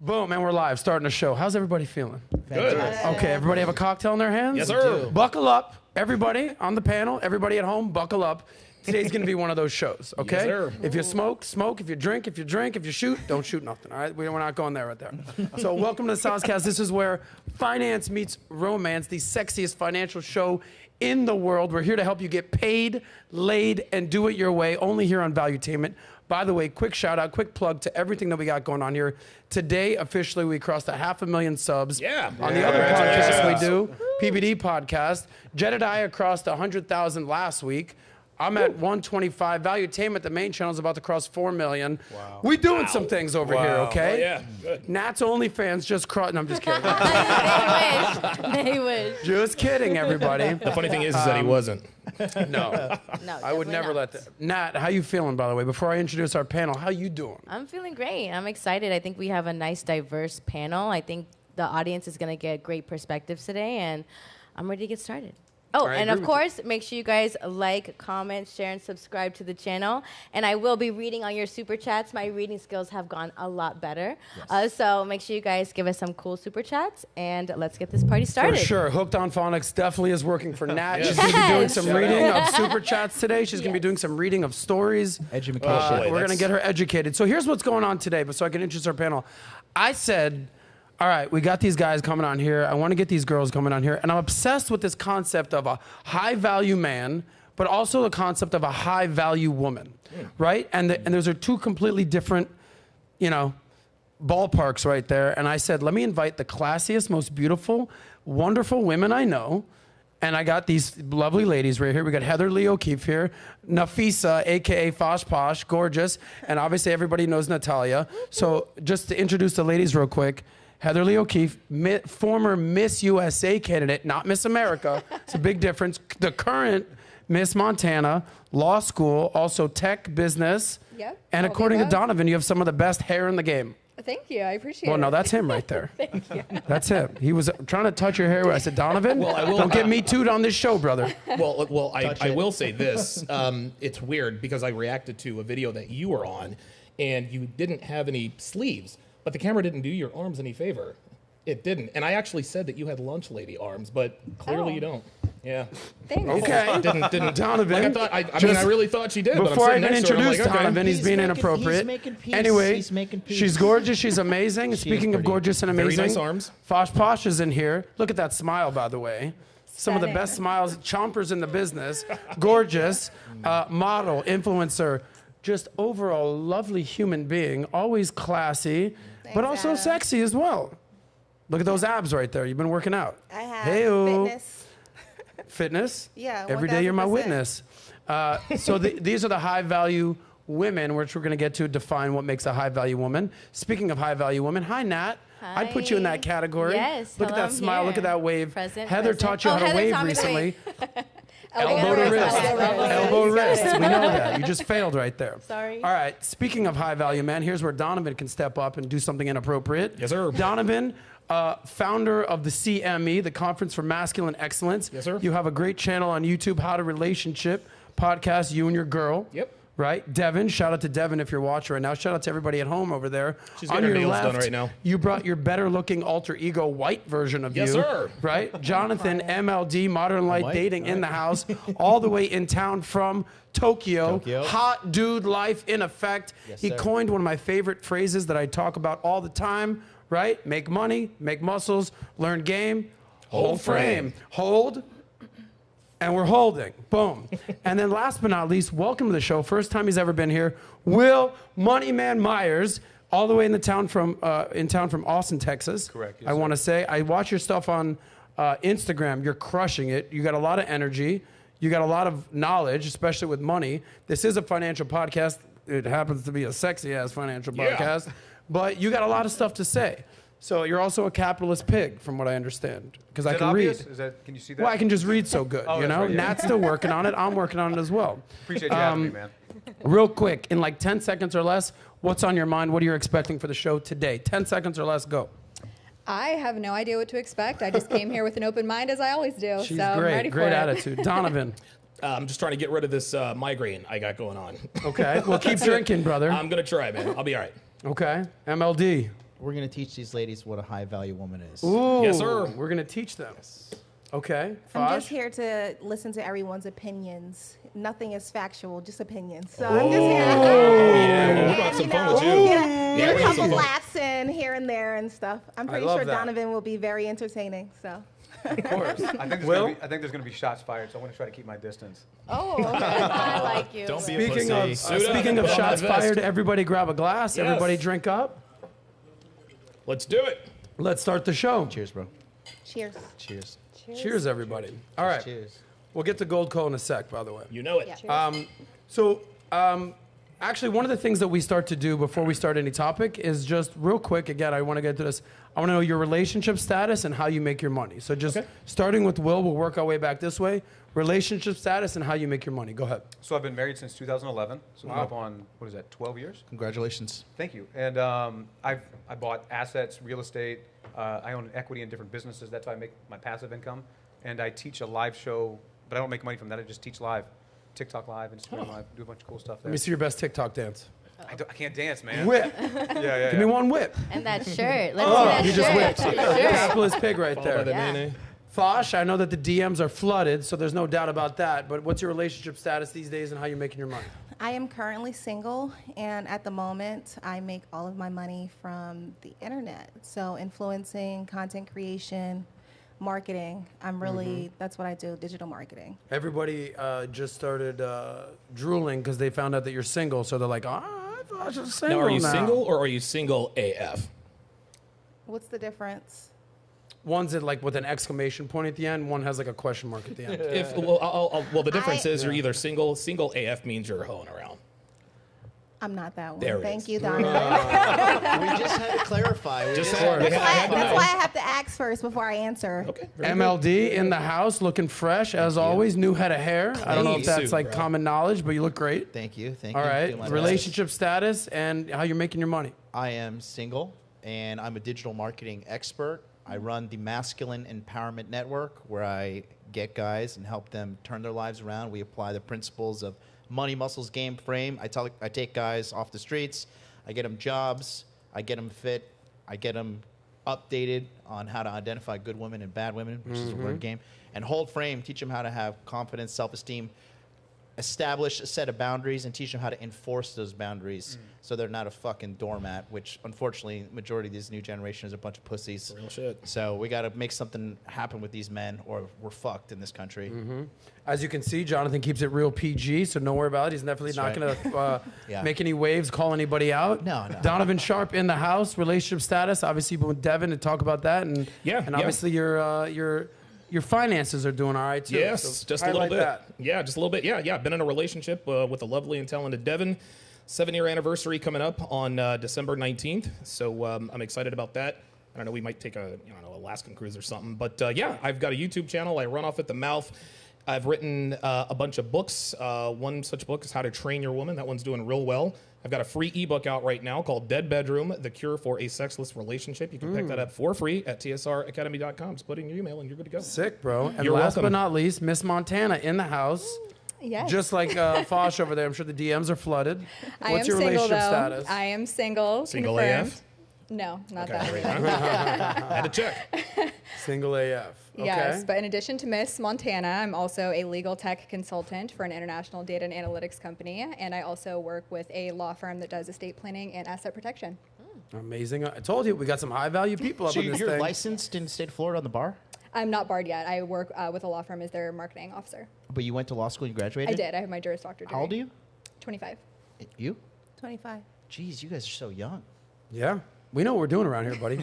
Boom, and we're live, starting the show. How's everybody feeling? Good. Okay, everybody have a cocktail in their hands? Yes, sir. Buckle up, everybody on the panel, everybody at home, buckle up. Today's gonna be one of those shows, okay? Yes, sir. If you smoke, smoke. If you drink, if you drink. If you shoot, don't shoot nothing, all right? We're not going there right there. So welcome to the Soscast. This is where finance meets romance, the sexiest financial show in the world. We're here to help you get paid, laid, and do it your way, only here on Valuetainment. By the way, quick shout out, quick plug to everything that we got going on here. Today, officially, we crossed 500,000 subs. Yeah. On the other podcast we do, PBD podcast. Jedediah crossed 100,000 last week. I'm at 125. Valuetainment, the main channel, is about to cross 4 million. Wow. We doing some things over here, okay? Oh, yeah. Good. Nat's OnlyFans just crossed. No, I'm just kidding. They wish. Just kidding, everybody. The funny thing is that he wasn't. No. I would never let that. Nat, how you feeling, by the way? Before I introduce our panel, how you doing? I'm feeling great. I'm excited. I think we have a nice, diverse panel. I think the audience is going to get great perspectives today, and I'm ready to get started. Oh, and of course, make sure you guys like, comment, share, and subscribe to the channel. And I will be reading on your super chats. My reading skills have gone a lot better. Yes. So make sure you guys give us some cool super chats, and let's get this party started. For sure. Hooked on Phonics definitely is working for Nat. Yes. She's going to be doing some reading of super chats today. She's going to be doing some reading of stories. Education. We're going to get her educated. So here's what's going on today, but so I can introduce our panel. I said, all right, we got these guys coming on here. I want to get these girls coming on here. And I'm obsessed with this concept of a high-value man, but also the concept of a high-value woman, right? And those are two completely different, ballparks right there. And I said, let me invite the classiest, most beautiful, wonderful women I know. And I got these lovely ladies right here. We got HeatherLee O'Keefe here, Nafisa, a.k.a. Foshposh, gorgeous. And obviously everybody knows Natalia. So just to introduce the ladies real quick, HeatherLee O'Keefe, former Miss USA candidate, not Miss America. It's a big difference. The current Miss Montana, law school, also tech, business. Yep. And according to Donovan, you have some of the best hair in the game. Thank you. I appreciate it. Well, no, that's him right there. Thank you. That's him. He was trying to touch your hair. I said, Donovan, don't get me too'd on this show, brother. Well, I will say this. It's weird because I reacted to a video that you were on, and you didn't have any sleeves. But the camera didn't do your arms any favor. It didn't. And I actually said that you had lunch lady arms, but clearly you don't. Yeah. Thanks. Okay. Didn't Donovan. Like I really thought she did. Before I but even introduce Donovan, he's being inappropriate. He's making peace. Anyway, He's making peace. she's gorgeous. She's amazing. Speaking of gorgeous and amazing, Very nice arms. Foshposh is in here. Look at that smile, by the way. Some of the Stunning. best smiles. Chompers in the business. Gorgeous. Model, influencer. Just overall lovely human being. Always classy. Thanks, But also Adam. sexy as well. Look at those abs right there. You've been working out. I have Hey-o. fitness. Fitness? Yeah, Every day you're my 1000%. witness. So these are the high-value women, which we're going to get to define what makes a high-value woman. Speaking of high-value women, hi, Nat. Hi. I'd put you in that category. Yes, Look at hello, that I'm smile. here. Look at that wave. Present, Heather present. taught you how to Heather wave taught me to recently. wave. Elbow to wrist. Elbow wrist. We know that. You just failed right there. Sorry. All right. Speaking of high value men, here's where Donovan can step up and do something inappropriate. Yes, sir. Donovan, founder of the CME, the Conference for Masculine Excellence. Yes, sir. You have a great channel on YouTube, How to Relationship podcast, you and your girl. Yep. Right? Devin, shout out to Devin if you're watching right now. Shout out to everybody at home over there. She's getting her nails done right now. You brought your better looking alter ego white version of Yes, you. sir. Right? Jonathan, MLD, Modern Light White, Dating in the house, all the way in town from Tokyo. Hot dude life in effect. Yes, He sir. coined one of my favorite phrases that I talk about all the time, right? Make money, make muscles, learn game, hold frame. Hold. And we're holding. Boom. And then last but not least, welcome to the show. First time he's ever been here. Will Moneyman Myers, all the way in town from Austin, Texas. Correct. Yes, I want to say. I watch your stuff on Instagram. You're crushing it. You got a lot of energy. You got a lot of knowledge, especially with money. This is a financial podcast. It happens to be a sexy-ass financial podcast. But you got a lot of stuff to say. So you're also a capitalist pig, from what I understand, because I can obvious? read. Can you see that? Well, I can just read so good, Oh, you that's know? right, yeah. Nat's still working on it. I'm working on it as well. Appreciate you having me, man. Real quick, in like 10 seconds or less, what's on your mind? What are you expecting for the show today? 10 seconds or less, go. I have no idea what to expect. I just came here with an open mind, as I always do. She's so I'm great. ready Great for attitude. Donovan. I'm just trying to get rid of this migraine I got going on. Okay. Well, keep drinking, brother. I'm going to try, man. I'll be all right. Okay. MLD. We're going to teach these ladies what a high-value woman is. Ooh, Yes, sir. We're going to teach them. Okay. I'm Fosh? just here to listen to everyone's opinions. Nothing is factual, just opinions. So I'm just here to Yeah, well, we're going to have some fun with you. get we're a gonna have couple some fun. laughs in here and there and stuff. I'm pretty love sure that. Donovan will be very entertaining. So. Of course. I think there's going to be shots fired, so I want to try to keep my distance. Oh, okay. I like you. Don't be a Speaking pussy. of, Suit up, speaking of put on shots that vest. fired, everybody grab a glass. Yes. Everybody drink up. Let's do it. Let's start the show. Cheers, bro. Cheers. Cheers. Cheers, everybody. All right. Cheers. We'll get to Gold Coal in a sec, by the way. You know it. Actually, one of the things that we start to do before we start any topic is just real quick. Again, I want to get to this. I want to know your relationship status and how you make your money. So just starting with Will, we'll work our way back this way. Relationship status and how you make your money. Go ahead. So I've been married since 2011. So I'm up on, 12 years? Congratulations. Thank you. And I bought assets, real estate. I own equity in different businesses. That's how I make my passive income. And I teach a live show, but I don't make money from that. I just teach live. TikTok live, Instagram live, do a bunch of cool stuff there. Let me see your best TikTok dance. I can't dance, man. Whip. Yeah. Give me one whip. And that shirt. Let's see that You shirt. just whipped. That shirt. Capitalist pig right Followed by the there. Yeah. mayonnaise. Fosh, I know that the DMs are flooded, so there's no doubt about that. But what's your relationship status these days and how you're making your money? I am currently single, and at the moment, I make all of my money from the internet. So influencing, content creation, marketing. I'm really, that's what I do, digital marketing. Everybody just started drooling because they found out that you're single, so they're like, I thought I was single Now, are you now. single or are you single AF? What's the difference? One's like with an exclamation point at the end. One has like a question mark at the end. Well, the difference I- is you're either single. Single AF means you're hoeing around. I'm not that one. There it Thank is. you, Donovan. We just had to clarify. We Just just had- had- I had to That's know. why I have to ask first before I answer. Okay. very good. MLD in the house, looking fresh as always. New head of hair. I don't know if Clean that's suit, like bro. common knowledge, but you look great. Thank you. Thank All you. right. Do my best. Relationship status and how you're making your money. I am single, and I'm a digital marketing expert. I run the Masculine Empowerment Network, where I get guys and help them turn their lives around. We apply the principles of money, muscles, game, frame. I take guys off the streets. I get them jobs. I get them fit. I get them updated on how to identify good women and bad women, which is a word game. And hold frame, teach them how to have confidence, self-esteem, establish a set of boundaries, and teach them how to enforce those boundaries so they're not a fucking doormat, which unfortunately majority of this new generation is a bunch of pussies. Real shit. So we got to make something happen with these men or we're fucked in this country. As you can see, Jonathan keeps it real PG, so don't worry about it. He's definitely That's not right. going to Yeah. make any waves, call anybody out. No. Donovan Sharpe in the house, relationship status. Obviously, you've been with Devin to talk about that, and Yeah. obviously your finances are doing all right too. Yes, So just a little highlight bit. that. Yeah, just a little bit. Yeah. Been in a relationship with a lovely and talented Devin. 7-year anniversary coming up on December 19th. So I'm excited about that. I don't know, we might take a Alaskan cruise or something. But yeah, I've got a YouTube channel. I run off at the mouth. I've written a bunch of books. One such book is How to Train Your Woman. That one's doing real well. I've got a free ebook out right now called Dead Bedroom, The Cure for a Sexless Relationship. You can pick that up for free at tsracademy.com. Just put in your email and you're good to go. Sick, bro. And You're last welcome. but not least, Miss Montana in the house. Yes. Just like Fosh over there. I'm sure the DMs are flooded. I What's am your single, relationship though. status? I am single. Single confirmed. AF? No, not Okay, that. right, huh? Had to check. Single AF. Okay. Yes, but in addition to Miss Montana, I'm also a legal tech consultant for an international data and analytics company, and I also work with a law firm that does estate planning and asset protection. Amazing. I told you, we got some high-value people up So in this you're thing. licensed in the state of Florida on the bar? I'm not barred yet. I work with a law firm as their marketing officer. But you went to law school and you graduated? I did. I have my Juris Doctor degree. How old are you? 25. You? 25. Jeez, you guys are so young. Yeah. We know what we're doing around here, buddy.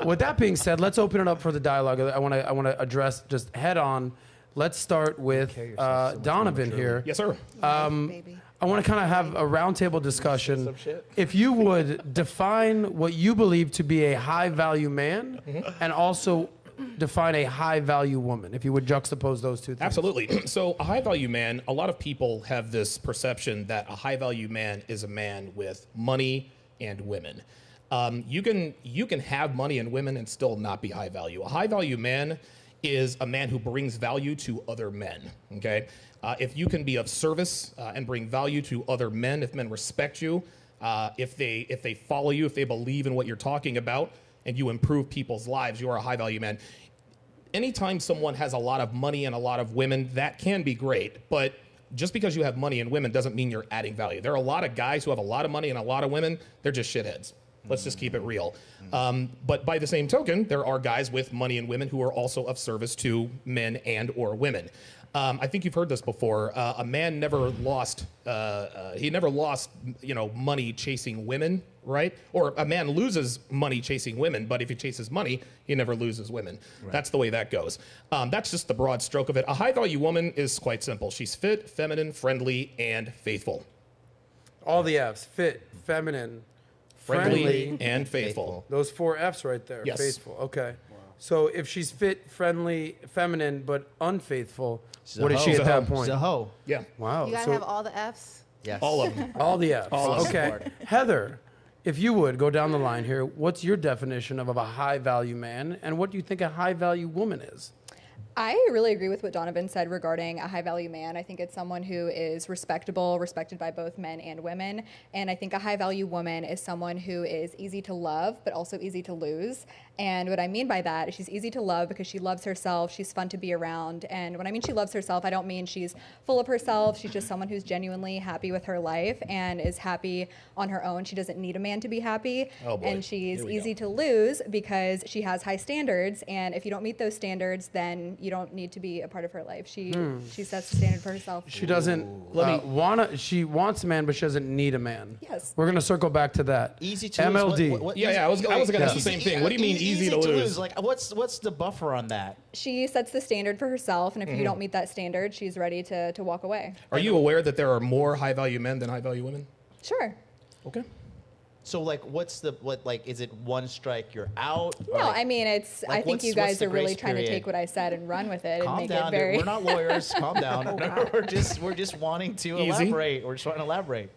With that being said, let's open it up for the dialogue. I want to address just head on. Let's start with Donovan here. Yes, sir. Baby. I want to kind of have a roundtable discussion. If you would define what you believe to be a high-value man, and also define a high-value woman, if you would juxtapose those two things. Absolutely. So a high-value man, a lot of people have this perception that a high-value man is a man with money and women. You can have money and women and still not be high value. A high value man is a man who brings value to other men. Okay, if you can be of service and bring value to other men, if men respect you, If they follow you, if they believe in what you're talking about, and you improve people's lives, you are a high value man. Anytime someone has a lot of money and a lot of women, that can be great. But just because you have money and women doesn't mean you're adding value. There are a lot of guys who have a lot of money and a lot of women. They're just shitheads. Let's just keep it real. But by the same token, there are guys with money and women who are also of service to men and or women. I think you've heard this before. A man never lost, he never lost, money chasing women, right? Or a man loses money chasing women, but if he chases money, he never loses women. Right. That's the way that goes. That's just the broad stroke of it. A high value woman is quite simple. She's fit, feminine, friendly, and faithful. All the F's: fit, feminine, friendly, and faithful. Those 4 F's right there. Yes. Faithful. Okay. Wow. So if she's fit, friendly, feminine, but unfaithful, what is she at that point? She's a hoe. Yeah. Wow. You gotta have all the F's. Yes. All of them. All the F's. All of them. Okay. Heather, if you would go down the line here, what's your definition of a high value man, and what do you think a high value woman is? I really agree with what Donovan said regarding a high value man. I think it's someone who is respectable, respected by both men and women. And I think a high value woman is someone who is easy to love, but also easy to lose. And what I mean by that is she's easy to love because she loves herself, she's fun to be around. And when I mean she loves herself, I don't mean she's full of herself. She's just someone who's genuinely happy with her life and is happy on her own. She doesn't need a man to be happy. Oh boy. And she's easy to lose because she has high standards. And if you don't meet those standards, then you don't need to be a part of her life. She sets the standard for herself. She doesn't she wants a man, but she doesn't need a man. Yes. We're gonna circle back to that. Easy to MLD. lose. I was gonna ask the same thing. What do you mean easy to lose? Like, what's the buffer on that? She sets the standard for herself, and if you don't meet that standard, she's ready to walk away. Are you aware that there are more high value men than high value women? Sure. Okay. So, like, is it one strike, you're out? No, I mean, it's, I think you guys are really trying to take what I said and run with it and make it very... We're not lawyers. Calm down. We're just wanting to elaborate. We're just trying to elaborate.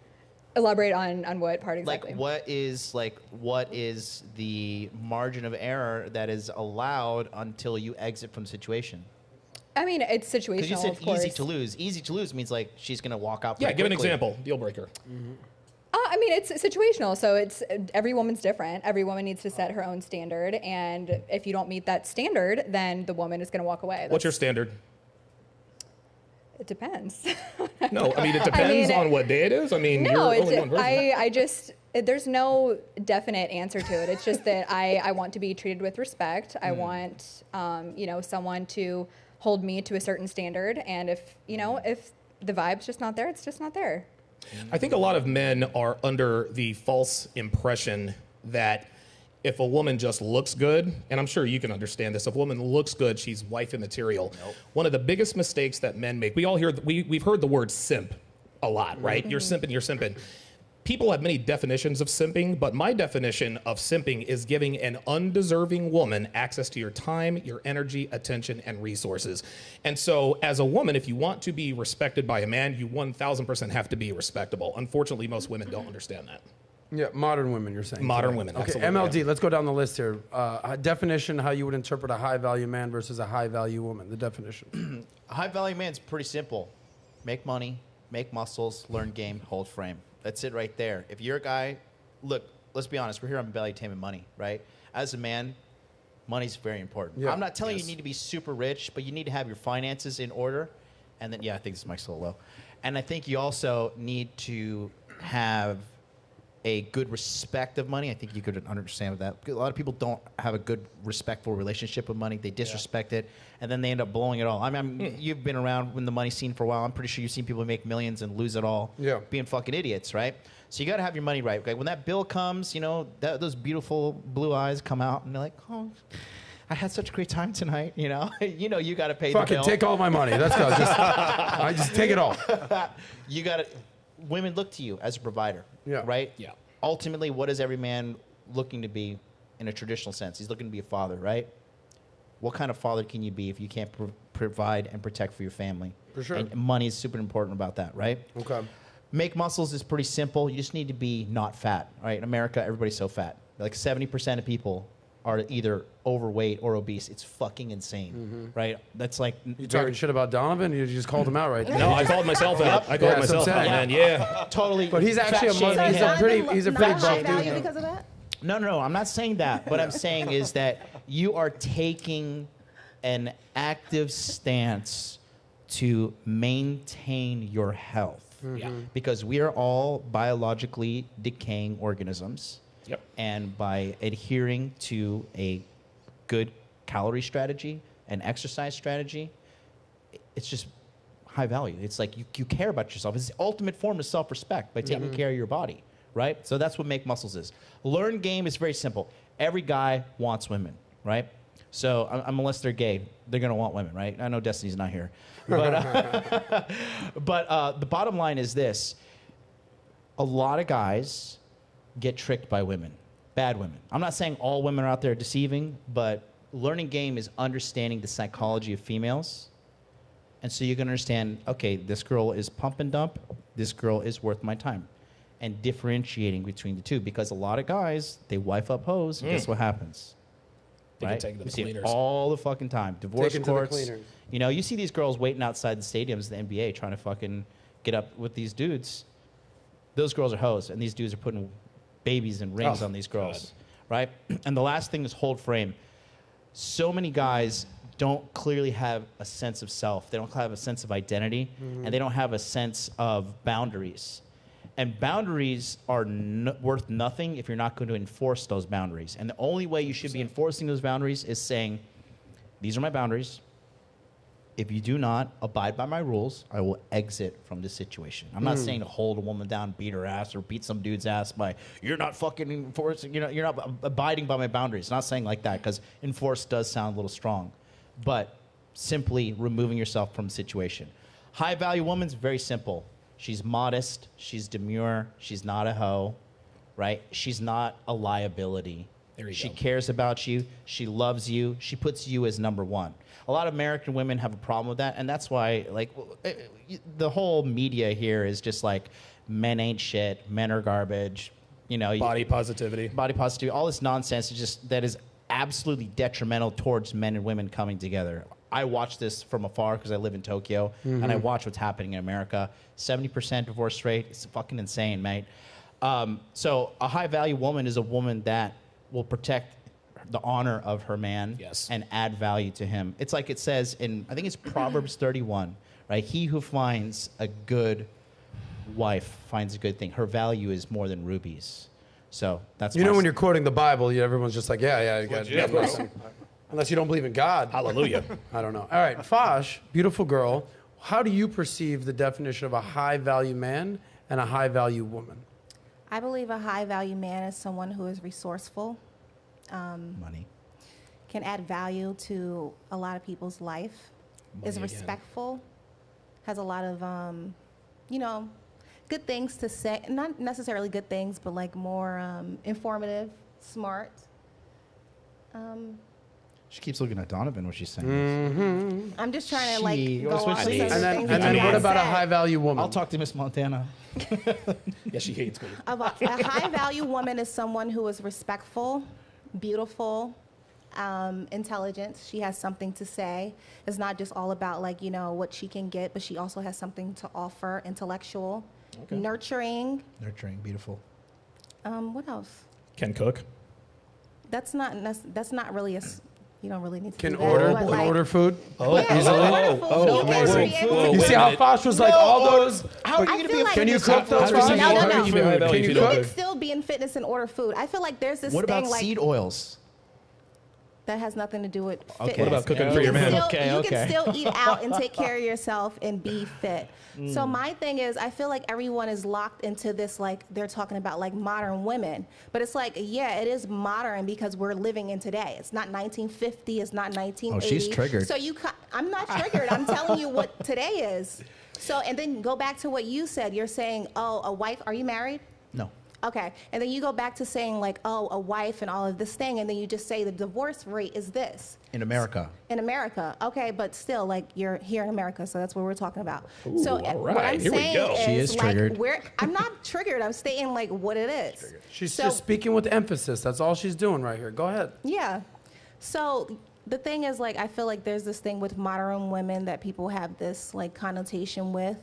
Elaborate on what part exactly? What is the margin of error that is allowed until you exit from the situation? I mean, it's situational, because you said of course. easy to lose. Easy to lose means like she's going to walk out. Yeah, give an quickly. example. Deal breaker. I mean, it's situational. So it's every woman's different. Every woman needs to set her own standard, and if you don't meet that standard, then the woman is going to walk away. What's your standard? It depends. No, I mean, it depends on what day it is. I mean, no, you're only one person. There's no definite answer to it. It's just that I want to be treated with respect. I want, someone to hold me to a certain standard. And if the vibe's just not there, it's just not there. I think a lot of men are under the false impression that if a woman just looks good, and I'm sure you can understand this, if a woman looks good, she's wifey material. Nope. One of the biggest mistakes that men make, we've heard the word simp a lot, right? You're simping. People have many definitions of simping, but my definition of simping is giving an undeserving woman access to your time, your energy, attention, and resources. And so as a woman, if you want to be respected by a man, you 1,000% have to be respectable. Unfortunately, most women don't understand that. Yeah, modern women, you're saying. Modern women, okay, absolutely. MLD, let's go down the list here. Definition, how you would interpret a high-value man versus a high-value woman, the definition. A high-value man's pretty simple. Make money, make muscles, learn game, hold frame. That's it right there. If you're a guy, look, let's be honest, we're here on Valuetainment Money, right? As a man, money's very important. Yeah. I'm not telling you need to be super rich, but you need to have your finances in order. And then, I think this mic's a little low. And I think you also need to have a good respect of money. I think you could understand that. A lot of people don't have a good, respectful relationship with money. They disrespect it, and then they end up blowing it all. I mean, you've been around in the money scene for a while. I'm pretty sure you've seen people make millions and lose it all being fucking idiots, right? So you got to have your money right. Okay? When that bill comes, those beautiful blue eyes come out, and they're like, oh, I had such a great time tonight, you got to pay the bill. Fucking take all my money. Let's go. I just take it all. You got to... Women look to you as a provider, right? Yeah. Ultimately, what is every man looking to be in a traditional sense? He's looking to be a father, right? What kind of father can you be if you can't provide and protect for your family? For sure. And money is super important about that, right? Okay. Make muscles is pretty simple. You just need to be not fat, right? In America, everybody's so fat. Like 70% of people are either overweight or obese. It's fucking insane, right? That's like You talking shit about Donovan? You just called him out right there. No, I called myself out. I called myself out, man. Yeah. totally. But he's actually a fat-shaming he's a him. pretty buff high dude. value because of that? No. I'm not saying that. What I'm saying is that you are taking an active stance to maintain your health. Yeah. Because we are all biologically decaying organisms. Yep. And by adhering to a good calorie strategy and exercise strategy, it's just high value. It's like you care about yourself. It's the ultimate form of self-respect by taking care of your body, right? So that's what Make Muscles is. Learn game is very simple. Every guy wants women, right? So unless they're gay, they're going to want women, right? I know Destiny's not here. But, but the bottom line is this. A lot of guys get tricked by women, bad women. I'm not saying all women are out there deceiving, but learning game is understanding the psychology of females. And so you can understand, okay, this girl is pump and dump, this girl is worth my time. And differentiating between the two, because a lot of guys, they wife up hoes, and guess what happens? They Right? can take it to We the see it cleaners. all the fucking time. Divorce Take it to the courts. cleaners. You know, you see these girls waiting outside the stadiums, the NBA, trying to fucking get up with these dudes. Those girls are hoes, and these dudes are putting babies and rings on these girls, right? And the last thing is hold frame. So many guys don't clearly have a sense of self. They don't have a sense of identity, and they don't have a sense of boundaries. And boundaries are worth nothing if you're not going to enforce those boundaries. And the only way you should be enforcing those boundaries is saying, these are my boundaries. If you do not abide by my rules, I will exit from this situation. I'm not saying to hold a woman down, beat her ass, or beat some dude's ass by, you're not fucking enforcing, you're not abiding by my boundaries. Not saying like that, because enforce does sound a little strong. But simply removing yourself from the situation. High value woman's very simple. She's modest, she's demure, she's not a hoe, right? She's not a liability. She cares about you, she loves you, she puts you as number one. A lot of American women have a problem with that, and that's why, like, the whole media here is just like, men ain't shit, men are garbage, you know. Body positivity. Body positivity, all this nonsense is just, that is absolutely detrimental towards men and women coming together. I watch this from afar because I live in Tokyo, and I watch what's happening in America. 70% divorce rate, it's fucking insane, mate. So a high-value woman is a woman that will protect the honor of her man and add value to him. It's like it says in, I think it's Proverbs 31, right? He who finds a good wife finds a good thing. Her value is more than rubies. So that's You know, when you're quoting the Bible, everyone's just like, yeah, you got it. Unless you don't believe in God. Hallelujah. I don't know. All right, Fosh, beautiful girl. How do you perceive the definition of a high-value man and a high-value woman? I believe a high-value man is someone who is resourceful, money can add value to a lot of people's life, is respectful, has a lot of, you know, good things to say. Not necessarily good things, but like more informative, smart. She keeps looking at Donovan when she's saying this. I'm just trying to like go That's what on she some is. of the And things then that you what guys about a said. high-value woman? I'll talk to Miss Montana. Yeah, she hates me. A high-value woman is someone who is respectful, beautiful, intelligent. She has something to say. It's not just all about like, you know, what she can get, but she also has something to offer, intellectual, nurturing. Nurturing, beautiful. What else? Can cook. That's not really you don't really need to Can do that, but, like, order food? Yeah, easily? order food. You can amazing. be able to You do see that. how Fosh was like all those? How are you I going to feel be a like- Can you fitness cook those? How Fosh? are No, no, How no. do you feel about Can you you You cook? can still be in fitness and order food. I feel like there's this What thing about like seed oils? that has nothing to do with fitness. Okay. What about cooking You for your can man? still- Okay. You can still eat out and take care of yourself and be fit. So my thing is, I feel like everyone is locked into this, like they're talking about like modern women, but it's like, yeah, it is modern because we're living in today. It's not 1950. It's not 1980. Oh, she's triggered. So I'm not triggered. I'm telling you what today is. So, and then go back to what you said. You're saying, oh, a wife, are you married? No. Okay, and then you go back to saying like, oh, a wife and all of this thing, and then you just say the divorce rate is this. In America. In America, okay, but still, like, you're here in America, so that's what we're talking about. Ooh, so all what right, I'm here we saying go. is, She is like, triggered. I'm not triggered. I'm stating like what it is. She's So- just speaking with emphasis. That's all she's doing right here. Go ahead. Yeah. So the thing is, like, I feel like there's this thing with modern women that people have this like connotation with.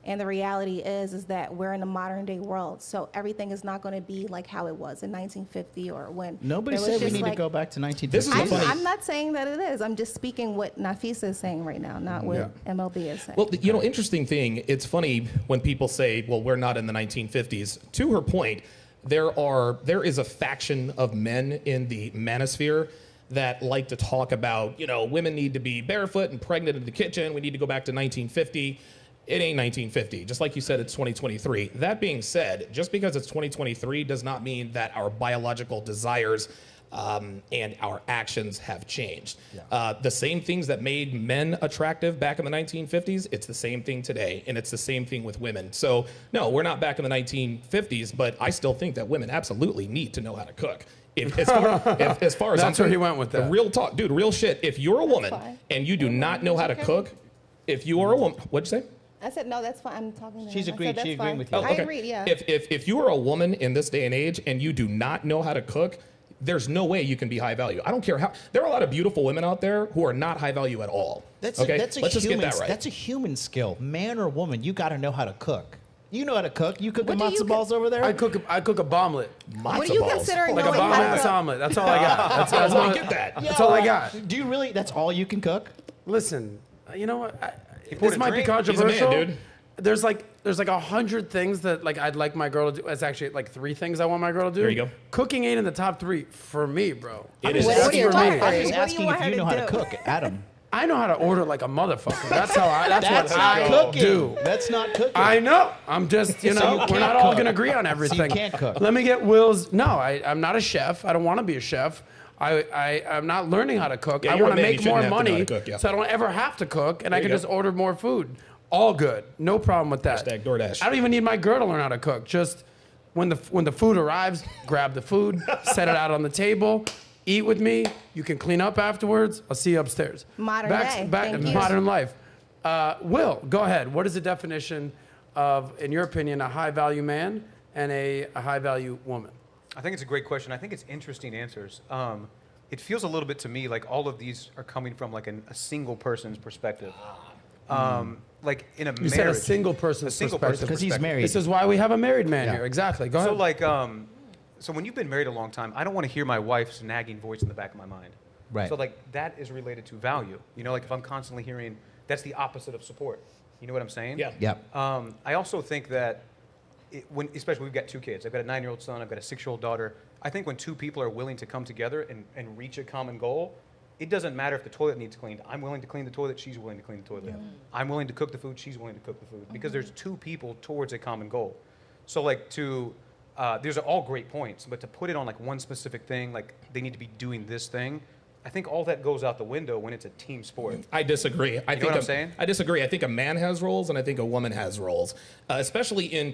And the reality is that we're in a modern day world. So everything is not going to be like how it was in 1950 or when. Nobody there was said we just, need like, to go back to 1950. This is the funny. I'm not saying that it is. I'm just speaking what Nafisa is saying right now, not what MLB is saying. Well, you know, interesting thing, it's funny when people say, well, we're not in the 1950s. To her point, there is a faction of men in the manosphere that like to talk about, you know, women need to be barefoot and pregnant in the kitchen. We need to go back to 1950. It ain't 1950. Just like you said, it's 2023. That being said, just because it's 2023 does not mean that our biological desires and our actions have changed. Yeah. The same things that made men attractive back in the 1950s, it's the same thing today, and it's the same thing with women. So, no, we're not back in the 1950s, but I still think that women absolutely need to know how to cook. As far as That's where he went with that. Real talk, dude, real shit. If you're a woman fine. and you do not know how to cook, if you are a woman, what'd you say? I said, no, that's fine. I'm talking to She's him. I agreed. said, that's She agreeing fine. with you. Oh, I okay. agree, yeah. If you are a woman in this day and age and you do not know how to cook, there's no way you can be high value. I don't care how. There are a lot of beautiful women out there who are not high value at all. That's okay? Let's just get that right. That's a human skill. Man or woman, you got to know how to cook. You know how to cook. You cook the What do you matzo balls over there? I cook a bomblet. What do you consider Like a knowing bomb how ass to omelet. That's all I got. That's I get that. That's all I got. Do you really? That's all you can cook? Listen, you know what? poured This a might be drink. He's a man, controversial. dude. There's like 100 things that like I'd like my girl to do. It's actually like 3 things I want my girl to do. There you go. Cooking ain't in the top 3 for me, bro. It is. What That's do you for want me. her I'm to just do? What do asking want if her you to know how to do? cook, Adam. I know how to order like a motherfucker. That's how I. That's what not I cooking. do. That's not cooking. I know. I'm just, you So know, you we're can't not all cook. going to agree on everything. can't cook. Let me get Will's. No, I'm not a chef. I don't want to be a chef. I'm not learning how to cook. Yeah, I you're want a to man. You make shouldn't more have to know how money to cook, yeah. so I don't ever have to cook and I There can you just go. order more food. All good. No problem with that. Hashtag DoorDash. I don't even need my girl to learn how to cook. Just when the food arrives, grab the food, set it out on the table, eat with me. You can clean up afterwards. I'll see you upstairs. Modern day. Thank you. Modern life. Will, go ahead. What is the definition of, in your opinion, a high-value man and a high-value woman? I think it's a great question. I think it's interesting answers. It feels a little bit to me like all of these are coming from like a single person's perspective. Like in a You marriage. said a single person's perspective. Because he's married. This is why we have a married man Yeah. here. Exactly. Go ahead. So like, so when you've been married a long time, I don't want to hear my wife's nagging voice in the back of my mind. Right. So like that is related to value. You know, like if I'm constantly hearing, that's the opposite of support. You know what I'm saying? Yeah. Yep. I also think that especially we've got 2 kids. I've got a 9-year-old son. I've got a 6-year-old daughter. I think when 2 people are willing to come together and reach a common goal, it doesn't matter if the toilet needs cleaned. I'm willing to clean the toilet. She's willing to clean the toilet. Yeah. I'm willing to cook the food. She's willing to cook the food because there's 2 people towards a common goal. So like these are all great points, but to put it on like one specific thing, like they need to be doing this thing, I think all that goes out the window when it's a team sport. I disagree. I think what I'm saying? I disagree. I think a man has roles, and I think a woman has roles, especially in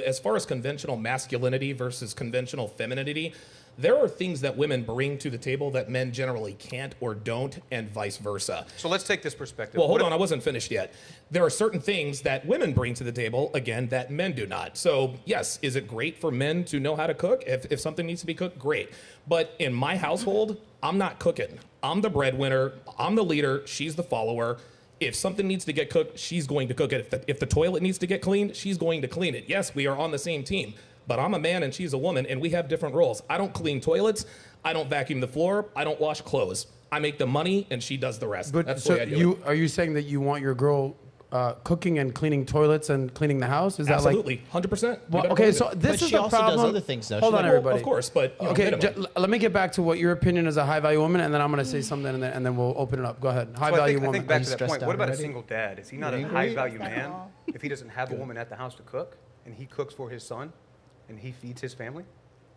as far as conventional masculinity versus conventional femininity. There are things that women bring to the table that men generally can't or don't, and vice versa. So let's take this perspective. Well, hold on. I wasn't finished yet. There are certain things that women bring to the table, again, that men do not. So, yes, is it great for men to know how to cook? If something needs to be cooked, great. But in my household, I'm not cooking. I'm the breadwinner. I'm the leader. She's the follower. If something needs to get cooked, she's going to cook it. If the toilet needs to get cleaned, she's going to clean it. Yes, we are on the same team. But I'm a man and she's a woman, and we have different roles. I don't clean toilets. I don't vacuum the floor. I don't wash clothes. I make the money, and she does the rest. But That's the so way I do it. are you saying that you want your girl cooking and cleaning toilets and cleaning the house? Is that Absolutely, 100%. like? Well, okay, so this But is she the also problem. does other things, though. Hold She's on, like, everybody. Of course, but Okay, minimum. let me get back to what your opinion as a high value woman, and then I'm going to say something, and then we'll open it up. Go ahead. High So value I woman. think back you to that stressed point. out What about a already? single dad? Is he not You a agree? high-value Not at man all. if he doesn't have a woman at the house to cook and he cooks for his son and he feeds his family?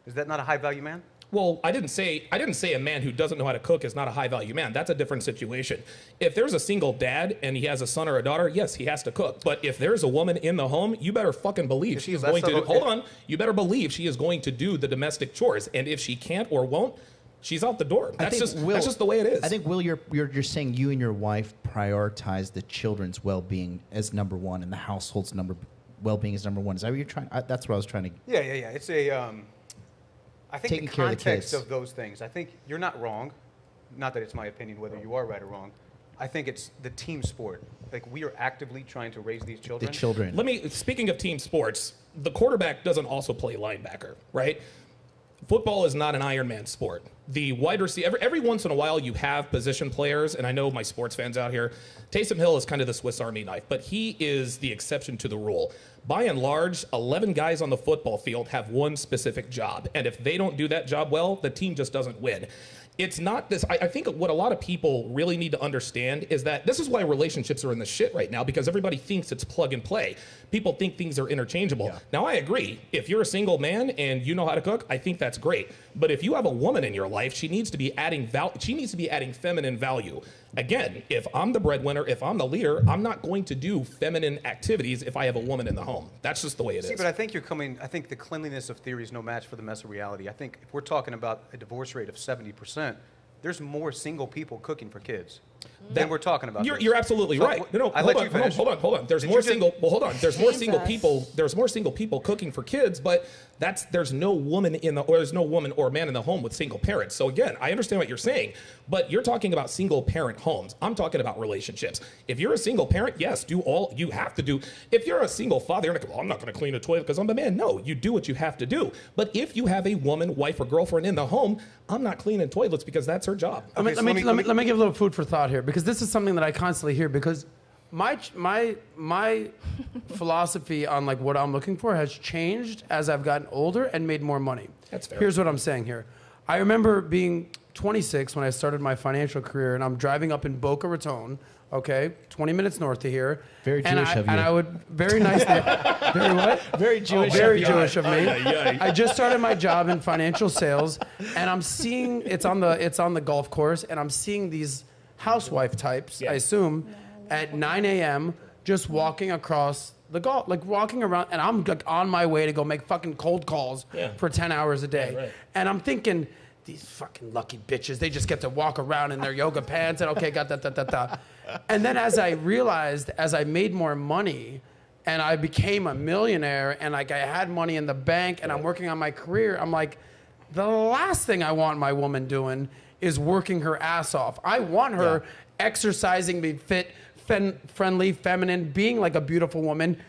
Is that not a high-value man? Well, I didn't say a man who doesn't know how to cook is not a high value man. That's a different situation. If there's a single dad and he has a son or a daughter, yes, he has to cook. But if there's a woman in the home, you better fucking believe she is going to hold on. You better believe she is going to do the domestic chores. And if she can't or won't, she's out the door. That's just the way it is. I think, Will, you're saying you and your wife prioritize the children's well-being as number one and the household's well-being is number one. Is that what you're trying? That's what I was trying to. Yeah. It's a. I think Taking the care of the context kids. of those things. I think you're not wrong. Not that it's my opinion whether you are right or wrong. I think it's the team sport. Like, we are actively trying to raise these children. The children. Speaking of team sports, the quarterback doesn't also play linebacker, right? Football is not an Iron Man sport. The wide receiver, every once in a while you have position players, and I know my sports fans out here, Taysom Hill is kind of the Swiss Army knife, but he is the exception to the rule. By and large, 11 guys on the football field have one specific job, and if they don't do that job well, the team just doesn't win. It's not this. I think what a lot of people really need to understand is that this is why relationships are in the shit right now, because everybody thinks it's plug and play. People think things are interchangeable. Yeah. Now, I agree. If you're a single man and you know how to cook, I think that's great. But if you have a woman in your life, she needs to be adding feminine value. Again, if I'm the breadwinner, if I'm the leader, I'm not going to do feminine activities if I have a woman in the home. That's just the way it is. But I think I think the cleanliness of theory is no match for the mess of reality. I think if we're talking about a divorce rate of 70%, there's more single people cooking for kids than we're talking about. You're absolutely right. No, hold on. There's more single people. There's more single people cooking for kids, but there's no woman or man in the home with single parents. So again, I understand what you're saying, but you're talking about single parent homes. I'm talking about relationships. If you're a single parent, yes, do all you have to do. If you're a single father, you're like, well, I'm not going to clean a toilet because I'm a man. No, you do what you have to do. But if you have a woman, wife, or girlfriend in the home, I'm not cleaning toilets because that's her job. Okay, let me give a little food for thought here, because this is something that I constantly hear, because my philosophy on like what I'm looking for has changed as I've gotten older and made more money. That's fair. Here's what I'm saying here. I remember being 26 when I started my financial career, and I'm driving up in Boca Raton, okay, 20 minutes north of here. Very Jewish of you. And I would, very nice. Very what? Very Jewish. Very Jewish of me. I just started my job in financial sales, and I'm seeing it's on the golf course, and I'm seeing these housewife types, I assume, at 9 a.m. just walking across the golf, like walking around, and I'm like on my way to go make fucking cold calls for 10 hours a day. Yeah, right. And I'm thinking, these fucking lucky bitches, they just get to walk around in their yoga pants and okay, got that. And then as I realized, as I made more money and I became a millionaire and like I had money in the bank and I'm working on my career, I'm like, the last thing I want my woman doing is working her ass off. I want her exercising, being fit, friendly, feminine, being like a beautiful woman,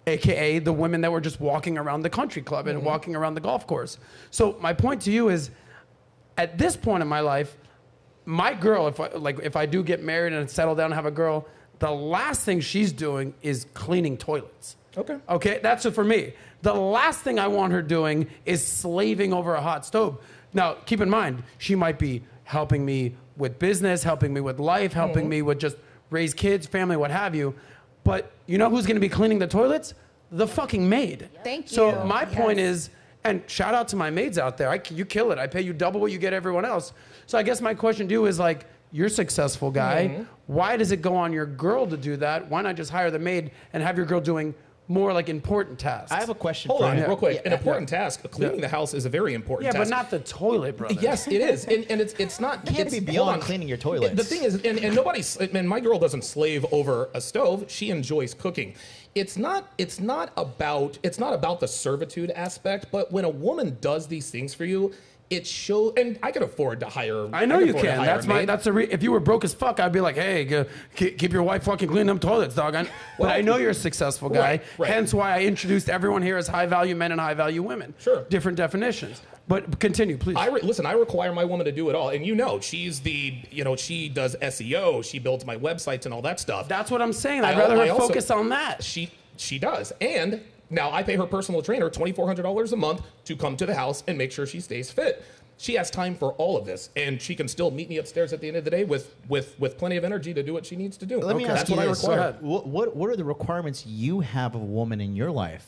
AKA the women that were just walking around the country club and walking around the golf course. So my point to you is, at this point in my life, my girl, if I do get married and settle down and have a girl, the last thing she's doing is cleaning toilets. Okay, that's it for me. The last thing I want her doing is slaving over a hot stove. Now, keep in mind, she might be helping me with business, helping me with life, helping me with just raise kids, family, what have you. But you know who's going to be cleaning the toilets? The fucking maid. Thank you. So my point is, and shout out to my maids out there. You kill it. I pay you double what you get everyone else. So I guess my question to you is like, you're a successful guy. Why does it go on your girl to do that? Why not just hire the maid and have your girl doing more like important tasks? I have a question. Hold on, real quick. An important task. Cleaning the house is a very important task. Yeah, but not the toilet, brother. Yes, it is, and it's not. You can't be beyond cleaning your toilets. The thing is, and my girl doesn't slave over a stove. She enjoys cooking. It's not about the servitude aspect, but when a woman does these things for you, it shows, and I can afford to hire. I know you can. If you were broke as fuck, I'd be like, hey, keep your wife fucking cleaning them toilets, dog. But I know you're a successful guy. Right. Hence why I introduced everyone here as high value men and high value women. Sure. Different definitions. But continue, please. Listen, I require my woman to do it all, and she does SEO, she builds my websites and all that stuff. That's what I'm saying. I'd rather her focus on that. She does, and. Now, I pay her personal trainer $2,400 a month to come to the house and make sure she stays fit. She has time for all of this, and she can still meet me upstairs at the end of the day with plenty of energy to do what she needs to do. Let me ask you this. What are the requirements you have of a woman in your life?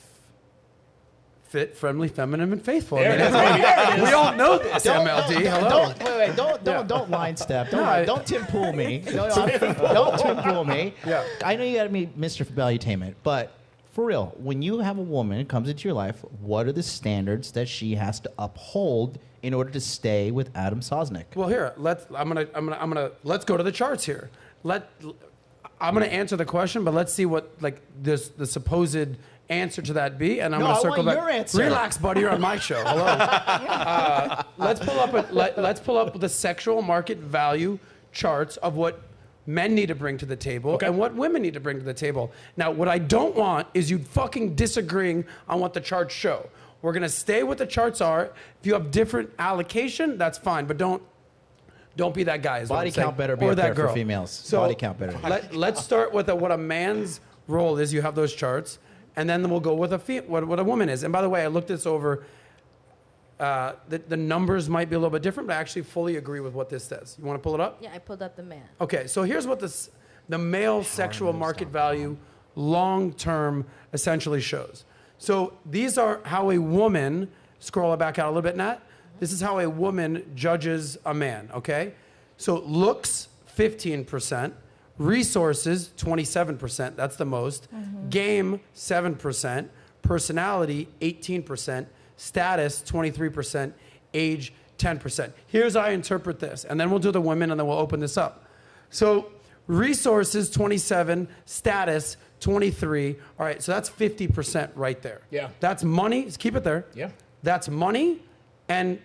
fit, friendly, feminine, and faithful. There it is, baby. There it is. We all know this, MLD. Hello. Don't line step. Don't Tim Pool me. Don't Tim Pool me. Yeah. I know you got to be Mr. Valuetainment, but for real, when you have a woman who comes into your life, what are the standards that she has to uphold in order to stay with Adam Sosnick? Well, here, let's go to the charts here. I'm gonna answer the question, but let's see what the supposed answer to that be, and I'm gonna circle back. Your answer. Relax, buddy. You're on my show. Hello. Let's pull up the sexual market value charts of what men need to bring to the table and what women need to bring to the table. Now, what I don't want is you fucking disagreeing on what the charts show. We're gonna stay what the charts are. If you have different allocation, that's fine, but don't be that guy. Is Body what I'm count saying. better be or up that there girl. for females. So Body count better. Let's start with what a man's role is. You have those charts, and then we'll go with what a woman is. And by the way, I looked this over. The numbers might be a little bit different, but I actually fully agree with what this says. You want to pull it up? Yeah, I pulled up the man. Okay, so here's what the male sexual market value long-term essentially shows. So these are how a woman, scroll it back out a little bit, Nat. This is how a woman judges a man, okay? So looks, 15%. Resources, 27%. That's the most. Game, 7%. Personality, 18%. Status, 23%. Age, 10%. Here's how I interpret this. And then we'll do the women, and then we'll open this up. So resources, 27. Status, 23. All right, so that's 50% right there. Yeah. That's money. Keep it there. Yeah. That's money and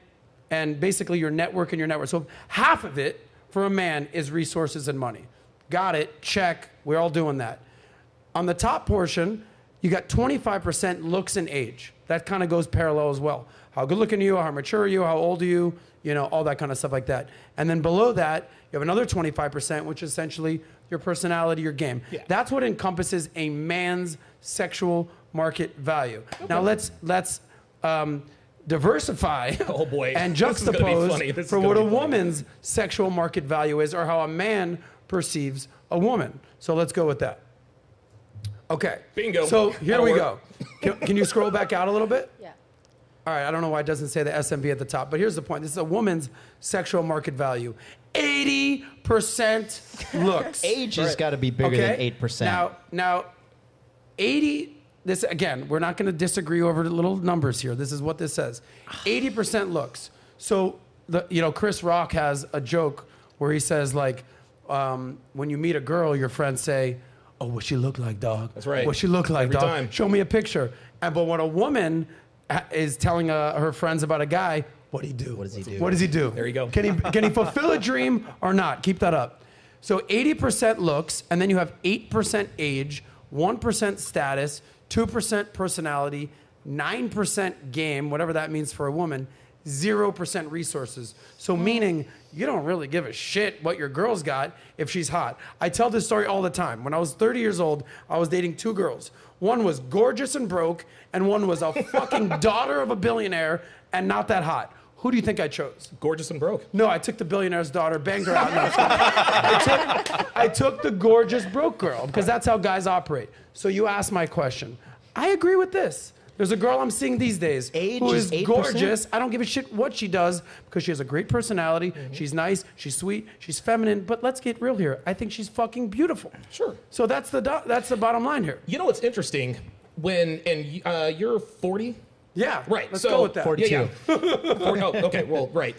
basically your network and your network. So half of it for a man is resources and money. Got it. Check. We're all doing that. On the top portion, you got 25% looks and age. That kind of goes parallel as well. How good looking are you? How mature are you? How old are you? You know, all that kind of stuff like that. And then below that, you have another 25%, which is essentially your personality, your game. Yeah. That's what encompasses a man's sexual market value. Okay. Now let's diversify and juxtapose for what a woman's sexual market value is, or how a man perceives a woman. So let's go with that. Okay. Bingo. So here we go. Can you scroll back out a little bit? Yeah. All right, I don't know why it doesn't say the SMV at the top, but here's the point. This is a woman's sexual market value. 80% looks. Age has got to be bigger than 8%. Now, 80, this again, we're not going to disagree over the little numbers here. This is what this says. 80% looks. So, Chris Rock has a joke where he says, like, when you meet a girl, your friends say, "Oh, what she look like, dog?" That's right. What she look like, Every dog? time. Show me a picture. But when a woman is telling her friends about a guy, what do he do? What does he do? What does he do? There you go. Can he fulfill a dream or not? Keep that up. So 80% looks, and then you have 8% age, 1% status, 2% personality, 9% game, whatever that means for a woman, 0% resources. So meaning you don't really give a shit what your girl's got if she's hot. I tell this story all the time. When I was 30 years old, I was dating two girls. One was gorgeous and broke, and one was a fucking daughter of a billionaire and not that hot. Who do you think I chose? Gorgeous and broke. No, I took the billionaire's daughter, banged her out. No, I took the gorgeous broke girl because that's how guys operate. So you asked my question. I agree with this. There's a girl I'm seeing these days who is 8%? gorgeous. I don't give a shit what she does because she has a great personality. She's nice. She's sweet. She's feminine. But let's get real here. I think she's fucking beautiful. Sure. So that's the bottom line here. You know what's interesting? You're 40? Yeah. Right. Let's so, go with that. 42. Yeah. Okay. Well, right.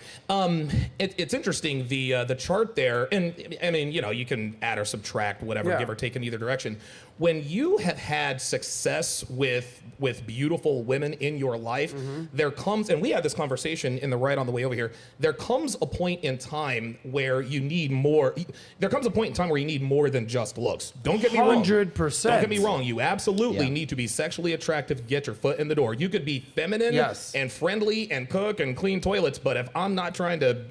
It's interesting, the chart there, and I mean, you can add or subtract whatever, give or take in either direction. When you have had success with beautiful women in your life, there comes, and we had this conversation in the ride on the way over here, there comes a point in time where you need more. There comes a point in time where you need more than just looks. Don't get me wrong. 100%. Don't get me wrong. You absolutely need to be sexually attractive to get your foot in the door. You could be feminine and friendly and cook and clean toilets, but if I'm not trying to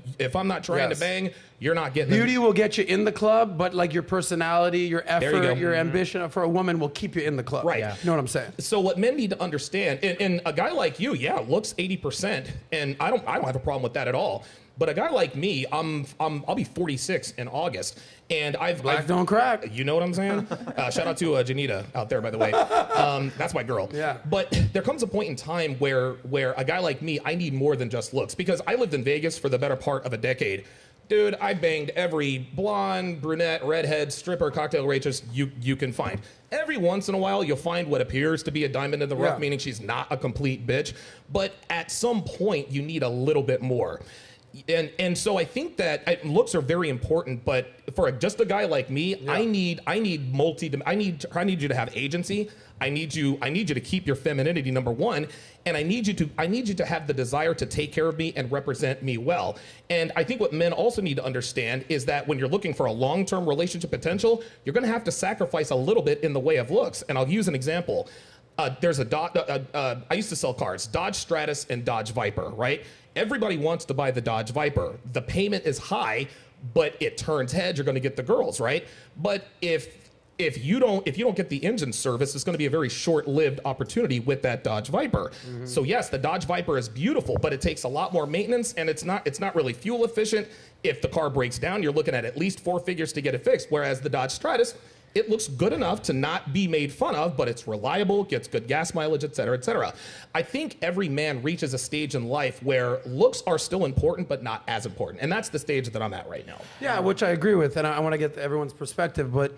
bang, you're not getting Beauty will get you in the club, but like your personality, your effort, your ambition for a woman will keep you in the club. Right. You know what I'm saying? So what men need to understand, and a guy like you, looks 80%, and I don't have a problem with that at all. But a guy like me, I'll be 46 in August, and I've don't crack. You know what I'm saying? Shout out to Janita out there, by the way. That's my girl. Yeah. But there comes a point in time where a guy like me, I need more than just looks, because I lived in Vegas for the better part of a decade. Dude, I banged every blonde, brunette, redhead, stripper, cocktail waitress you can find. Every once in a while, you'll find what appears to be a diamond in the rough, meaning she's not a complete bitch. But at some point, you need a little bit more. And so I think that looks are very important, but for just a guy like me, I need you to have agency. I need you to keep your femininity, number one, and I need you to have the desire to take care of me and represent me well. And I think what men also need to understand is that when you're looking for a long-term relationship potential, you're going to have to sacrifice a little bit in the way of looks. And I'll use an example. There's I used to sell cars, Dodge Stratus and Dodge Viper, right? Everybody wants to buy the Dodge Viper. The payment is high, but it turns heads. You're going to get the girls, right? But if you don't get the engine service, it's going to be a very short-lived opportunity with that Dodge Viper. Mm-hmm. So yes, the Dodge Viper is beautiful, but it takes a lot more maintenance, and it's not really fuel efficient. If the car breaks down, you're looking at least 4 figures to get it fixed. Whereas the Dodge Stratus, it looks good enough to not be made fun of, but it's reliable, gets good gas mileage, et cetera, et cetera. I think every man reaches a stage in life where looks are still important, but not as important. And that's the stage that I'm at right now. Yeah, which I agree with, and I want to get everyone's perspective, but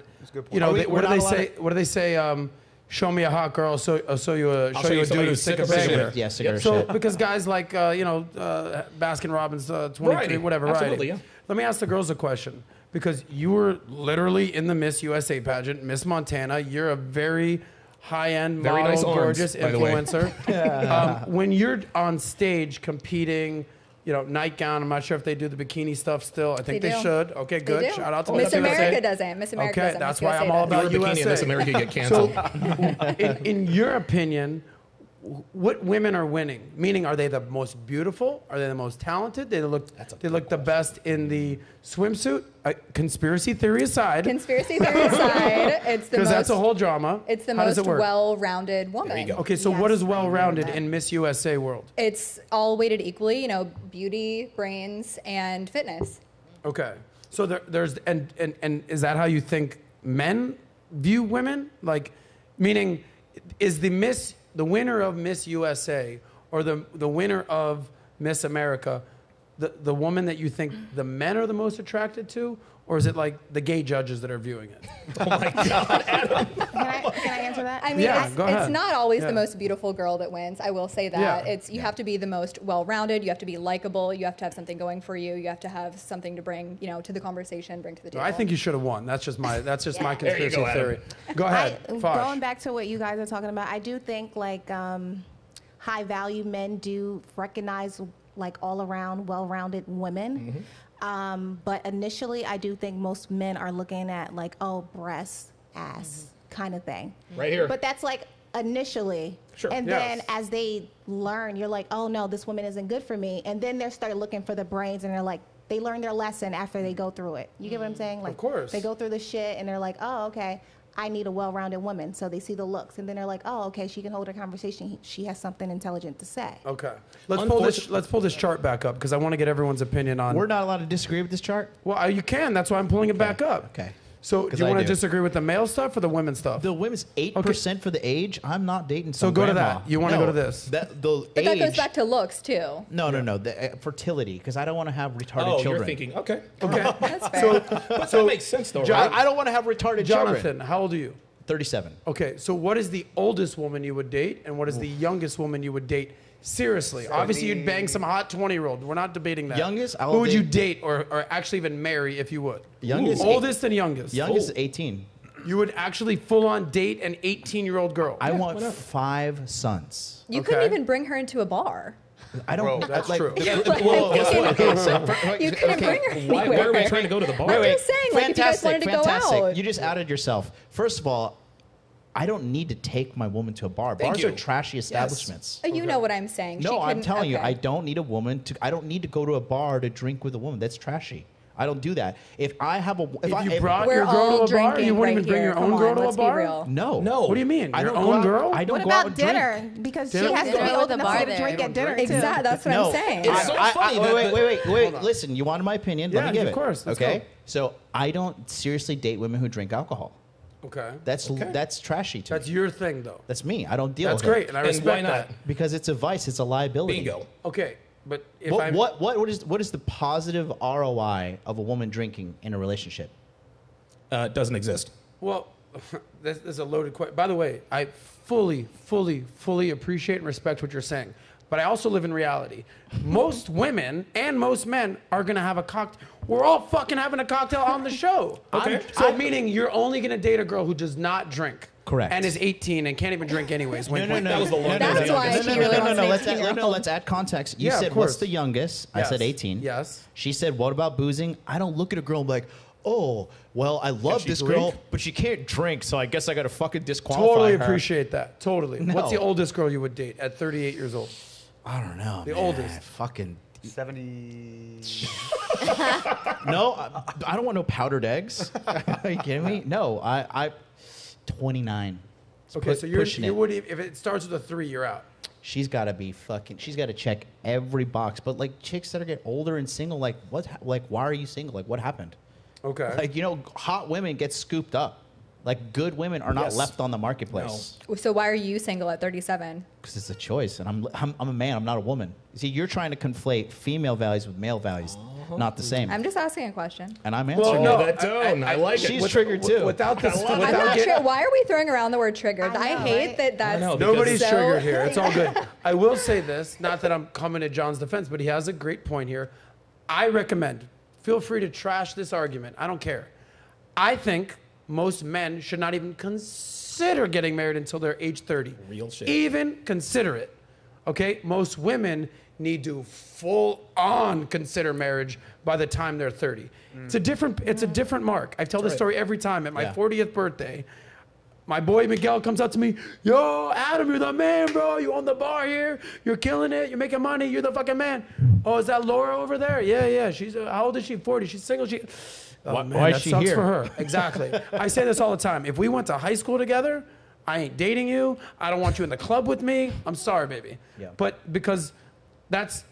you know, what do they say? Show me a hot girl, show you a dude who's sick of cigarette. Yeah, cigarette. So because guys like Baskin Robbins, 23, whatever, absolutely, right? yeah. Let me ask the girls a question. Because you were literally in the Miss USA pageant, Miss Montana. You're a very high-end, model, nice arms, gorgeous by the way. influencer. When you're on stage competing, nightgown, I'm not sure if they do the bikini stuff still. I think they should. Okay, good. Shout out to Miss America USA. doesn't. Miss America doesn't. That's Miss why USA I'm all about Your bikini USA. and Miss America get canceled. So, in your opinion, what women are winning? Meaning, are they the most beautiful? Are they the most talented? They look the best in the swimsuit? Conspiracy theory aside. It's the most, because that's a whole drama. It's the most well-rounded woman. There you go. Okay, so what is well-rounded in Miss USA world? It's all weighted equally. Beauty, brains, and fitness. Okay, so there's and is that how you think men view women? Like, meaning, is the winner of Miss USA or the winner of Miss America the woman that you think the men are the most attracted to, or is it like the gay judges that are viewing it? Oh my God, Adam. Can I answer that? I mean, go ahead. it's not always the most beautiful girl that wins. I will say that. Yeah. You have to be the most well-rounded. You have to be likable. You have to have something going for you. You have to have something to bring, to the conversation, bring to the table. I think you should have won. That's just my my There you conspiracy go, Adam. theory. Go ahead. Fosh. Going back to what you guys are talking about, I do think high value men do recognize all around well-rounded women. Mm-hmm. But initially, I do think most men are looking at breast, ass kind of thing. Right here. But that's initially. Sure. And then as they learn, you're like, oh no, this woman isn't good for me. And then they start looking for the brains, and they learn their lesson after they go through it. You get what I'm saying? Of course. They go through the shit and they're like, oh, okay, I need a well-rounded woman. So they see the looks, and then they're like, oh, okay, she can hold a conversation. She has something intelligent to say. Okay. Let's pull this chart back up because I want to get everyone's opinion on. We're not allowed to disagree with this chart? Well, you can. That's why I'm pulling it back up. Okay. So do you want to disagree with the male stuff or the women stuff? The women's 8% for the age. I'm not dating some So go to grandma. that. You want to go to this? But that goes back to looks, too. No. The fertility, because I don't want to have retarded children. You're thinking, okay. That's fair. But that makes sense, though, right? I don't want to have retarded Jonathan, children. how old are you? 37. Okay, so what is the oldest woman you would date, and what is the youngest woman you would date? Seriously, obviously you'd bang some hot 20-year-old. We're not debating that. Youngest, who would you date or actually even marry if you would? Youngest, oldest and youngest. Youngest is 18. You would actually full on date an 18-year-old girl. I want 5 sons. You couldn't even bring her into a bar. I don't. Bro, that's true. Well, guess what? Okay, You couldn't bring her anywhere. why are we trying to go to the bar? I'm just saying, if you guys wanted to go out. You just outed yourself. First of all, I don't need to take my woman to a bar. Thank Bars you. are trashy establishments. You know what I'm saying. No, I'm telling you, okay. I don't need a woman to. I don't need to go to a bar to drink with a woman. That's trashy. I don't do that. If I have a, If you brought We're your girl all to a bar, drinking you wouldn't right even bring here. your Come own girl on, to a let's be bar? real. no. What do you mean? I Your don't own go out, girl? I don't What go out about and drink. dinner? Because she Dinner? has to Dinner be with old the enough bar to get a there. drink You at don't dinner drink. too. Exactly. That's what I'm saying. It's so funny that Wait. Listen, you wanted my opinion? Let Yeah, me give of it. course. Let's Okay. go. So I don't seriously date women who drink alcohol. Okay. That's trashy to That's me. your thing, though. That's me. I don't deal That's with great, it. and I And respect why not? that. Because it's a vice. It's a liability. Bingo. Okay, but if I'm... What is the positive ROI of a woman drinking in a relationship? Doesn't exist. Well, this is a loaded question. By the way, I fully appreciate and respect what you're saying. But I also live in reality. Most women and most men are going to have a cocktail. We're all fucking having a cocktail on the show. Okay. Meaning you're only going to date a girl who does not drink. Correct. And is 18 and can't even drink anyways. Wink, wink. That was the longest. That's why youngest. she really wants an 18-year-old. Let's add context. You Yeah, of said, course. what's the youngest? I Yes. said 18. Yes. She said, what about boozing? I don't look at a girl and be like, oh, well, I love she this drink? girl, but she can't drink, so I guess I got to fucking disqualify Totally her. appreciate that. Totally. No. What's the oldest girl you would date at 38 years old? I don't know. The man. oldest. Fucking. 70. No, I don't want no powdered eggs. Are you kidding me? No, I 29. Okay, so pushing you it. would if it starts with a 3, you're out. She's got to be fucking. She's got to check every box. But like chicks that are get older and single, like what? Like why are you single? Like what happened? Okay. Like hot women get scooped up. Like good women are not Yes. left on the marketplace So why are you single at 37? because it's a choice. And I'm a man. I'm not a woman. See, you're trying to conflate female values with male values. Not the same. I'm just asking a question. And I'm Well, answering. no, that tone. I like it. She's triggered too. Without this, I love it. I'm without not get- sure. Why are we throwing around the word triggered? I I, know, hate right? that that's know, because Nobody's so- triggered here. It's all good. I will say this, not that I'm coming to John's defense, but he has a great point here. I recommend, feel free to trash this argument. I don't care. I think most men should not even consider getting married until they're age 30. Real shit. Even consider it. Okay? Most women need to full on consider marriage by the time they're 30. It's a different mark. I tell this story every time. At my Yeah. 40th birthday, my boy Miguel comes up to me, yo, Adam, you're the man, bro. You own the bar here. You're killing it. You're making money. You're the fucking man. Oh, is that Laura over there? Yeah. She's how old is she? 40. She's single. Oh, man, why is that she sucks here? for her. Exactly. I say this all the time. If we went to high school together, I ain't dating you. I don't want you in the club with me. I'm sorry, baby. Yeah. But because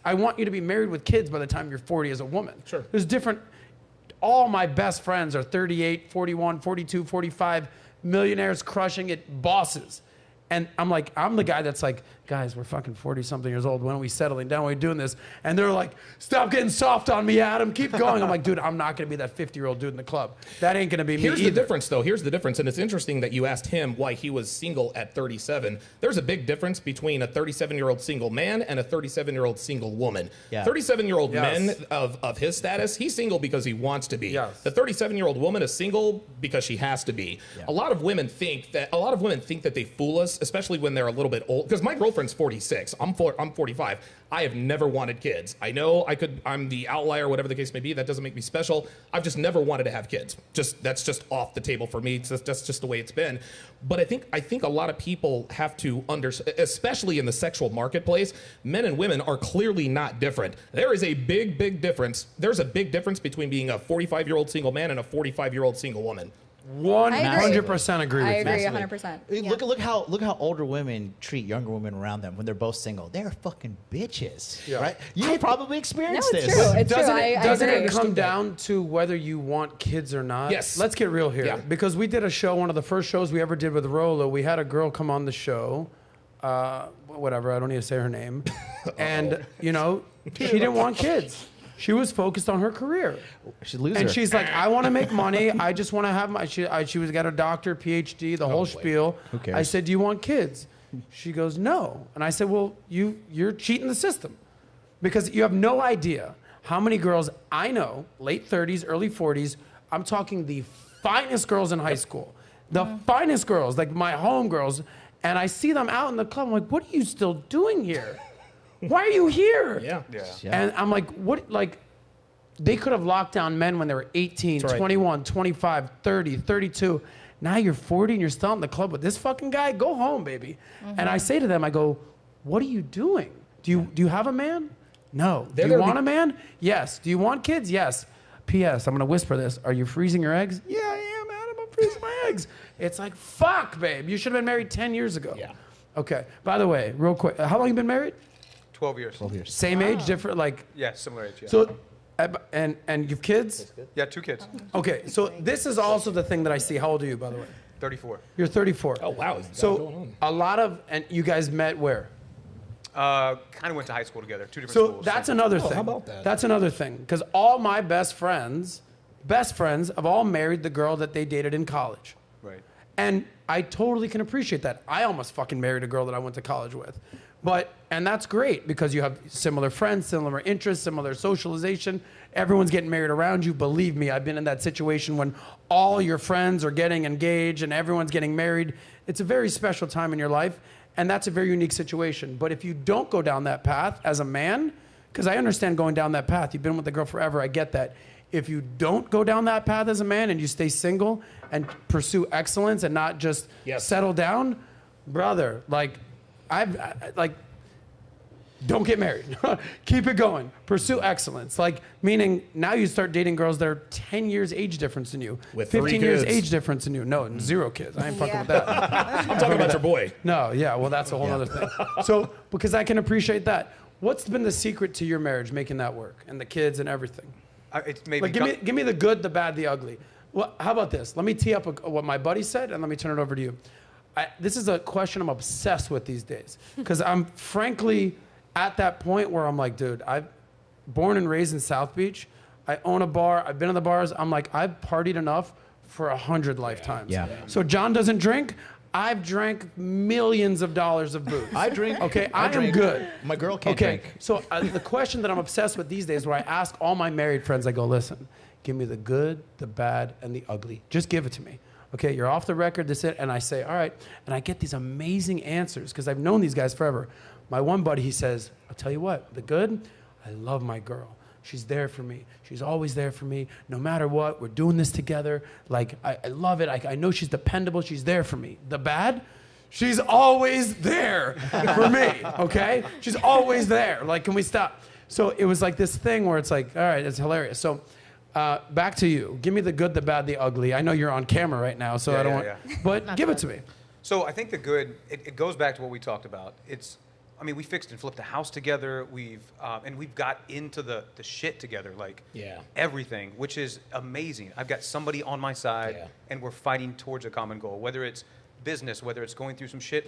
I want you to be married with kids by the time you're 40 as a woman. Sure. There's different. All my best friends are 38, 41, 42, 45, millionaires crushing it, bosses. And I'm like, I'm the guy that's like, guys, we're fucking 40-something years old. When are we settling down? When are we doing this? And they're like, stop getting soft on me, Adam. Keep going. I'm like, dude, I'm not going to be that 50-year-old dude in the club. That ain't going to be me Here's the either. difference, though. Here's the difference, and it's interesting that you asked him why he was single at 37. There's a big difference between a 37-year-old single man and a 37-year-old single woman. Yeah. 37-year-old Yes. men of his status, he's single because he wants to be. Yes. The 37-year-old woman is single because she has to be. Yeah. A lot of women think that they fool us, especially when they're a little bit old. Because my girlfriend's 46. I'm 45. I have never wanted kids. I know I'm the outlier, whatever the case may be. That doesn't make me special. I've just never wanted to have kids. That's just off the table for me. That's just the way it's been. But I think a lot of people have to understand, especially in the sexual marketplace, men and women are clearly not different. There is a big difference. There's a big difference between being a 45-year-old single man and a 45-year-old single woman. 100% agree with I you. agree Massively. 100%. Look how older women treat younger women around them when they're both single. They're fucking bitches, Yeah. right? You probably No, experienced it's this. true. It's true. Doesn't I agree. it come down to whether you want kids or not? Yes. Let's get real here. Yeah. Because we did a show, one of the first shows we ever did with Rolo. We had a girl come on the show. Whatever, I don't need to say her name. And, she didn't want kids. She was focused on her career. She's a loser. And she's like, I want to make money. I just want to have my. She was got a doctor, PhD, the whole spiel. Who cares? I said, do you want kids? She goes, no. And I said, well, you're cheating the system, because you have no idea how many girls I know, late 30s, early 40s. I'm talking the finest girls in high school, the finest girls, like my home girls, and I see them out in the club. I'm like, what are you still doing here? Why are you here? Yeah. And I'm like, what? Like, they could have locked down men when they were 18, That's right. 21, 25, 30, 32. Now you're 40 and you're still in the club with this fucking guy? Go home, baby. And I say to them, I go, what are you doing? Do you have a man? No. Do you want a man? Yes. Do you want kids? Yes. P.S. I'm gonna whisper this. Are you freezing your eggs? Yeah, I am, Adam. I'm freezing my eggs. It's like, fuck, babe. You should have been married 10 years ago. Yeah. Okay. By the way, real quick, how long you been married? 12 years. 12 years. Same age, different, like. Yeah, similar age. Yeah. So, and you've kids? Yeah, 2 kids. Okay. So this is also the thing that I see. How old are you, by the way? 34. You're 34. Oh, wow. So a lot of, and you guys met where? Kind of went to high school together, 2 different So schools. that's another thing. How about that? That's another thing. Because all my best friends have all married the girl that they dated in college. Right. And I totally can appreciate that. I almost fucking married a girl that I went to college with. And that's great because you have similar friends, similar interests, similar socialization. Everyone's getting married around you. Believe me, I've been in that situation when all your friends are getting engaged and everyone's getting married. It's a very special time in your life, and that's a very unique situation. But if you don't go down that path as a man, because I understand going down that path, you've been with the girl forever, I get that. If you don't go down that path as a man and you stay single and pursue excellence and not just settle down, brother, don't get married. Keep it going. Pursue excellence. Meaning now you start dating girls that are 10 years age difference than you. With 15 3 years kids. age difference than you. No, 0 kids. I ain't fucking with that. I'm talking about your boy. No, yeah, well, that's a whole other thing. So, because I can appreciate that. What's been the secret to your marriage, making that work, and the kids and everything? It's maybe Give me the good, the bad, the ugly. Well, how about this? Let me tee up what my buddy said, and let me turn it over to you. This is a question I'm obsessed with these days, because I'm frankly at that point where I'm like, dude, I'm born and raised in South Beach. I own a bar. I've been in the bars. I'm like, I've partied enough for 100 lifetimes. Yeah. So John doesn't drink. I've drank millions of dollars of booze. I drink. Okay, I am good. My girl can't Okay, drink. so the question that I'm obsessed with these days, where I ask all my married friends, I go, listen, give me the good, the bad, and the ugly. Just give it to me. Okay, you're off the record, this it, and I say, all right, and I get these amazing answers because I've known these guys forever. My one buddy, he says, I'll tell you what, the good, I love my girl. She's there for me. She's always there for me. No matter what, we're doing this together. I love it. I know she's dependable. She's there for me. The bad, she's always there for me, okay? She's always there. Can we stop? So it was like this thing where it's like, all right, it's hilarious. So back to you. Give me the good, the bad, the ugly. I know you're on camera right now, so I don't want, but give it to me. So I think the good, it goes back to what we talked about. We fixed and flipped a house together. We've got into the shit together, everything, which is amazing. I've got somebody on my side, and we're fighting towards a common goal. Whether it's business, whether it's going through some shit.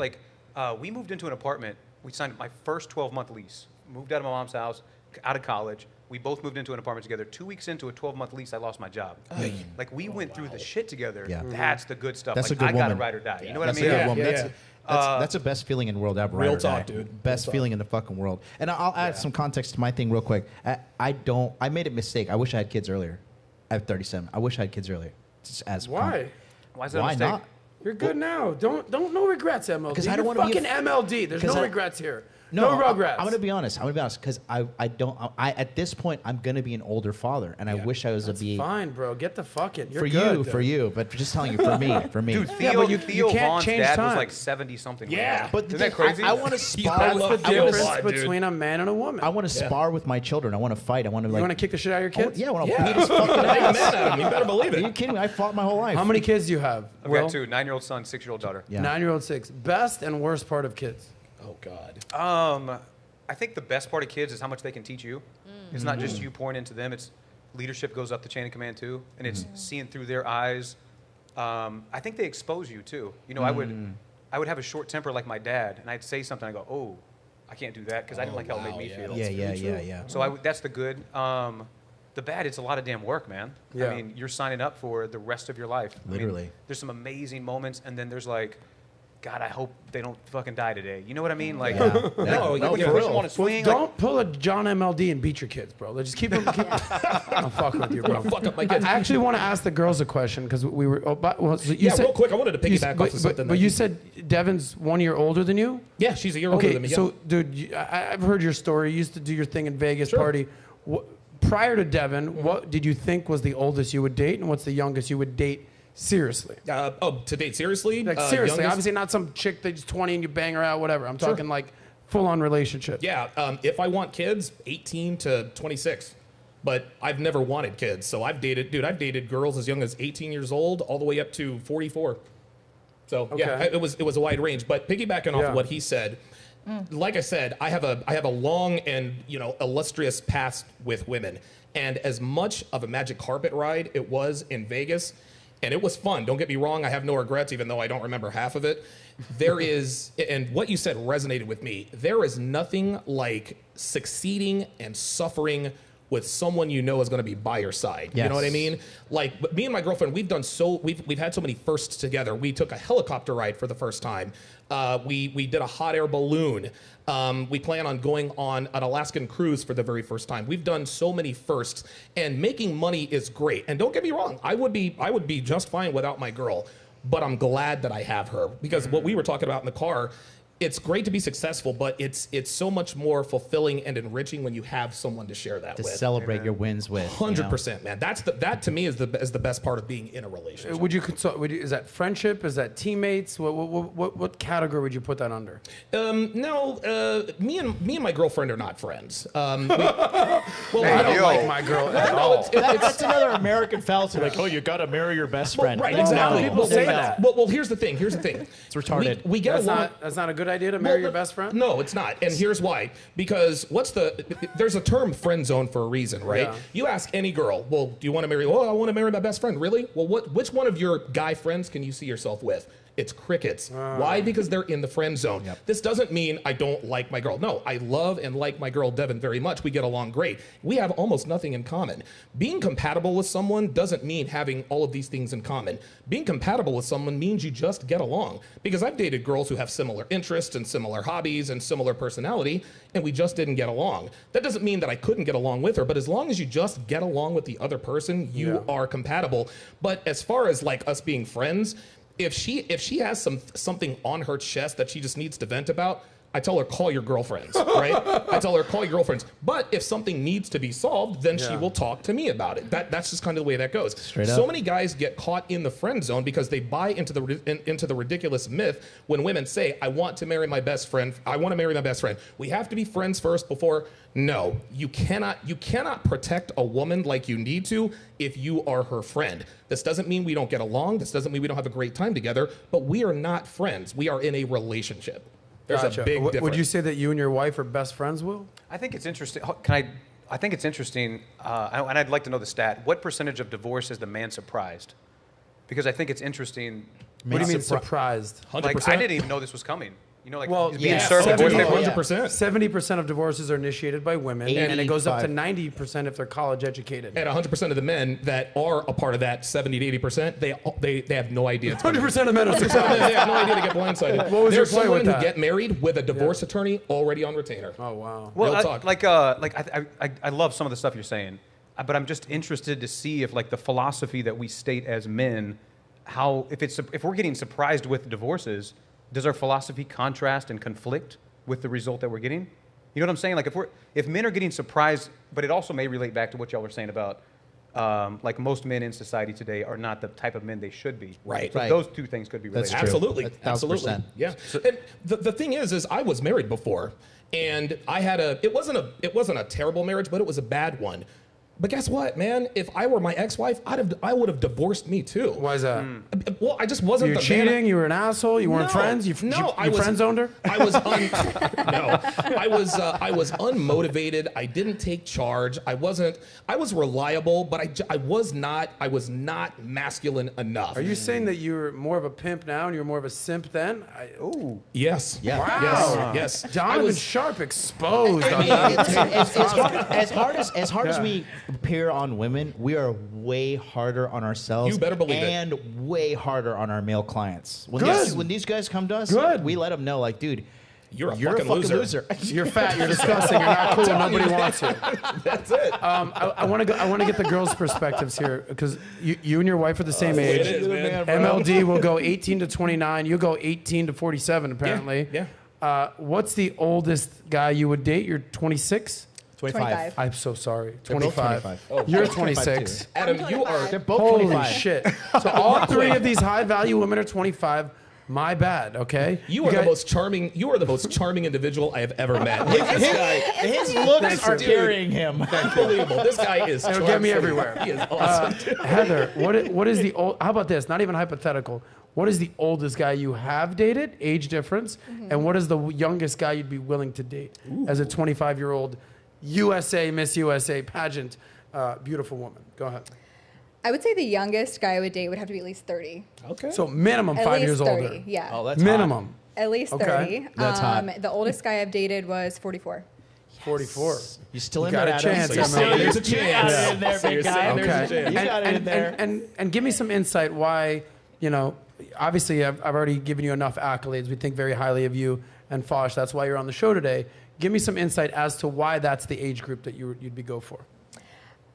We moved into an apartment. We signed my first 12-month lease. Moved out of my mom's house, out of college. We both moved into an apartment together. 2 weeks into a 12-month lease, I lost my job. We went through the shit together. Yeah. That's the good stuff. That's a good I got to woman. ride or die. Yeah. You know what That's I mean? a good woman. Yeah. That's the best feeling in the world ever. Real talk, dude. Best Real feeling talk. in the fucking world. And I'll add some context to my thing real quick. I made a mistake. I wish I had kids earlier. I have 37. I wish I had kids earlier. Why? Why is that a Why mistake? not? You're good now. Don't no regrets, MLD. Because I You're don't want to be fucking MLD. There's no regrets here. No regrets. I'm gonna be honest. Because at this point I'm gonna be an older father, and I wish I was Fine, bro. Get the fucking. You're for good, you, dude. for you. But just telling you, for me. Dude, Yeah, Theo, but you Theo can't Vaughn's change dad time. was 70-something. Yeah. But Isn't that crazy? I want to spar. That's the I difference love dude. between a man and a woman. I want to spar with my children. I want to fight. I want to You want to kick the shit out of your kids? Yeah, I want to beat his fucking Hey, ass. man, Adam, you better believe Are you it. kidding me? I fought my whole life. How many kids do you have? I've Will? got 2, 9-year-old son, 6-year-old daughter. Yeah. 9-year-old, 6. Best and worst part of kids. Oh, God. I think the best part of kids is how much they can teach you. It's not just you pouring into them. It's leadership goes up the chain of command too, and it's seeing through their eyes. I think they expose you too. I would have a short temper like my dad, and I'd say something. I go, "Oh, I can't do that," because I didn't like how it made me feel. Yeah. So that's the good. The bad, it's a lot of damn work, man. Yeah. I mean, you're signing up for the rest of your life. Literally. There's some amazing moments, and then there's God, I hope they don't fucking die today. You know what I mean? No, you when you for push real. them on a swing. Don't pull a John MLD and beat your kids, bro. Let's just keep them. I'm fucking with you, bro. Fuck up my I kids. actually want to ask the girls a question because we were. So you said, real quick, I wanted to piggyback off of something. But you said Devin's 1 year older than you? Yeah, she's a year older Okay, than me. so, dude, I've heard your story. You used to do your thing in Vegas party. Prior to Devin, what did you think was the oldest you would date, and what's the youngest you would date seriously? To date seriously? Seriously, youngest? obviously not some chick that's 20 and you bang her out, whatever. I'm talking full-on relationship. Yeah, if I want kids, 18 to 26. but I've never wanted kids. So I've dated girls as young as 18 years old all the way up to 44. So yeah, it was a wide range. But piggybacking off of what he said, like I said, I have a long and illustrious past with women. And as much of a magic carpet ride it was in Vegas, and it was fun. Don't get me wrong, I have no regrets, even though I don't remember half of it. There is, and what you said resonated with me. There is nothing like succeeding and suffering with someone you know is going to be by your side. Yes. You know what I mean? Like me and my girlfriend, we've had so many firsts together. We took a helicopter ride for the first time. We did a hot air balloon. We plan on going on an Alaskan cruise for the very first time. We've done so many firsts, and making money is great. And don't get me wrong, I would be just fine without my girl, but I'm glad that I have her, because what we were talking about in the car, it's great to be successful, but it's so much more fulfilling and enriching when you have someone to share that with. To celebrate your wins with. 100%, man. That to me is the best part of being in a relationship. Would you consult? Is that friendship? Is that teammates? What category would you put that under? No, me and my girlfriend are not friends. I don't like my girl at all. That's another American fallacy. Like, oh, you gotta marry your best friend. Right, exactly. People say that. Well, here's the thing. It's retarded. We get along. That's not a good idea to marry your best friend? No, it's not. And here's why. Because there's a term friend zone for a reason, right? Yeah. You ask any girl, well, do you want to marry? Oh, I want to marry my best friend. Really? Well, which one of your guy friends can you see yourself with? It's crickets. Why? Because they're in the friend zone. Yep. This doesn't mean I don't like my girl. No, I love and like my girl Devin very much. We get along great. We have almost nothing in common. Being compatible with someone doesn't mean having all of these things in common. Being compatible with someone means you just get along. Because I've dated girls who have similar interests and similar hobbies and similar personality, and we just didn't get along. That doesn't mean that I couldn't get along with her, but as long as you just get along with the other person, you are compatible. But as far as like us being friends, if she has something on her chest that she just needs to vent about, I tell her, call your girlfriends, right? I tell her, call your girlfriends. But if something needs to be solved, then she will talk to me about it. That's just kind of the way that goes. So many guys get caught in the friend zone because they buy into the ridiculous myth when women say, I want to marry my best friend. I want to marry my best friend. We have to be friends first before. No, you cannot protect a woman like you need to if you are her friend. This doesn't mean we don't get along. This doesn't mean we don't have a great time together, but we are not friends. We are in a relationship. There's a big difference. Would you say that you and your wife are best friends, Will? I think it's interesting. I think it's interesting, and I'd like to know the stat. What percentage of divorce is the man surprised? Because I think it's interesting. What do you mean surprised? 100%. Like, I didn't even know this was coming. You know, like being 70%. 70% of divorces are initiated by women, and it goes up to 90% if they're college educated. And 100% of the men that are a part of that 70 to 80%, they have no idea. 100% of men are successful. They have no idea to get blindsided. What was your point with that? Who get married with a divorce attorney already on retainer. Oh wow. Well, I love some of the stuff you're saying, but I'm just interested to see if like the philosophy that we state as men, if we're getting surprised with divorces. Does our philosophy contrast and conflict with the result that we're getting? You know what I'm saying? Like if men are getting surprised, but it also may relate back to what y'all were saying about like most men in society today are not the type of men they should be. Right. So those two things could be related. That's true. Absolutely. Absolutely. Yeah. And the thing is I was married before, and I had it wasn't a terrible marriage, but it was a bad one. But guess what, man? If I were my ex-wife, I would have divorced me too. Why is that? Well, I just wasn't. You were cheating. You were an asshole. You weren't friends. You friend zoned her. I was I was unmotivated. I didn't take charge. I was reliable, but I was not masculine enough. Are you saying that you're more of a pimp now and you're more of a simp then? Yes. Yeah. Wow. Yes. Donovan Sharpe exposed. As hard as we appear on women, we are way harder on ourselves. You better believe it. And way harder on our male clients. When these guys come to us, we let them know, like, dude, you're a fucking loser. You're fat. You're disgusting. You're not cool. Nobody wants you. That's it. I want to get the girls' perspectives here because you and your wife are the same age. It is, man. MLD will go 18 to 29. You go 18 to 47. Apparently. Yeah. What's the oldest guy you would date? You're 26. 25. I'm so sorry. They're 25. both 25. Oh, you're 26. Adam, you are. They're both Holy 25. shit. So all three of these high value women are 25. My bad. Okay. You are the most charming. You are the most charming individual I have ever met. His looks are carrying him. Unbelievable. This guy is. It'll get me everywhere. He is awesome. Heather, what is the old? How about this? Not even hypothetical. What is the oldest guy you have dated? Age difference, and what is the youngest guy you'd be willing to date as a 25-year-old Miss USA pageant, beautiful woman? Go ahead. I would say the youngest guy I would date would have to be at least 30. Okay. So minimum At 5 least years 30, older. yeah. Oh, that's Minimum. hot. At least Okay. 30. That's hot. The oldest guy I've dated was 44. 44. You still in got there, a Adam? chance, So you're Emily. saying There's a chance. You got it in there, So big you're guy. saying There's there's a a chance. You got it in there. And give me some insight why, obviously I've already given you enough accolades. We think very highly of you and Fosh. That's why you're on the show today. Give me some insight as to why that's the age group that you'd be go for.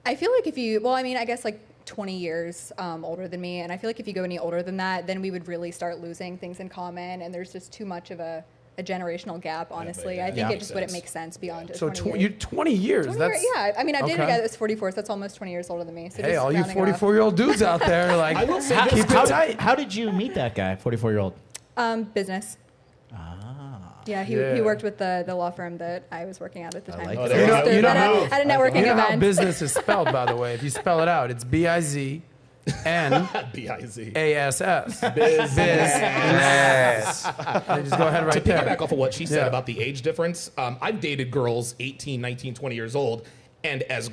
I feel like I guess like 20 years older than me. And I feel like if you go any older than that, then we would really start losing things in common. And there's just too much of a generational gap, honestly. I think it just wouldn't make sense beyond So 20 years. you're 20 years. 20 That's, years, yeah. I mean, I've dated a okay. guy that was 44, so that's almost 20 years older than me. So Hey, just all you rounding it off. 44-year-old dudes out there, like, I will say keep it tight. How did you meet that guy, 44-year-old? Business. Yeah, he worked with the law firm that I was working at the time. like So it. we You know- stood you know at how- at a networking You know how event. business is spelled, by the way. If you spell it out, it's BIZNASS. B-I-Z. Business. And just go ahead right To there. piggyback off of what she said Yeah. about the age difference, I've dated girls 18, 19, 20 years old, and as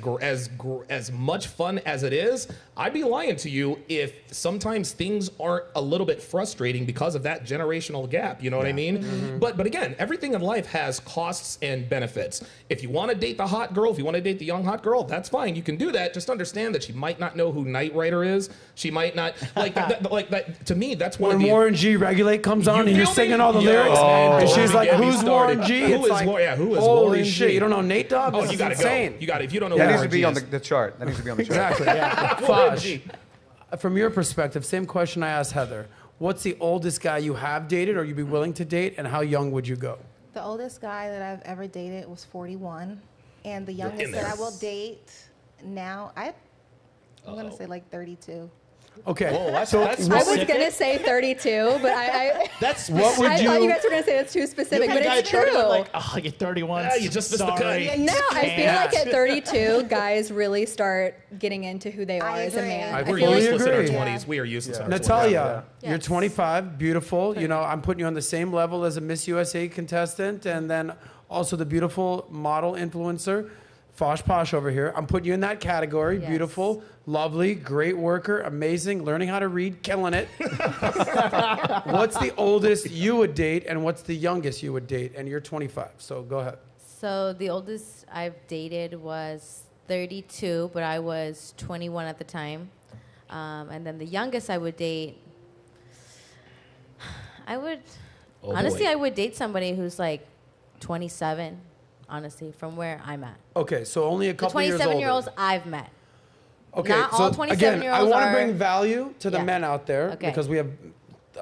much fun as it is, I'd be lying to you if sometimes things aren't a little bit frustrating because of that generational gap. You know what I mean? Mm-hmm. But again, everything in life has costs and benefits. If you want to date the hot girl, if you want to date the young hot girl, that's fine. You can do that. Just understand that she might not know who Knight Rider is. She might not like that. To me, that's one When of the. Warren G. Regulate comes on and feel you're me? singing all the Yes, lyrics, man. and Don't she's even like, get me "Who's started. Warren G?" Who It's is like, who is holy Warren shit! G? You don't know Nate Dogg? Oh, This you is gotta insane. go. You got it. If you don't know That who needs to Warren be G on is. the chart. That needs to be on the chart. Exactly. Yeah. Warren Fosh, G. from your perspective, same question I asked Heather. What's the oldest guy you have dated or you'd be willing to date, and how young would you go? The oldest guy that I've ever dated was 41, and the in youngest that there. I will date now, I'm gonna say like 32. Okay. Whoa, that's I was specific. gonna say 32, but I That's What would I you? thought you guys were gonna say that's too specific, but it's true. Like, oh, you're 31. Yeah, you just missed the cut. Sorry. No, I feel can't. like at 32, guys really start getting into who they are I as a agree. man. I We're fully useless in our agree. 20s. We are useless in our 20s. Natalia, Yeah. you're Yes. 25, beautiful. You know, I'm putting you on the same level as a Miss USA contestant, and then also the beautiful model influencer, Foshposh over here. I'm putting you in that category. Yes. Beautiful, lovely, great worker, amazing, learning how to read, killing it. What's the oldest you would date, and what's the youngest you would date? And you're 25, so go ahead. So the oldest I've dated was 32, but I was 21 at the time. And then the youngest I would date, honestly, boy. I would date somebody who's like 27, honestly, from where I'm at. Okay, so only a The couple years older. 27-year-olds I've met. Okay, Not so all again, I 27-year-olds want to are- bring value to the Yeah. men out there Okay. because we have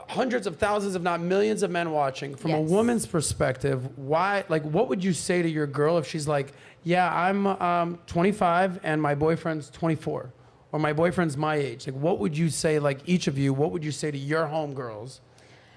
hundreds of thousands, if not millions, of men watching. From a Yes. woman's perspective, why? Like, what would you say to your girl if she's like, "Yeah, I'm 25 and my boyfriend's 24, or my boyfriend's my age"? Like, what would you say? Like, each of you, what would you say to your homegirls?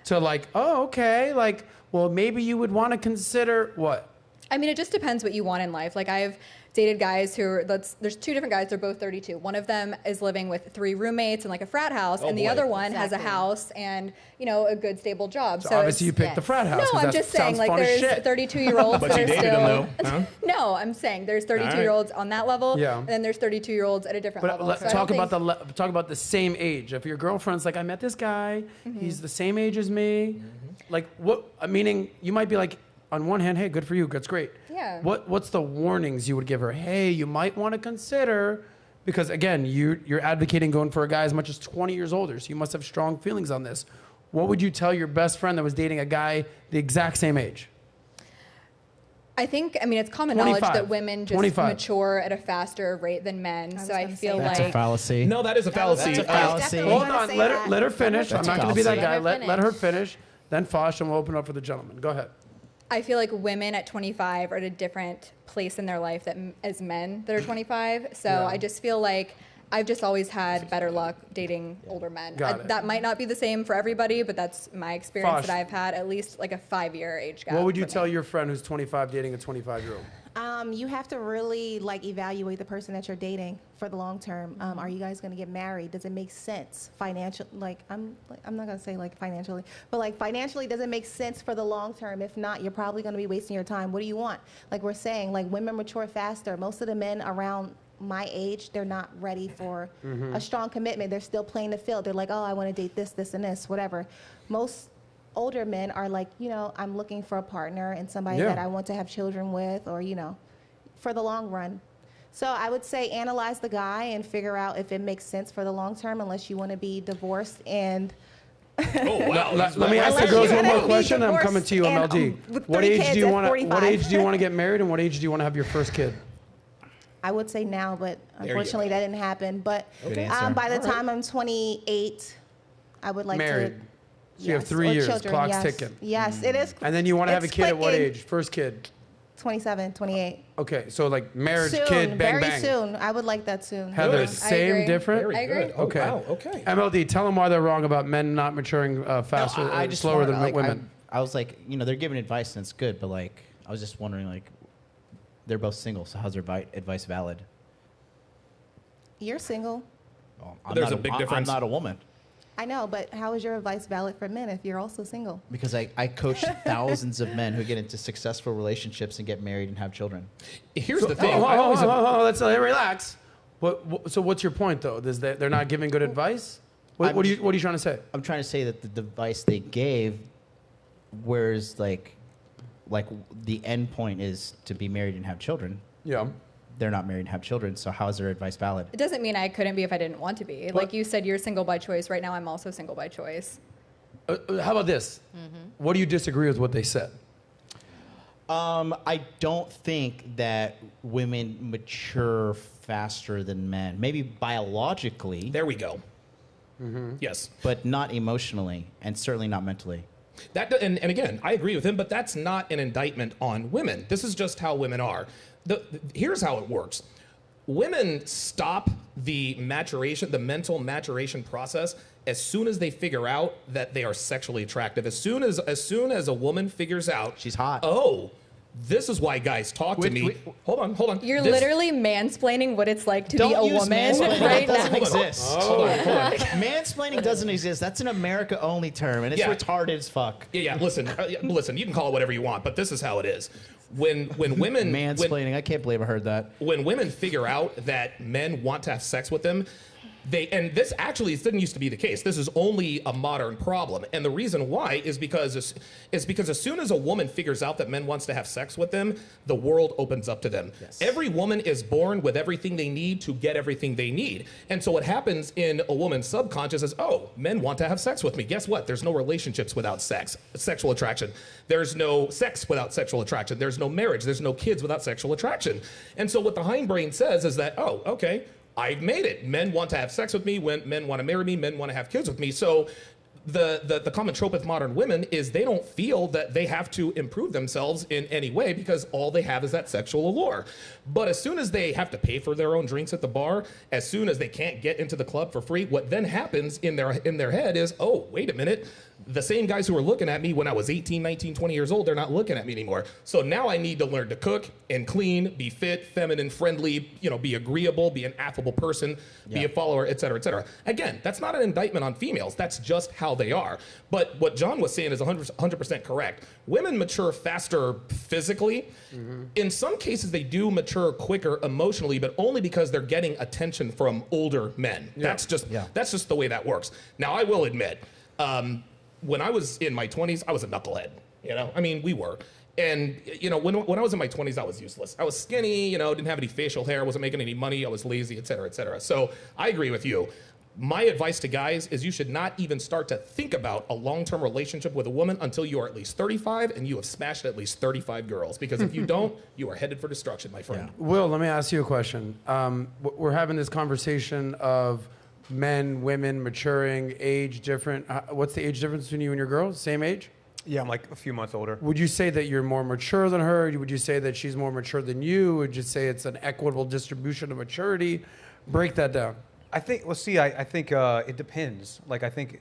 To like, oh, okay, like, well, maybe you would want to consider what? I mean, it just depends what you want in life. Like I've dated guys who are, there's two different guys. They're both 32. One of them is living with 3 roommates in like a frat house, Oh, and the boy. other one has a Exactly. house and a good stable job. So obviously, you picked the yes. frat house. No, 'cause I'm that just saying, sounds like, fun as there's shit. 32-year-olds But that you are dated still. him, though, huh? No, I'm saying there's 32-year-olds on that level, Yeah. and then there's 32-year-olds at a different But level. let's So I talk don't about think- talk about the same age. If your girlfriend's like, I met this guy, he's the same age as me. Like, what? Meaning, you might be like, on one hand, hey, good for you, that's great. Yeah. What's the warnings you would give her? Hey, you might want to consider, because again, you're advocating going for a guy as much as 20 years older, so you must have strong feelings on this. What would you tell your best friend that was dating a guy the exact same age? I think, it's common knowledge 25. that women just 25. mature at a faster rate than men. So I gonna feel say That's like a fallacy. No, that is a fallacy. That's a fallacy. Definitely Hold gonna on, say let that. her finish. I'm That's not a going to be that fallacy. guy. Let her finish. finish. Then Fosh, and we'll open up for the gentleman. Go ahead. I feel like women at 25 are at a different place in their life as men that are 25. So Yeah. I just feel like I've just always had better luck dating older men. Got it. That might not be the same for everybody, but that's my experience Fosh. that I've had, at least like a 5-year age gap. What would you for tell me. your friend who's 25 dating a 25-year-old? You have to really evaluate the person that you're dating for the long term. Are you guys going to get married? Does it make sense financially? I'm not going to say financially, but financially, does it make sense for the long term? If not, you're probably going to be wasting your time. What do you want? Like we're saying, women mature faster. Most of the men around my age, they're not ready for a strong commitment. They're still playing the field. They're like, oh, I want to date this, this, and this, whatever. Most older men are like, I'm looking for a partner and somebody that I want to have children with, or, for the long run. So I would say analyze the guy and figure out if it makes sense for the long term, unless you want to be divorced and... Oh, wow. Let me ask the girls one more question. I'm coming to you, MLD. What age do you want to get married, and what age do you want to have your first kid? I would say now, but unfortunately that didn't happen. But by the time I'm 28, I would like married. to... So you have 3 years, children, clock's ticking. Yes, it is. And then you want to have a It's kid at what clicking. age? First kid? 27, 28. Okay, so marriage, Soon, kid, bang, very bang. soon. I would like that soon. Heather, Good. same, agree. different? Very I agree. good. Oh, Okay. wow. Okay. MLD, tell them why they're wrong about men not maturing faster, I just slower wanted- than women. I was like, they're giving advice and it's good, but I was just wondering, they're both single, so how's their advice valid? You're single. Well, There's a big difference. I'm not a woman. I know, but how is your advice valid for men if you're also single? Because I coach thousands of men who get into successful relationships and get married and have children. Here's the thing. Let's relax. So what's your point, though? They're not giving good advice? What are you trying to say? I'm trying to say that the advice they gave, whereas the end point is to be married and have children. Yeah. They're not married and have children, so how is their advice valid? It doesn't mean I couldn't be if I didn't want to be. Like you said, you're single by choice. Right now, I'm also single by choice. How about this? What do you disagree with what they said? I don't think that women mature faster than men. Maybe biologically, There we go. Yes. but not emotionally, and certainly not mentally. And again, I agree with him, but that's not an indictment on women. This is just how women are. Here's how it works. Women stop the mental maturation process as soon as they figure out that they are sexually attractive. As soon as a woman figures out She's hot. Oh, this is why guys talk to me. Hold on. You're literally mansplaining what it's like to be a woman mansplaining. right That doesn't now. exist. Hold on. Mansplaining doesn't exist. That's an America-only term, and it's Yeah. retarded as fuck. Yeah. Listen. You can call it whatever you want, but this is how it is. When women Mansplaining. I can't believe I heard that. when women figure out that men want to have sex with them, this didn't used to be the case. This is only a modern problem. And the reason why is because as soon as a woman figures out that men wants to have sex with them, the world opens up to them. Yes. Every woman is born with everything they need to get everything they need. And so what happens in a woman's subconscious is, oh, men want to have sex with me. Guess what? There's no relationships without sexual attraction. There's no sex without sexual attraction. There's no marriage. There's no kids without sexual attraction. And so what the hindbrain says is that, oh, okay, I've made it. Men want to have sex with me. When men want to marry me, men want to have kids with me. So the common trope with modern women is they don't feel that they have to improve themselves in any way because all they have is that sexual allure. But as soon as they have to pay for their own drinks at the bar, as soon as they can't get into the club for free, what then happens in their head is, oh, wait a minute. The same guys who were looking at me when I was 18, 19, 20 years old, they're not looking at me anymore. So now I need to learn to cook and clean, be fit, feminine, friendly, be agreeable, be an affable person, be a follower, et cetera, et cetera. Again, that's not an indictment on females. That's just how they are. But what John was saying is 100% correct. Women mature faster physically. Mm-hmm. In some cases, they do mature quicker emotionally, but only because they're getting attention from older men. Yeah. That's just the way that works. Now, I will admit, when I was in my 20s, I was a knucklehead. We were. And, when I was in my 20s, I was useless. I was skinny, didn't have any facial hair, wasn't making any money, I was lazy, et cetera, et cetera. So I agree with you. My advice to guys is you should not even start to think about a long-term relationship with a woman until you are at least 35 and you have smashed at least 35 girls. Because if you don't, you are headed for destruction, my friend. Yeah. Will, let me ask you a question. We're having this conversation of men, women, maturing, age different. What's the age difference between you and your girl? Same age? Yeah, I'm like a few months older. Would you say that you're more mature than her? Would you say that she's more mature than you? Would you say it's an equitable distribution of maturity? Break that down. I think. Well, see, I think it depends. Like, I think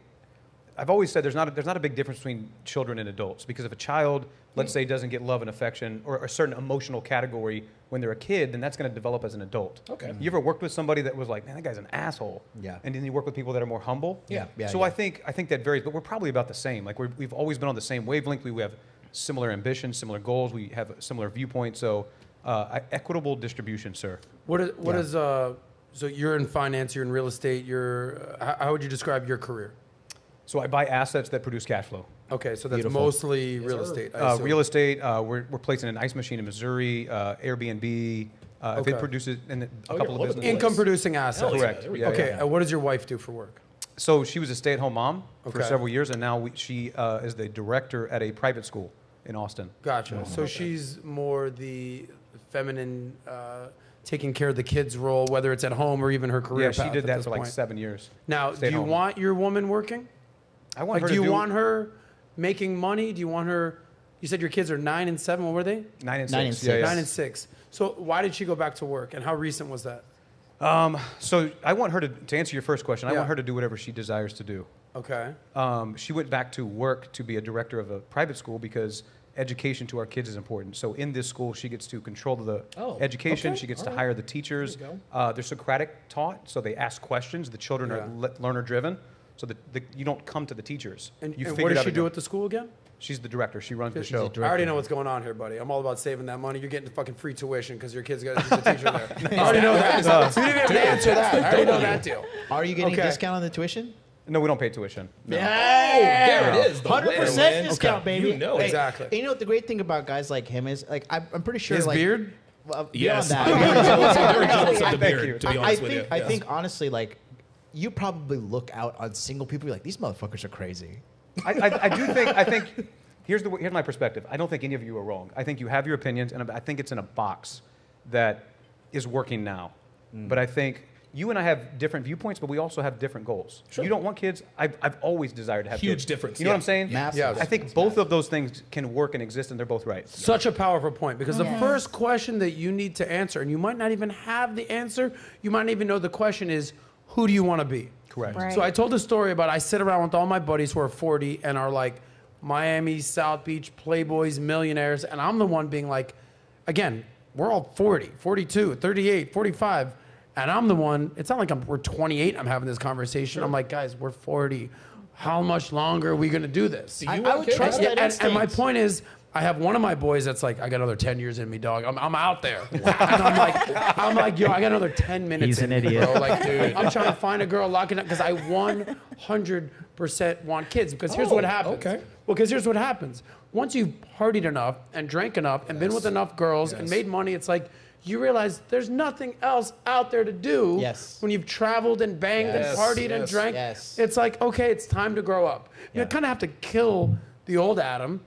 I've always said there's not a big difference between children and adults, because if a child, let's say, doesn't get love and affection or a certain emotional category when they're a kid, then that's going to develop as an adult. Okay. You ever worked with somebody that was like, man, that guy's an asshole? Yeah. And then you work with people that are more humble? Yeah. So I think that varies, but we're probably about the same. Like, we've always been on the same wavelength. We have similar ambitions, similar goals. We have similar viewpoints. So equitable distribution, sir. What is so you're in finance, you're in real estate, how would you describe your career? So I buy assets that produce cash flow. Okay, so that's Beautiful. mostly real estate. I assume. Real estate, we're placing an ice machine in Missouri, Airbnb. If it produces a couple of businesses. Income producing assets. Correct. Yeah, Okay, what does your wife do for work? So she was a stay-at-home mom for Okay. several years, and now she is the director at a private school in Austin. Gotcha. So she's more the feminine, taking care of the kids role, whether it's at home or even her career Yeah, she path did at that this for like point. 7 years. Now, do Stayed you home. want your woman working? I want Like, her do to you want her making money? Do you want her? You said your kids are 9 and 7. What were they? 9 and 6. 9 and 6. Yeah, yeah. 9 and 6. So why did she go back to work, and how recent was that? So I want her to answer your first question. I Yeah. want her to do whatever she desires to do. Okay. She went back to work to be a director of a private school because education to our kids is important. So in this school, she gets to control the education. okay. She gets All to right. hire the teachers. There you They're Socratic taught, so they ask questions. The children are learner driven, so that you don't come to the teachers. And, You and figure what it does out she on do your- at the school again? She's the director. She runs the She's show. I already know what's going on here, buddy. I'm all about saving that money. You're getting fucking free tuition because your kid's got a teacher there. I already know that. You didn't even have to answer that. I already know that deal. Are you getting Okay. a discount on the tuition? No, we don't pay tuition. No. There it is. The 100% winner, man. discount, baby. You know Hey, exactly. and you know what the great thing about guys like him is, like, I'm pretty sure, His like, beard? well, Yes. beyond I'm that. very jealous. I'm very jealous of the Thank beard, you. to be I honest with you. I think honestly, like, you probably look out on single people, you're like, these motherfuckers are crazy. I think here's my perspective. I don't think any of you are wrong. I think you have your opinions, and I think it's in a box that is working now. But I think you and I have different viewpoints, but we also have different goals. Sure. You don't want kids. I've always desired to have Huge kids. difference, You know what yeah. I'm saying? Massive. Yes. I think both of those things can work and exist, and they're both right. Such a powerful point, because the first question that you need to answer, and you might not even have the answer, you might not even know the question, is who do you want to be? Correct. Right. So I told the story about I sit around with all my buddies who are 40 and are like Miami, South Beach, playboys, millionaires, and I'm the one being like, again, we're all 40, 42, 38, 45, and I'm the one, it's not like we're 28, I'm having this conversation. I'm like, guys, we're 40. How much longer are we going to do this? Do you I want would kids? trust Yeah, that and my instinct. point is, I have one of my boys that's like, I got another 10 years in me, dog. I'm out there. And I'm like, yo, I got another 10 minutes He's in an me, idiot. bro. Like, dude, I'm trying to find a girl, lock it up, because I 100% want kids. Because here's what happens. okay. Well, because here's what happens. Once you've partied enough and drank enough and been with enough girls and made money, it's like, you realize there's nothing else out there to do. Yes. When you've traveled and banged Yes. and partied and Yes. drank, Yes. it's like, okay, it's time to grow up. You kind of have to kill the old Adam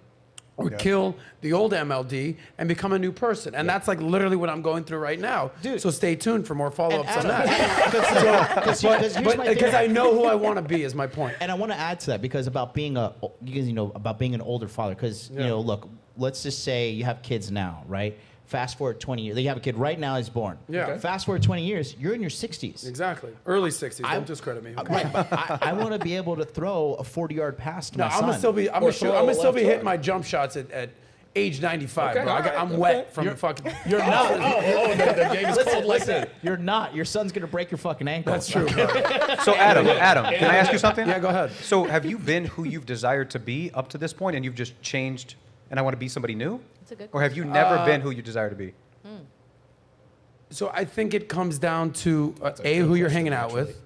or kill the old MLD and become a new person. And that's like literally what I'm going through right now. Dude. So stay tuned for more follow-ups on Adam, that. Because Because I know who I want to be is my point. And I want to add to that, because about being about being an older father, because you know, look, let's just say you have kids now, right? Fast forward 20 years, you have a kid right now is born. Yeah. Okay. Fast forward 20 years, you're in your 60s. Exactly. Early 60s. Don't discredit me. Okay. Right, but I want to be able to throw a 40-yard pass to No, my I'm son. gonna still be. I'm Or gonna throw a still be left hitting hook. my jump shots at age 95, Okay, bro. all right, I'm okay. wet from fucking. You're not. The game is cold like that. You're not. Your son's gonna break your fucking ankle. That's true, bro. So Adam, can I ask you something? Yeah, go ahead. So have you been who you've desired to be up to this point, and you've just changed, and I want to be somebody new? That's a good Or have you never been who you desire to be? So I think it comes down to A, who you're hanging out with,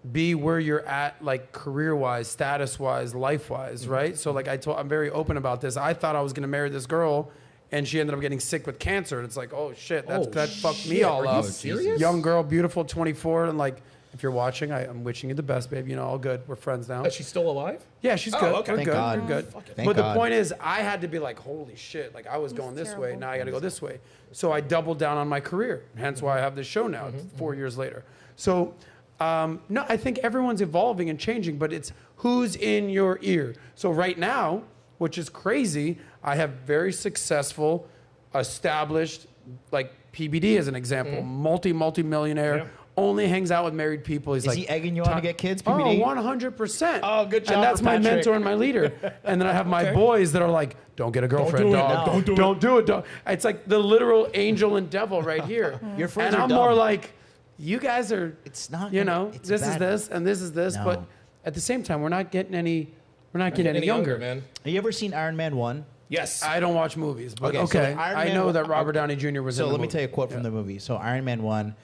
B, where you're at, like career-wise, status-wise, life-wise, right? So like I'm very open about this. I thought I was gonna marry this girl, and she ended up getting sick with cancer. And it's like, oh shit, that fucked me all Are you up. serious? Young girl, beautiful, 24, and like, if you're watching, I'm wishing you the best, babe. You know, all good. We're friends now. Is she still alive? Yeah, she's Oh, good. okay. We're Thank good. God. We're good. Thank But God. the point is, I had to be like, holy shit. Like, I was going this way. terrible. Now I got to go this way. So I doubled down on my career. Hence why I have this show now, 4 years later. So, no, I think everyone's evolving and changing, but it's who's in your ear. So right now, which is crazy, I have very successful, established, like PBD as an example, multi-millionaire, only hangs out with married people. He's Is like, he egging you on to get kids, Oh, PBD? 100%. Oh, good job And that's for my Patrick. mentor and my leader. And then I have my boys that are like, don't get a girlfriend, do it. dog. No. Don't do it, dog. It's like the literal angel and devil right here. Your friends and are I'm dumb. more like, you guys are, It's not you gonna- know, it's this is bad. this and this is this. No. But at the same time, we're not getting any younger. man. Have you ever seen Iron Man 1? Yes. I don't watch movies, but Okay, so okay. in Iron I Man know one- that Robert Downey Jr. was in So the let me movie. tell you a quote from the movie. So Iron Man 1,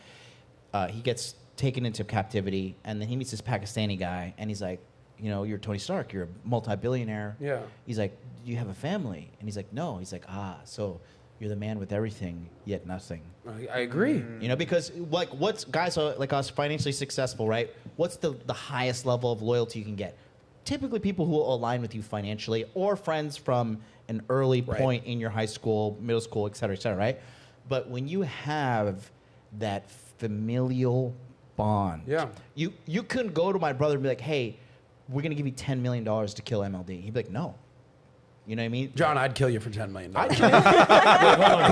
he gets taken into captivity, and then he meets this Pakistani guy, and he's like, you know, you're Tony Stark, you're a multi-billionaire. Yeah. He's like, do you have a family? And he's like, no. He's like, so you're the man with everything, yet nothing. I agree. You know, because like what's guys are like us financially successful, right? What's the highest level of loyalty you can get? Typically people who will align with you financially or friends from an early point in your high school, middle school, et cetera, right? But when you have that familial bond, you couldn't go to my brother and be like, hey, we're going to give you $10 million to kill MLD. He'd be like, no. You know what I mean? John, I'd kill you for $10 million. I'd kill you.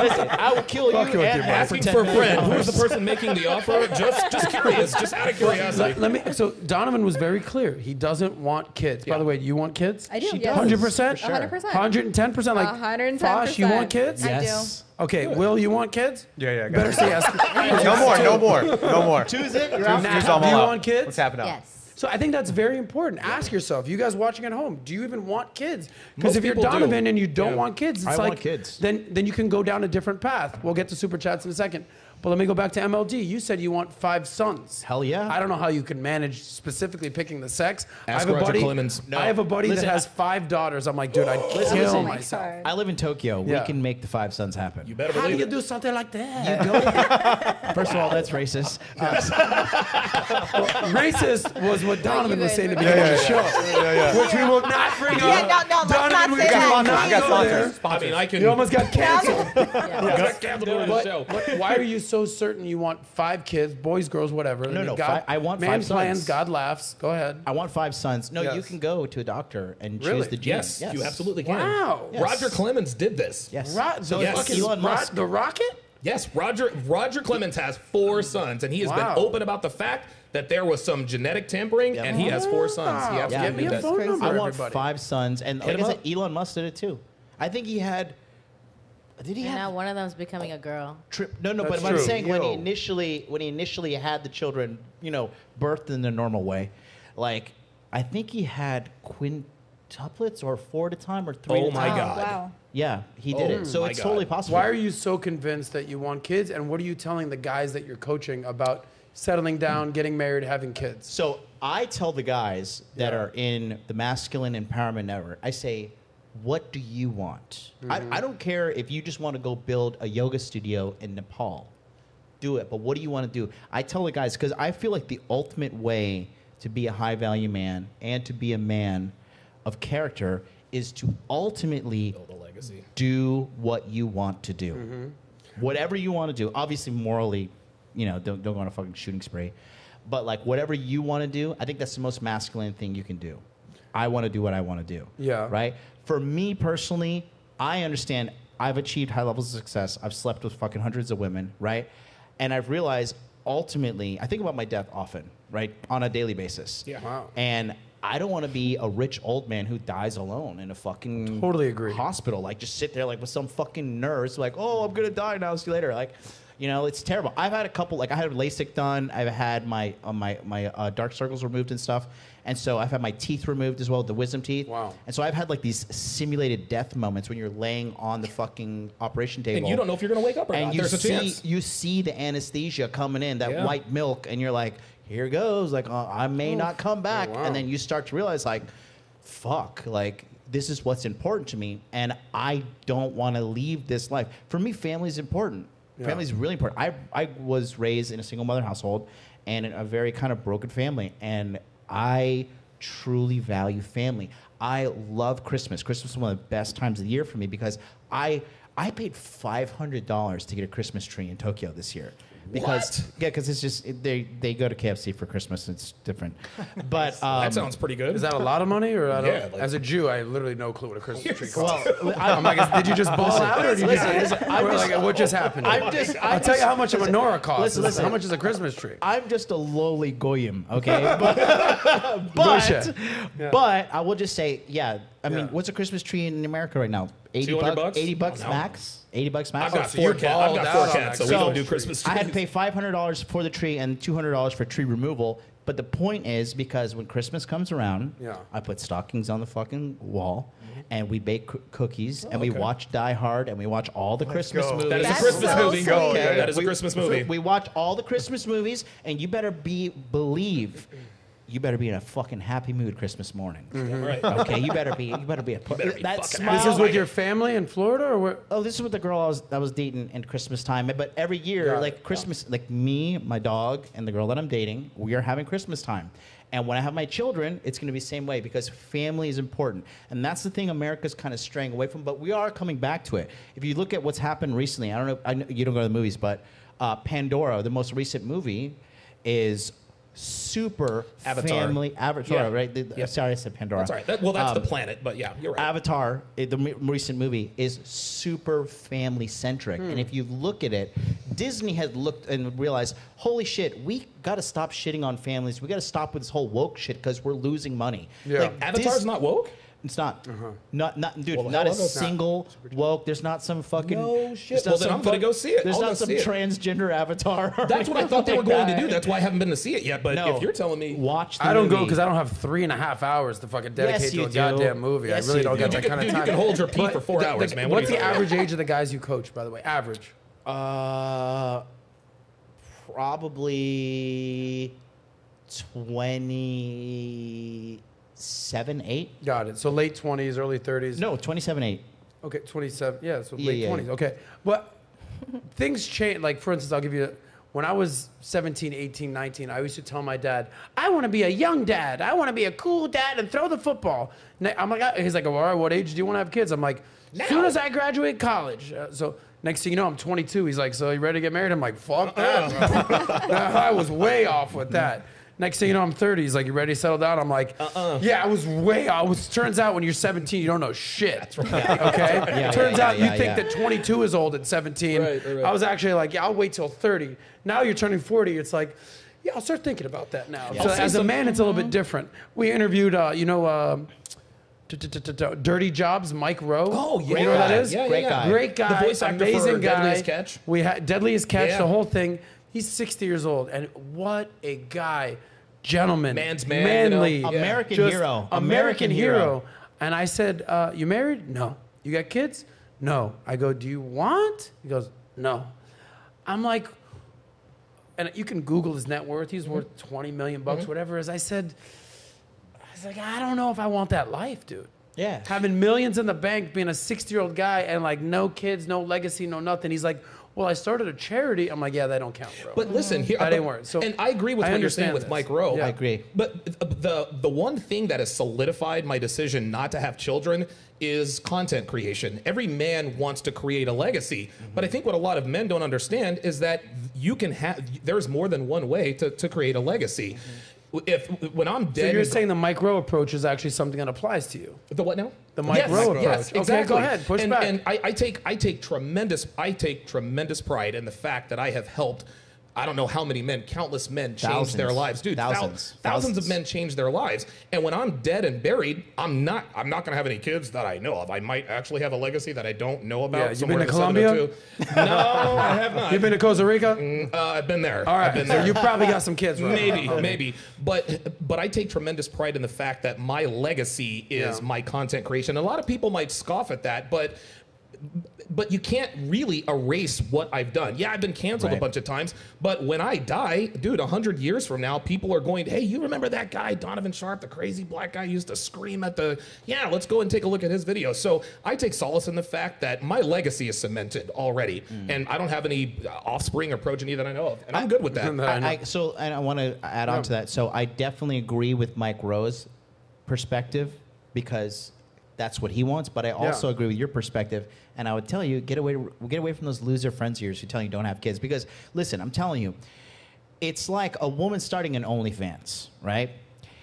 Listen, I would kill you you with and your half Asking for a friend. Who's the person making the offer? Just curious. Just out of curiosity. Let me. So Donovan was very clear. He doesn't want kids. By the way, do you want kids? I do. She Yes. does. 100%. For sure. 100%. 110%. Like 110%. Fosh, you want kids? I Yes. Okay, Will, you want kids? Yeah, I got Better it. say yes. No more. Choose it. You're Nat, out. Choose all do you out. want kids? What's happening now? Yes. So I think that's very important. Ask yourself, you guys watching at home, do you even want kids? Because Most if you're people do. Donovan and you don't Yeah. want kids, it's I like want kids. Then you can go down a different path. We'll get to super chats in a second. But let me go back to MLD. You said you want 5 sons. Hell yeah. I don't know how you can manage specifically picking the sex. Ask I have a Roger buddy. Clemens. I have a buddy Listen, that has 5 daughters. I'm like, dude, I'd kill listen. myself. I live in Tokyo. Yeah. We can make the 5 sons happen. You better How do believe you it. do something like that? First of all, that's racist. Racist was what Donovan was saying to guys me on the show, which we will not bring up. no, let's Donovan, not we say will that. not go there. I mean, I can. You almost got canceled. got canceled during the show. But why are you so certain you want 5 kids, boys, girls, whatever? No, God, I want man 5 plans, sons. God laughs. Go ahead. I want 5 sons. No, Yes. you can go to a doctor and Really? choose the gene. Yes, you absolutely can. Wow. Yes. Roger Clemens did this. Yes. The yes. fucking Elon Musk. the rocket? Yes, Roger Clemens has 4 sons, and he has Wow. been open about the fact that there was some genetic tampering, and he has 4 sons. He Wow. absolutely Give me a does. phone I number, want everybody. 5 sons, and Hit like I him said, up. Elon Musk did it too. I think he had. Did he And now have? one of them's becoming a girl. No, That's but I'm true. saying when he initially had the children, you know, birthed in the normal way, like I think he had quintuplets or 4 at a time or 3 Oh at a my time. God. Wow. Yeah, he did Oh it. So my it's God. totally possible. Why are you so convinced that you want kids? And what are you telling the guys that you're coaching about settling down, getting married, having kids? So I tell the guys that Yeah. are in the Masculine Empowerment Network, I say, what do you want? I don't care if you just want to go build a yoga studio in Nepal. Do it. But what do you want to do? I tell the guys, because I feel like the ultimate way to be a high value man and to be a man of character is to ultimately Build a legacy. do what you want to do. Whatever you want to do. Obviously, morally, you know, don't go on a fucking shooting spree. But like whatever you want to do, I think that's the most masculine thing you can do. I want to do what I want to do. Yeah. Right? For me personally, I understand I've achieved high levels of success. I've slept with fucking hundreds of women, right? And I've realized ultimately, I think about my death often, right? On a daily basis. Yeah. Wow. And I don't want to be a rich old man who dies alone in a fucking Totally agree. hospital. Like just sit there like with some fucking nurse like, oh, I'm going to die now. See you later. Like, you know, it's terrible. I've had a couple, like I had LASIK done. I've had my dark circles removed and stuff. And so I've had my teeth removed as well, the wisdom teeth. Wow. And so I've had like these simulated death moments when you're laying on the fucking operation table. And you don't know if you're going to wake up or And not. you There's a see, chance. you see the anesthesia coming in, that Yeah. white milk, and you're like, here goes. Like, I may not come back. wow. And then you start to realize, like, fuck, like, this is what's important to me. And I don't want to leave this life. For me, family is important. Yeah. Family is really important. I was raised in a single mother household and in a very kind of broken family. And I truly value family. I love Christmas. Christmas is one of the best times of the year for me because I paid $500 to get a Christmas tree in Tokyo this year. Because because it's just they go to KFC for Christmas. It's different, but that sounds pretty good. Is that a lot of money, or I don't? Yeah, like- As a Jew, I literally no clue what a Christmas tree costs. I'm like, did you just ball out, or did you what just happened? I'll tell you how much a menorah costs. Listen. How much is a Christmas tree? I'm just a lowly goyim, okay? But I will just say, I mean, what's a Christmas tree in America right now? 200 bucks? $80 no. max. $80 max. I've got so you're four cats. I've balled got four out on cats, that. so we don't do Christmas trees. I had to pay $500 for the tree and $200 for tree removal. But the point is, because when Christmas comes around, I put stockings on the fucking wall, and we bake cookies, and we watch Die Hard, and we watch all the Christmas movies. That is a That's Christmas so movie. sweet. That is a Christmas movie. We watch all the Christmas movies, and you better believe. You better be in a fucking happy mood Christmas morning. Right. Okay, you better be that smile. This is with your family in Florida, or what? Oh, this is with the girl I was dating in Christmas time. But every year, like Christmas, like me, my dog, and the girl that I'm dating, we are having Christmas time. And when I have my children, it's going to be the same way because family is important. And that's the thing America's kind of straying away from, but we are coming back to it. If you look at what's happened recently, I know you don't go to the movies, but Pandora, the most recent movie, is super family. Avatar, right? Sorry, I said Pandora. That's all right. That's the planet, but yeah, you're right. Avatar, the recent movie, is super family centric. And if you look at it, Disney had looked and realized, holy shit, we got to stop shitting on families. We got to stop with this whole woke shit because we're losing money. Yeah. Like, Avatar's not woke? It's not. Not dude, Well, not a hell, it's single woke. There's not some fucking. No shit. there's not Well, then some I'm gonna go see it. There's I'll go not some see it. transgender avatar. or That's what I thought they were anything going like to do. that. That's why I haven't been to see it yet. But No. if you're telling me, Watch the I don't go movie. because I don't have 3.5 hours to fucking dedicate Yes, to you a do. goddamn movie. Yes, I really you don't do. get that kind of you time. can hold your pee But for 4 hours, man. What What's are you the talking average age of the guys you coach, by the way? Average. Probably 27, 8. Got it. So late 20s, early 30s. No, 27, 8. Okay, 27. Yeah, so Yeah, late yeah. 20s. Okay. But things change. Like, for instance, I'll give you, when I was 17, 18, 19, I used to tell my dad, I want to be a young dad. I want to be a cool dad and throw the football. I'm like, he's like, well, all right, what age do you want to have kids? I'm like, as soon as I graduate college. So next thing you know, I'm 22. He's like, so you ready to get married? I'm like, fuck that, bro. I was way off with that. Next thing you know, I'm 30. He's like, you ready to settle down? I'm like, yeah, I was way off. Turns out when you're 17, you don't know shit. That's right. Okay? Turns out you think that 22 is old at 17. Right. I was actually like, yeah, I'll wait till 30. Now you're turning 40. It's like, yeah, I'll start thinking about that now. So as a man, it's a little bit different. We interviewed, Dirty Jobs, Mike Rowe. Oh, yeah. You know what that is? Yeah, Great guy. Great guy. The voice actor amazing for guy. Deadliest Catch. We had Deadliest Catch, Yeah. the whole thing. He's 60 years old, and what a guy. Gentleman. Man's man, Manly. you know? American Just hero. American hero. And I said, you married? No. You got kids? No. I go, do you want? He goes, no. I'm like, and you can Google his net worth. He's worth 20 million bucks, whatever it is. I was like, I don't know if I want that life, dude. Yeah. Having millions in the bank, being a 60-year-old guy, and like no kids, no legacy, no nothing. He's like, well, I started a charity. I'm like, yeah, that don't count, bro. But listen, here, That ain't work. So and I agree with I what you're saying understand with this. Mike Rowe. Yeah. I agree. But the one thing that has solidified my decision not to have children is content creation. Every man wants to create a legacy, but I think what a lot of men don't understand is that you can there's more than one way to create a legacy. When I'm dead, So you're saying the Mike Rowe approach is actually something that applies to you? the what now? The Mike Rowe approach. Yes, Okay, exactly. go ahead, push back. And I take tremendous pride in the fact that I have helped. I don't know how many men, countless men, change their lives, dude. Thousands of men change their lives. And when I'm dead and buried, I'm not gonna have any kids that I know of. I might actually have a legacy that I don't know about. Yeah, you somewhere been to in Colombia? 702. No, I have not. You've been to Costa Rica? I've been there. All right, I've been so there. you probably got some kids, right? Maybe. But I take tremendous pride in the fact that my legacy is my content creation. A lot of people might scoff at that, but you can't really erase what I've done. Yeah, I've been canceled a bunch of times, but when I die, dude, 100 years from now, people are going, hey, you remember that guy, Donovan Sharpe, the crazy black guy used to scream at let's go and take a look at his video. So I take solace in the fact that my legacy is cemented already, and I don't have any offspring or progeny that I know of, and I'm good with that. And I want to add on to that. So I definitely agree with Mike Rowe's perspective because that's what he wants. But I also agree with your perspective. And I would tell you, get away from those loser friends of yours who tell you don't have kids. Because listen, I'm telling you, it's like a woman starting an OnlyFans, right?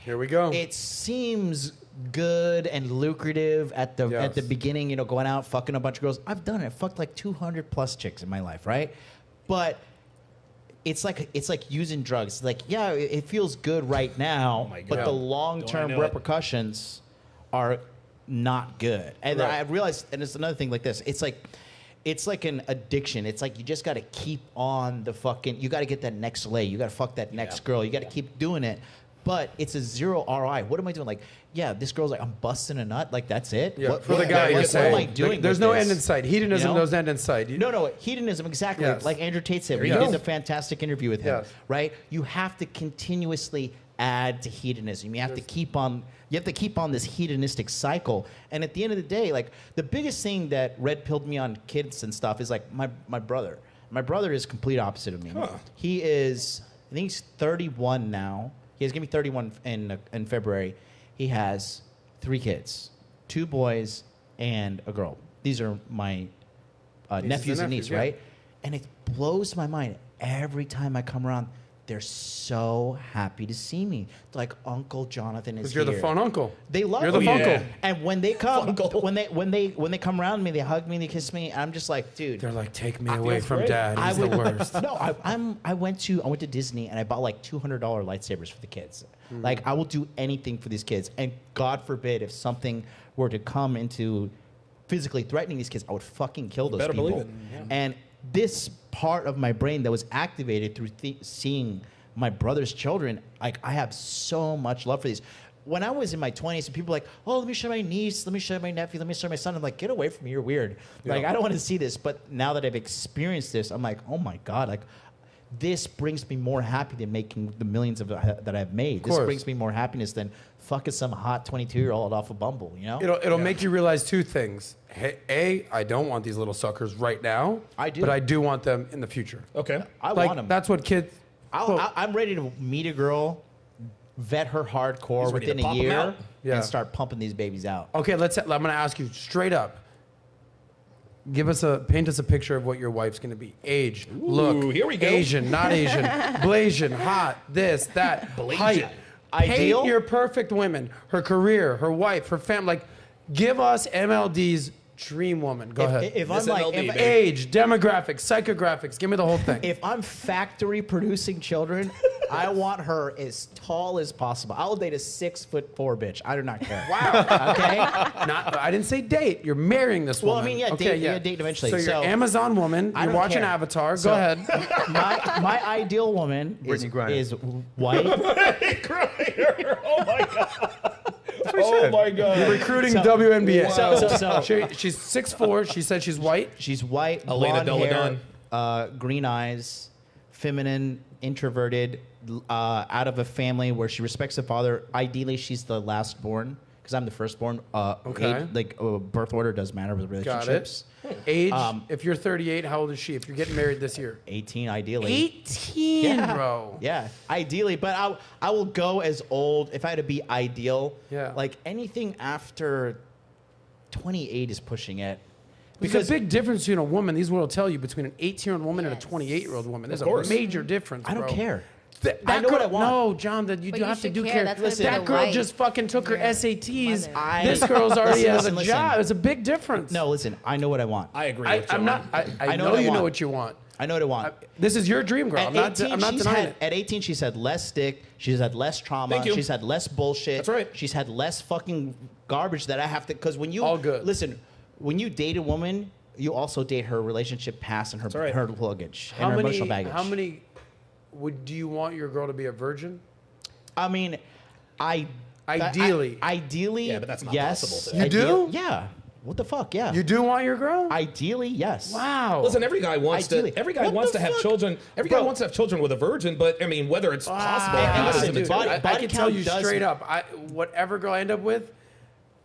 Here we go. It seems good and lucrative at the beginning, you know, going out, fucking a bunch of girls. I've done it. I fucked like 200 plus chicks in my life, right? But it's like using drugs. Like, yeah, it feels good right now, but the long-term repercussions are not good. And I realized, and it's another thing like this. It's like an addiction. It's like you just got to keep on the fucking. You got to get that next lay. You got to fuck that next girl. You got to keep doing it. But it's a zero ROI. What am I doing? Like, yeah, this girl's like, I'm busting a nut. Like, that's it. Yeah. For the guy, what am I doing? There's no end in sight. Hedonism doesn't end in sight. No, hedonism, exactly. Yes. Like Andrew Tate said, we did a fantastic interview with him. Right? You have to continuously add to hedonism. You have to keep on. You have to keep on this hedonistic cycle. And at the end of the day, like the biggest thing that red pilled me on kids and stuff is like my brother. My brother is complete opposite of me. He is, I think he's 31 now. He's gonna be 31 in February. He has 3 kids, 2 boys and a girl. These are my nephews and niece, right? And it blows my mind every time I come around. They're so happy to see me. They're like, Uncle Jonathan is here. Because you're the fun uncle. They love me. You're the funkle. And when they come, when they come around me, they hug me, they kiss me. I'm just like, dude. They're like, take me away from Dad. He's the worst. No, I went to Disney and I bought like $200 lightsabers for the kids. Like I will do anything for these kids. And God forbid if something were to come into physically threatening these kids, I would fucking kill those people. Believe it. And this part of my brain that was activated through seeing my brother's children, like I have so much love for these. When I was in my 20s, and people were like, oh, let me show my niece, let me show my nephew, let me show my son. I'm like, get away from me, you're weird. Like, I don't want to see this. But now that I've experienced this, I'm like, oh my God, like this brings me more happy than making the millions that I've made. This brings me more happiness than fucking some hot 22-year-old off of Bumble, you know? It'll make you realize 2 things. Hey, I don't want these little suckers right now. I do. But I do want them in the future. Okay. I want them. That's what kids... I'm ready to meet a girl, vet her hardcore within a year, and start pumping these babies out. Okay, I'm going to ask you straight up. Paint us a picture of what your wife's going to be. Age, look, here we go. Asian, not Asian, Blasian, hot, this, that, height. Ideal? Paint your perfect women, her career, her wife, her family. Like, give us MLD's dream woman. Go ahead. If I'm like age, demographics, psychographics, give me the whole thing. If I'm factory producing children, I want her as tall as possible. I'll date a 6'4" bitch. I do not care. Wow. Okay. I didn't say date. You're marrying this woman. Well, I mean, date eventually. So you're Amazon woman. You're watching Avatar. Go ahead. My ideal woman is white. Oh my God. Oh my God. You're recruiting WNBA. Wow. She's 6'4". She said she's white. She's white, blonde hair, green eyes, feminine, introverted, out of a family where she respects the father. Ideally, she's the last born because I'm the firstborn. Birth order does matter with relationships. Got it. Age, if you're 38, how old is she? If you're getting married this year? 18, ideally. 18, bro. Yeah, ideally. But I will go as old, if I had to be ideal, like anything after 28 is pushing it. Because there's a big difference between a woman, these will tell you, between an 18-year-old woman and a 28-year-old woman. There's a major difference, bro. I don't care. I know what I want. No, John, you have to do care. Listen, that girl just fucking took her SATs. This girl's already has a job. It's a big difference. No, listen, I know what I want. I agree with John. I know you know what you want. I know what I want. This is your dream girl. I'm not denying it. At 18, she's had less dick. She's had less trauma. She's had less bullshit. That's right. She's had less fucking garbage that I have to... Because when you... All good. Listen, when you date a woman, you also date her relationship past and her luggage and her emotional baggage. How many... do you want your girl to be a virgin? I mean, ideally. Ideally, yeah, but that's not possible today. You do? Yeah. What the fuck? Yeah. You do want your girl? Ideally, yes. Wow. Listen, every guy wants to have children. Every guy wants to have children with a virgin, but I mean, whether it's possible or not is a big I can tell you straight up, whatever girl I end up with,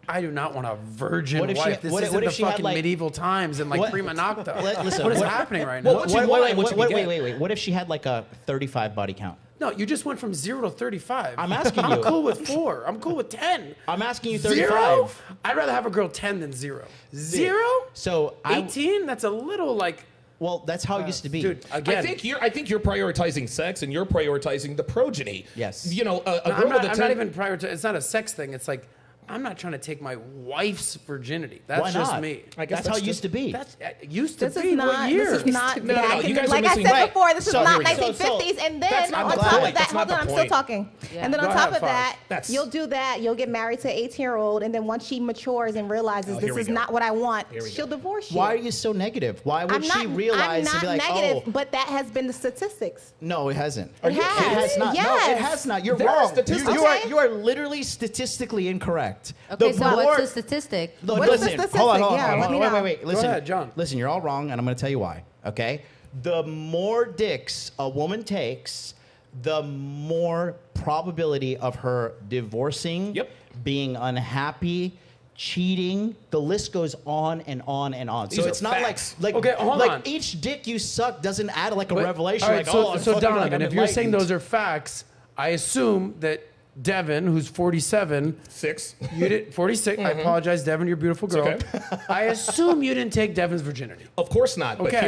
I do not want a virgin wife. This isn't the fucking medieval times and like prima nocta. Listen, what is happening right now? Wait. What if she had like a 35 body count? No, you just went from 0 to 35. I'm asking you. I'm cool with 4. I'm cool with 10. I'm asking you 35. 0? I'd rather have a girl 10 than 0. 0? So 18? That's a little like... Well, that's how it used to be. Dude, again... I think you're prioritizing sex and you're prioritizing the progeny. Yes. You know, a I'm girl not, with a I'm 10... not even prioritizing... It's not a sex thing. It's like, I'm not trying to take my wife's virginity. That's Why just not? me. I guess That's how it used to be. That's used to This be. is What not. year? This is not. No, back you in- guys are like I missing- said right. before, this is So not here we go. 1950s. And That's then not on the top point. of that, That's not hold on, the I'm still point. talking. Yeah. And then on Go top ahead, of that, That's- you'll do that. You'll get married to an 18-year-old, and then once she matures and realizes Oh, here this we is go. not what I want, Here we she'll go. divorce you. Why are you so negative? Why would she realize I'm and be not like, negative, oh, but that has been the statistics. no, it hasn't. It has. It has not. No, Yes. it has not. You're There are wrong. statistics. Okay. You are literally statistically incorrect. Okay, so more- what's the statistic? Look, What's the listen, statistic? hold on. Yeah, let me know. Wait. Listen, ahead, John. Listen, you're all wrong, and I'm going to tell you why. Okay, the more dicks a woman takes, the more probability of her divorcing, Yep. being unhappy, cheating. The list goes on and on and on. These So are it's not facts. like Okay, hold like on. each dick you suck doesn't add like a But- revelation. all right, like, so, oh, I'm so fucking, like, Donovan, I'm if you're saying enlightened. those are facts, I assume that Devin, who's 47, 6. you did 46. I apologize, Devin, you're a beautiful girl. okay. I assume you didn't take Devin's virginity. Of course not. But Okay.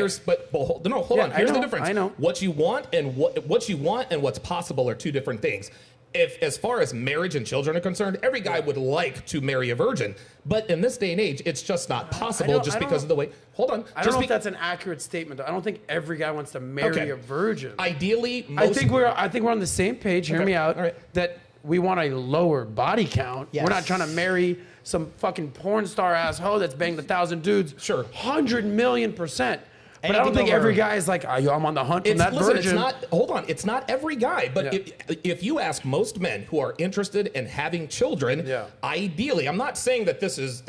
hold Yeah, on. I Here's the know, difference. I know. What you want and what you want and what's possible are two different things. If, as far as marriage and children are concerned, every guy would like to marry a virgin, but in this day and age, it's just not possible don't- just I don't because know. of the way. Hold on. I don't know if that's an accurate statement. I don't think every guy wants to marry Okay. a virgin. Ideally, I most, think we're on the same page. Hear Okay, me out. all right. That we want a lower body count. Yes. We're not trying to marry some fucking porn star asshole that's banged 1,000 dudes. Sure. 100 million%. But I Anything don't think over- every guy is like, oh, yo, I'm on the hunt from that listen, virgin. it's not. Hold on, it's not every guy, but Yeah. if you ask most men who are interested in having children, Yeah. ideally, I'm not saying that this is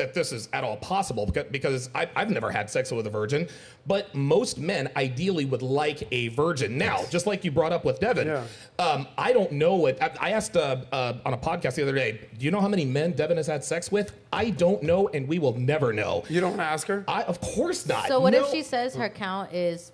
at all possible because I've never had sex with a virgin, but most men ideally would like a virgin. Now, just like you brought up with Devin, Yeah. I don't know what I asked on a podcast the other day. Do you know how many men Devin has had sex with? I don't know, and we will never know. You don't want to ask her? Of course not. So what No. if she says her count is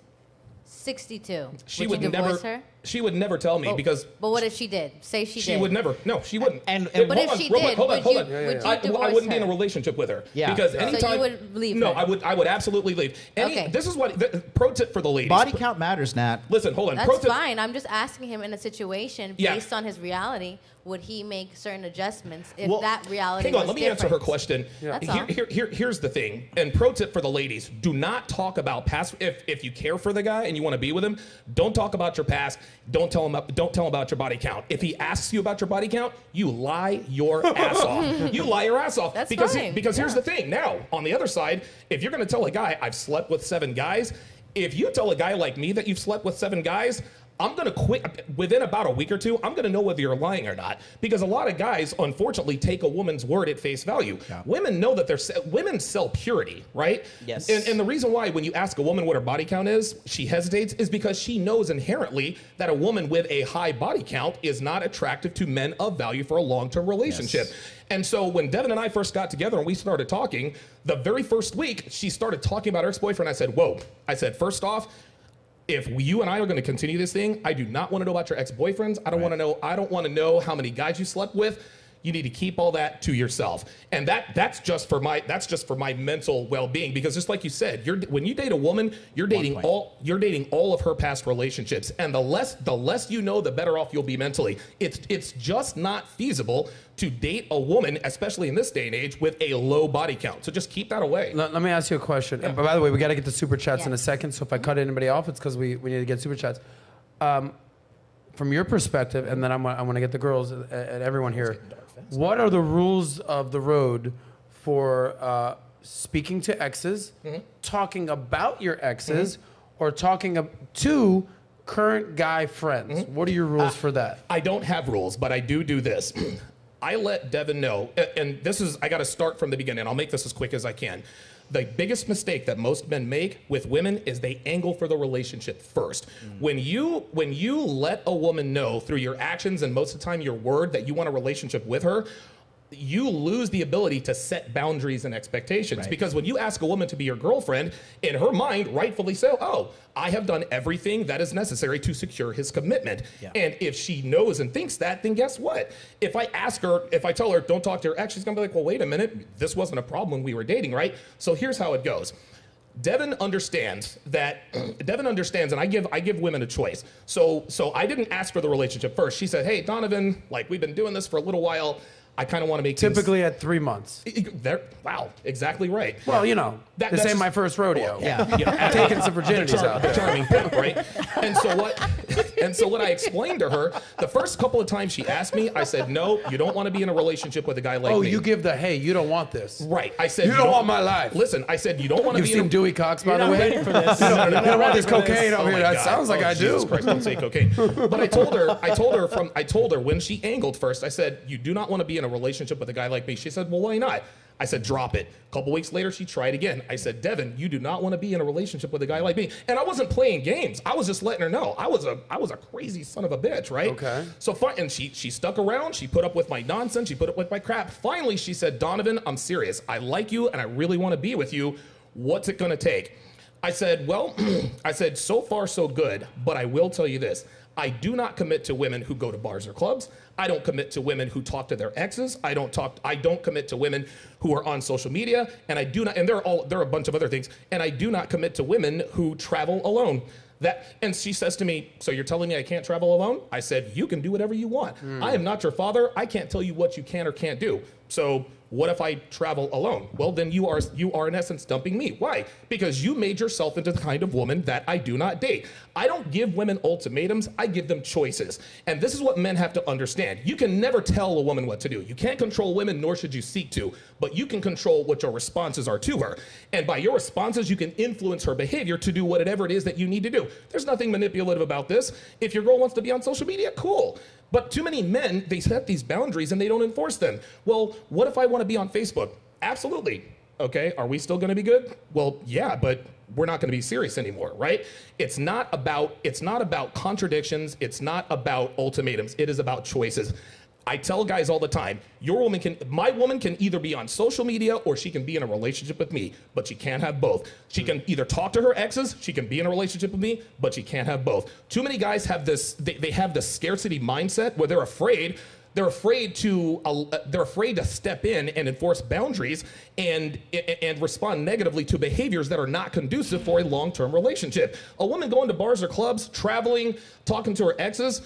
62? She would you would divorce never. her? She would never tell me Oh, because But what if she did? Say she she did. would never. No, she wouldn't. And- But hold if on, she real quick, did, hold on, would hold you- on. would you I divorce wouldn't be in a her? relationship with her. Yeah. Because Yeah. anytime So you would leave No, her? I would absolutely leave. Okay. This is what pro tip for the ladies. Body count matters, Nat. Listen, hold on. That's Pro tip. fine. I'm just asking him in a situation Yeah. based on his reality, would he make certain adjustments if Well, that reality hang on, was let me answer her different? question. That's all. Here's the thing. And pro tip for the ladies: do not talk about past. If you care for the guy and you want to be with him, don't talk about your past. Don't tell him about your body count. If he asks you about your body count, you lie your ass off. You lie your ass off. That's because fine. because here's the thing. Now, on the other side, if you're going to tell a guy I've slept with 7 guys, if you tell a guy like me that you've slept with 7 guys, I'm going to quit within about a week or two. I'm going to know whether you're lying or not, because a lot of guys, unfortunately, take a woman's word at face value. Yeah. Women know that women sell purity, right? Yes. And the reason why when you ask a woman what her body count is, she hesitates is because she knows inherently that a woman with a high body count is not attractive to men of value for a long-term relationship. Yes. And so when Devin and I first got together and we started talking, the very first week, she started talking about her ex-boyfriend. I said, whoa. I said, first off, if you and I are going to continue this thing, I do not want to know about your ex-boyfriends. I don't want to know. I don't want to know how many guys you slept with. You need to keep all that to yourself. And that's just for my mental well-being, because just like you said, when you date a woman, you're dating all of her past relationships. And the less you know, the better off you'll be mentally. It's just not feasible to date a woman, especially in this day and age, with a low body count. So just keep that away. Let me ask you a question. And by the way, we got to get the super chats in Yeah. a second. So if I cut anybody off, it's because we need to get super chats. From your perspective, and then I want to get the girls and everyone here. What are the rules of the road for speaking to exes, talking about your exes, or talking to current guy friends? What are your rules for that? I don't have rules, but I do this. I let Devin know, and I got to start from the beginning. I'll make this as quick as I can. The biggest mistake that most men make with women is they angle for the relationship first. When you let a woman know through your actions and most of the time your word that you want a relationship with her, you lose the ability to set boundaries and expectations. Right. Because when you ask a woman to be your girlfriend, in her mind, rightfully so, oh, I have done everything that is necessary to secure his commitment. Yeah. And if she knows and thinks that, then guess what? If I tell her, don't talk to her ex, she's gonna be like, well, wait a minute, this wasn't a problem when we were dating, right? So here's how it goes. Devin understands, and I give women a choice. So I didn't ask for the relationship first. She said, hey, Donovan, like, we've been doing this for a little while. I kind of want to make Typically at 3 months. Wow, exactly right. Well, you know, this ain't my first rodeo. Yeah. I'm taking some virginities out there. Charming pimp, right? And so what I explained to her, the first couple of times she asked me, I said, no, you don't want to be in a relationship with a guy like me. Oh, you give the, hey, you don't want this. Right. I said, You don't want my life. Listen, I said, you don't want to You've be in seen Dewey Cox, by You're the not way? ready for this. You don't want this cocaine Oh over my here. That God. sounds like I do. Jesus Christ, don't say cocaine. But I told her when she angled first, I said, you do not want to be in a relationship with a guy like me. She said, well, why not? I said, drop it. A couple weeks later, she tried again. I said, Devin, you do not want to be in a relationship with a guy like me. And I wasn't playing games. I was just letting her know. I was a crazy son of a bitch, right? Okay. So fine, and she stuck around. She put up with my nonsense. She put up with my crap. Finally, she said, Donovan, I'm serious. I like you, and I really want to be with you. What's it going to take? I said, well, so far so good, but I will tell you this. I do not commit to women who go to bars or clubs. I don't commit to women who talk to their exes. I don't commit to women who are on social media, and there are a bunch of other things, and I do not commit to women who travel alone. And she says to me, so you're telling me I can't travel alone? I said, you can do whatever you want. I am not your father. I can't tell you what you can or can't do. So what if I travel alone? Well, then you are in essence dumping me. Why? Because you made yourself into the kind of woman that I do not date. I don't give women ultimatums. I give them choices. And this is what men have to understand. You can never tell a woman what to do. You can't control women, nor should you seek to, but you can control what your responses are to her. And by your responses, you can influence her behavior to do whatever it is that you need to do. There's nothing manipulative about this. If your girl wants to be on social media, cool. But too many men, they set these boundaries and they don't enforce them. Well, what if I want to be on Facebook? Absolutely. Okay, are we still going to be good? Well, yeah, but we're not going to be serious anymore, right? It's not about contradictions. It's not about ultimatums. It is about choices. I tell guys all the time, my woman can either be on social media or she can be in a relationship with me, but she can't have both. She can either talk to her exes, she can be in a relationship with me, but she can't have both. Too many guys have this, they have this scarcity mindset where they're afraid to step in and enforce boundaries and respond negatively to behaviors that are not conducive for a long-term relationship. A woman going to bars or clubs, traveling, talking to her exes,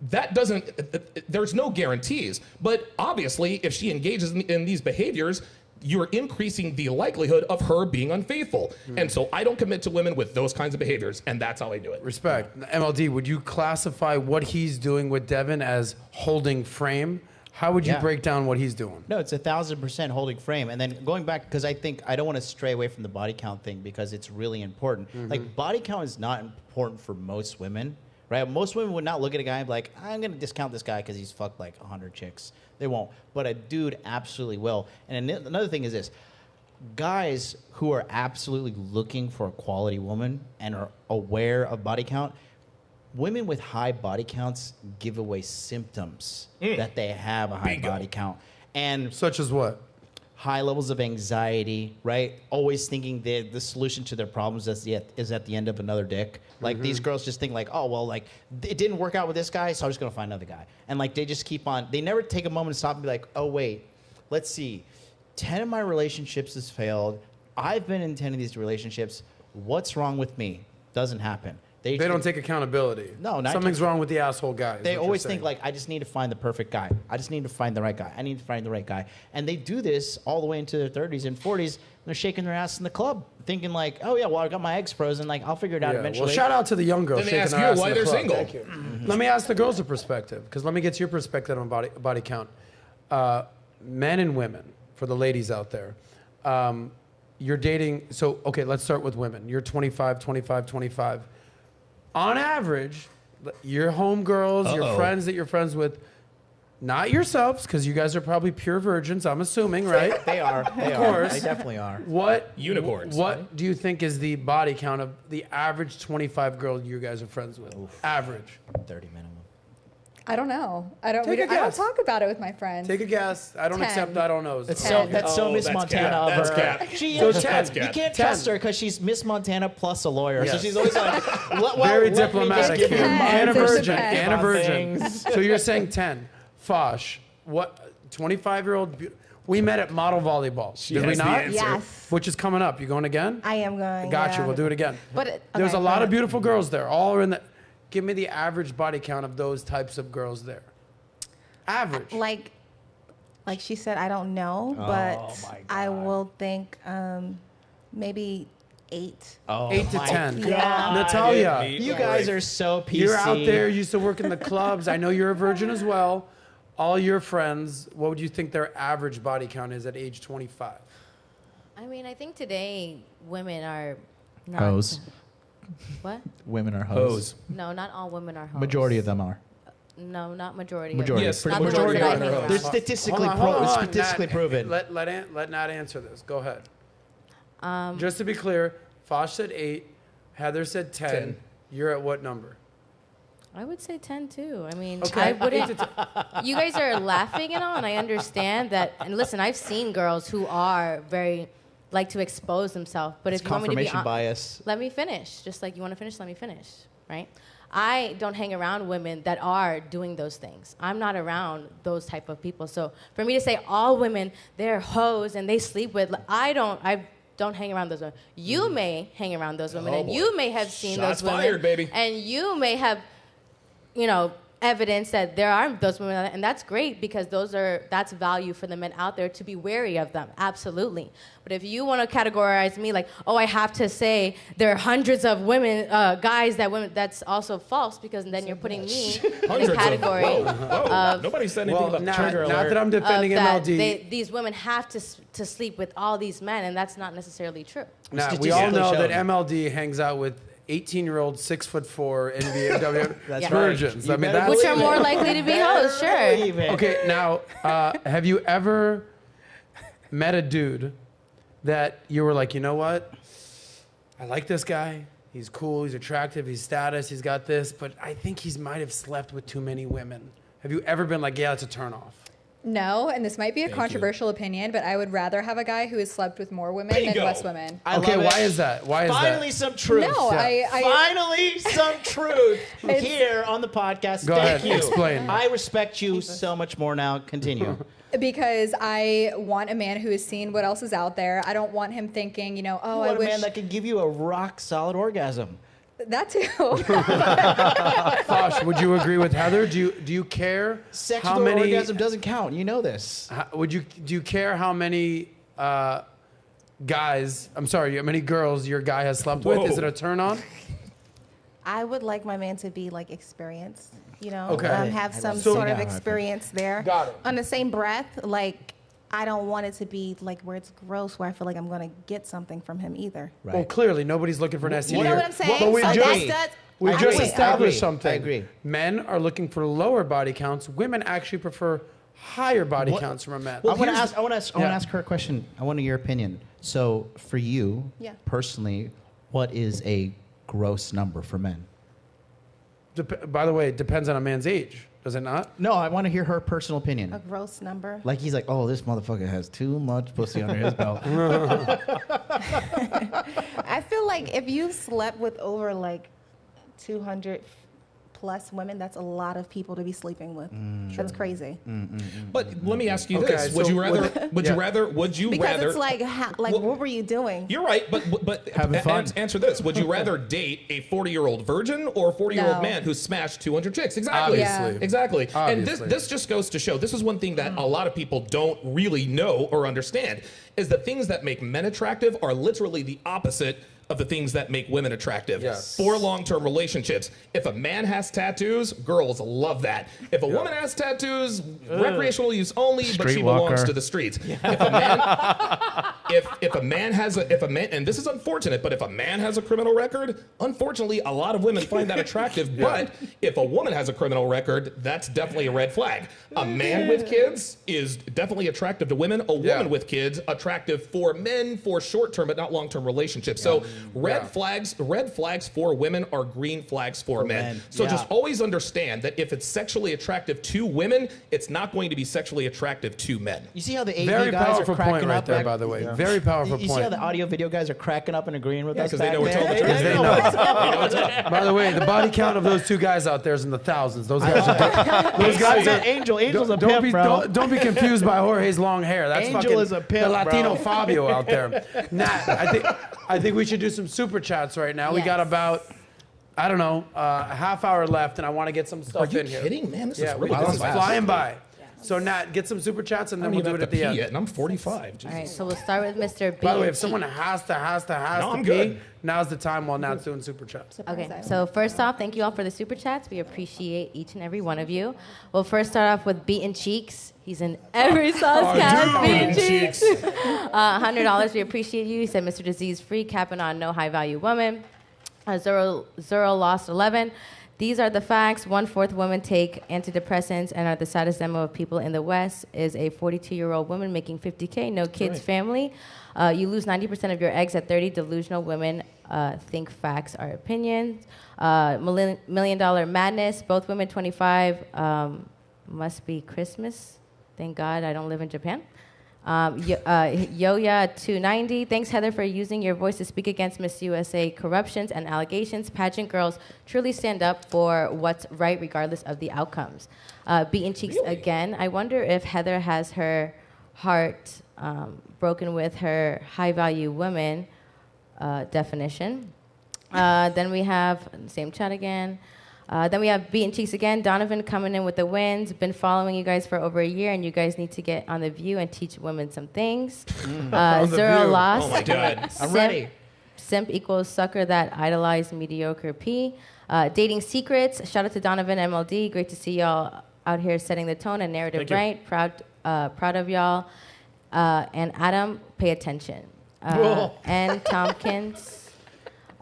there's no guarantees. But obviously, if she engages in these behaviors, you're increasing the likelihood of her being unfaithful. And so I don't commit to women with those kinds of behaviors, and that's how I do it. Respect. MLD, would you classify what he's doing with Devin as holding frame? How would you break down what he's doing? No, it's 1,000% holding frame. And then going back, because I don't want to stray away from the body count thing because it's really important. Like, body count is not important for most women. Right? Most women would not look at a guy and be like, I'm going to discount this guy because he's fucked like 100 chicks. They won't. But a dude absolutely will. And another thing is this. Guys who are absolutely looking for a quality woman and are aware of body count, women with high body counts give away symptoms that they have a high body count. And such as what? High levels of anxiety, right? Always thinking the solution to their problems is at the end of another dick. Like, these girls just think like, oh, well, like, it didn't work out with this guy, so I'm just going to find another guy. And, like, they just keep on. They never take a moment to stop and be like, oh, wait, let's see. 10 of my relationships has failed. I've been in 10 of these relationships. What's wrong with me? Doesn't happen. They don't take accountability. No, something's wrong with the asshole guy. They always think like, I just need to find the perfect guy. I just need to find the right guy. I need to find the right guy. And they do this all the way into their 30s and 40s. And they're shaking their ass in the club, thinking like, oh yeah, well, I got my eggs frozen. Like, I'll figure it out eventually. Well, shout out to the young girls shaking their ass in the club. Then they ask you why they're single. Thank you. Let me ask the girls a perspective, because let me get your perspective on body count. Men and women, for the ladies out there. You're dating, so, okay, let's start with women. You're 25. On average, your homegirls, your friends that you're friends with, not yourselves, because you guys are probably pure virgins, I'm assuming, right? They are. They of course. They definitely are. What unicorns? What do you think is the body count of the average 25 girl you guys are friends with? Average. 30 minimum. I don't know. I don't talk about it with my friends. Take a guess. I don't 10. accept I don't know. That's so Miss Montana of her. That's You can't trust her because she's Miss Montana plus a lawyer. Yes. So she's always like, very diplomatic. give you And a virgin. depends. And a virgin. Things. So you're saying 10. Fosh, what? 25-year-old. We met at model volleyball. Did we has the not? answer. Yes. Which is coming up. You going again? I am going. Gotcha. yeah. We'll do it again. But There's okay, a lot go of ahead. beautiful girls there. All are in the. Give me the average body count of those types of girls there. Average. Like she said, I don't know, but my I God. will think maybe 8. Oh 8 to my 10. Yeah. Natalia, You guys are so PC. you're out there. You used to work in the clubs. I know you're a virgin as well. All your friends, what would you think their average body count is at age 25? I mean, I think today women are not. Hoes. What? Women are hoes. Hose. No, not all women are hoes. Majority of them are. No, not majority. Majority. Yes, Not the majority ones of that I them are hang They're around. statistically, Hold on. statistically Nat, proven. Let Nat answer this. Go ahead. Just to be clear, Fosh said 8. Heather said 10. 10. You're at what number? I would say 10 too. I mean, Okay. I wouldn't. You guys are laughing and all, and I understand that. And listen, I've seen girls who are very like to expose themselves. But It's if you want me to be confirmation bias. let me finish. Just like you want to finish, let me finish. Right? I don't hang around women that are doing those things. I'm not around those type of people. So for me to say all women, they're hoes and they sleep with, I don't hang around those women. You may hang around those women, Oh, and boy. you may have seen Shots those women. fired, baby. And you may have, evidence that there are those women, and that's great because that's value for the men out there to be wary of them. Absolutely. But if you want to categorize me like, oh, I have to say there are hundreds of women, guys that women, that's also false because then you're putting me in a category Whoa. Nobody said anything about not trigger alert. that I'm defending that MLD. these women have to sleep with all these men, and that's not necessarily true. Now, we all know Statistically that shown. MLD hangs out with 18-year-old, 6'4" NBA That's Yeah. virgins. You I mean, better that's Which are believe more it. likely to be hoes, sure. Believe it. okay. Now, have you ever met a dude that you were like, you know what? I like this guy. He's cool. He's attractive. He's status. He's got this, but I think he might have slept with too many women. Have you ever been like, yeah, it's a turnoff? No, and this might be a controversial opinion, but I would rather have a guy who has slept with more women Bingo. than less women. I Okay, love it. why is that? Why is Finally, that? some truth. No, Yeah. I Finally, some truth here on the podcast. Go Thank ahead, you. explain. I respect you so much more now. Continue. because I want a man who has seen what else is out there. I don't want him thinking, You I want a wish man that can give you a rock solid orgasm. that too. Fosh, would you agree with Heather? Do you care Sex how with many? orgasm doesn't count. You know this. Do you care how many guys? I'm sorry, how many girls your guy has slept with? Is it a turn on? I would like my man to be like experienced, Okay. have I some love sort that. of experience there. Got it. On the same breath, like I don't want it to be like where it's gross, where I feel like I'm gonna get something from him either. Well, clearly nobody's looking for an STD. You know what I'm saying? But we So just that's we I just agree. established something. I agree. Men are looking for lower body counts. Women actually prefer higher body counts from a man. I want to Here's- ask her a question. I want your opinion. So, for you, Yeah. personally, what is a gross number for men? By the way, it depends on a man's age, does it not? No, I want to hear her personal opinion. A gross number. Like he's like, oh, this motherfucker has too much pussy under his belt. I feel like if you slept with over like 200 plus women, that's a lot of people to be sleeping with. That's crazy. But let me ask you Okay, this: so Would you rather? yeah. Would you Because rather? it's like, Well, what were you doing? You're right, but Having fun. answer this: Would you rather date a 40-year-old virgin or a 40-year-old No. man who smashed 200 chicks? Exactly. Obviously. Yeah. Exactly. And Obviously. this just goes to show. This is one thing that a lot of people don't really know or understand: is that things that make men attractive are literally the opposite of the things that make women attractive Yes. for long-term relationships. If a man has tattoos, girls love that. If a woman has tattoos, recreational use only, but she belongs Streetwalker. to the streets. If a man if a man has and this is unfortunate, but if a man has a criminal record, unfortunately, a lot of women find that attractive. But if a woman has a criminal record, that's definitely a red flag. A man with kids is definitely attractive to women. A woman with kids attractive for men for short-term but not long-term relationships. So red flags for women are green flags for men. So just always understand that if it's sexually attractive to women, it's not going to be sexually attractive to men. You see how the AV guys are cracking point right up there, by the way. Very powerful you point. see how the audio video guys are cracking up and agreeing with us? Because they know we're telling the truth. They know. By the way, the body count of those two guys out there is in the thousands. Those guys are Angel's a pimp, bro. Don't be confused by Jorge's long hair. That's Angel fucking is a pimp, the Latino bro. Fabio out there. Nat, I think we should do some super chats right now. We got about, I don't know, a half hour left, and I want to get some stuff in here. Are you kidding, man? This is Yeah, really this is fast. flying by. So Nat, get some super chats, and then we'll do it at the end. Yet, and I'm 45. All right, so we'll start with Mr. B. By the way, if someone has to I'm pee, good. now's the time while Nat's doing super chats. Okay, so first off, thank you all for the super chats. We appreciate each and every one of you. We'll first start off with Beaten Cheeks. He's in every Soscast. Beaten Cheeks. $100. We appreciate you. He said, Mr. Disease Free, capping on no high value woman. Zero lost 11. These are the facts. 1/4 women take antidepressants and are the saddest demo of people in the West. Is a 42-year-old woman making $50K, no kids, family. You lose 90% of your eggs at 30. Delusional women think facts are opinions. $1 million madness. Both women 25. Must be Christmas. Thank God I don't live in Japan. Yoya 290. Thanks, Heather, for using your voice to speak against Miss USA corruptions and allegations. Pageant girls truly stand up for what's right, regardless of the outcomes. Beaten Cheeks again. I wonder if Heather has her heart broken with her high-value women definition. Then we have same chat again. Then we have Beaten Cheeks again. Donovan coming in with the wins. Been following you guys for over a year, and you guys need to get on The View and teach women some things. Zero loss. Oh my God. I'm ready. Simp equals sucker that idolized mediocre P. Dating secrets. Shout out to Donovan MLD. Great to see y'all out here setting the tone and narrative right. Proud of y'all. And Adam, pay attention. And Tompkins.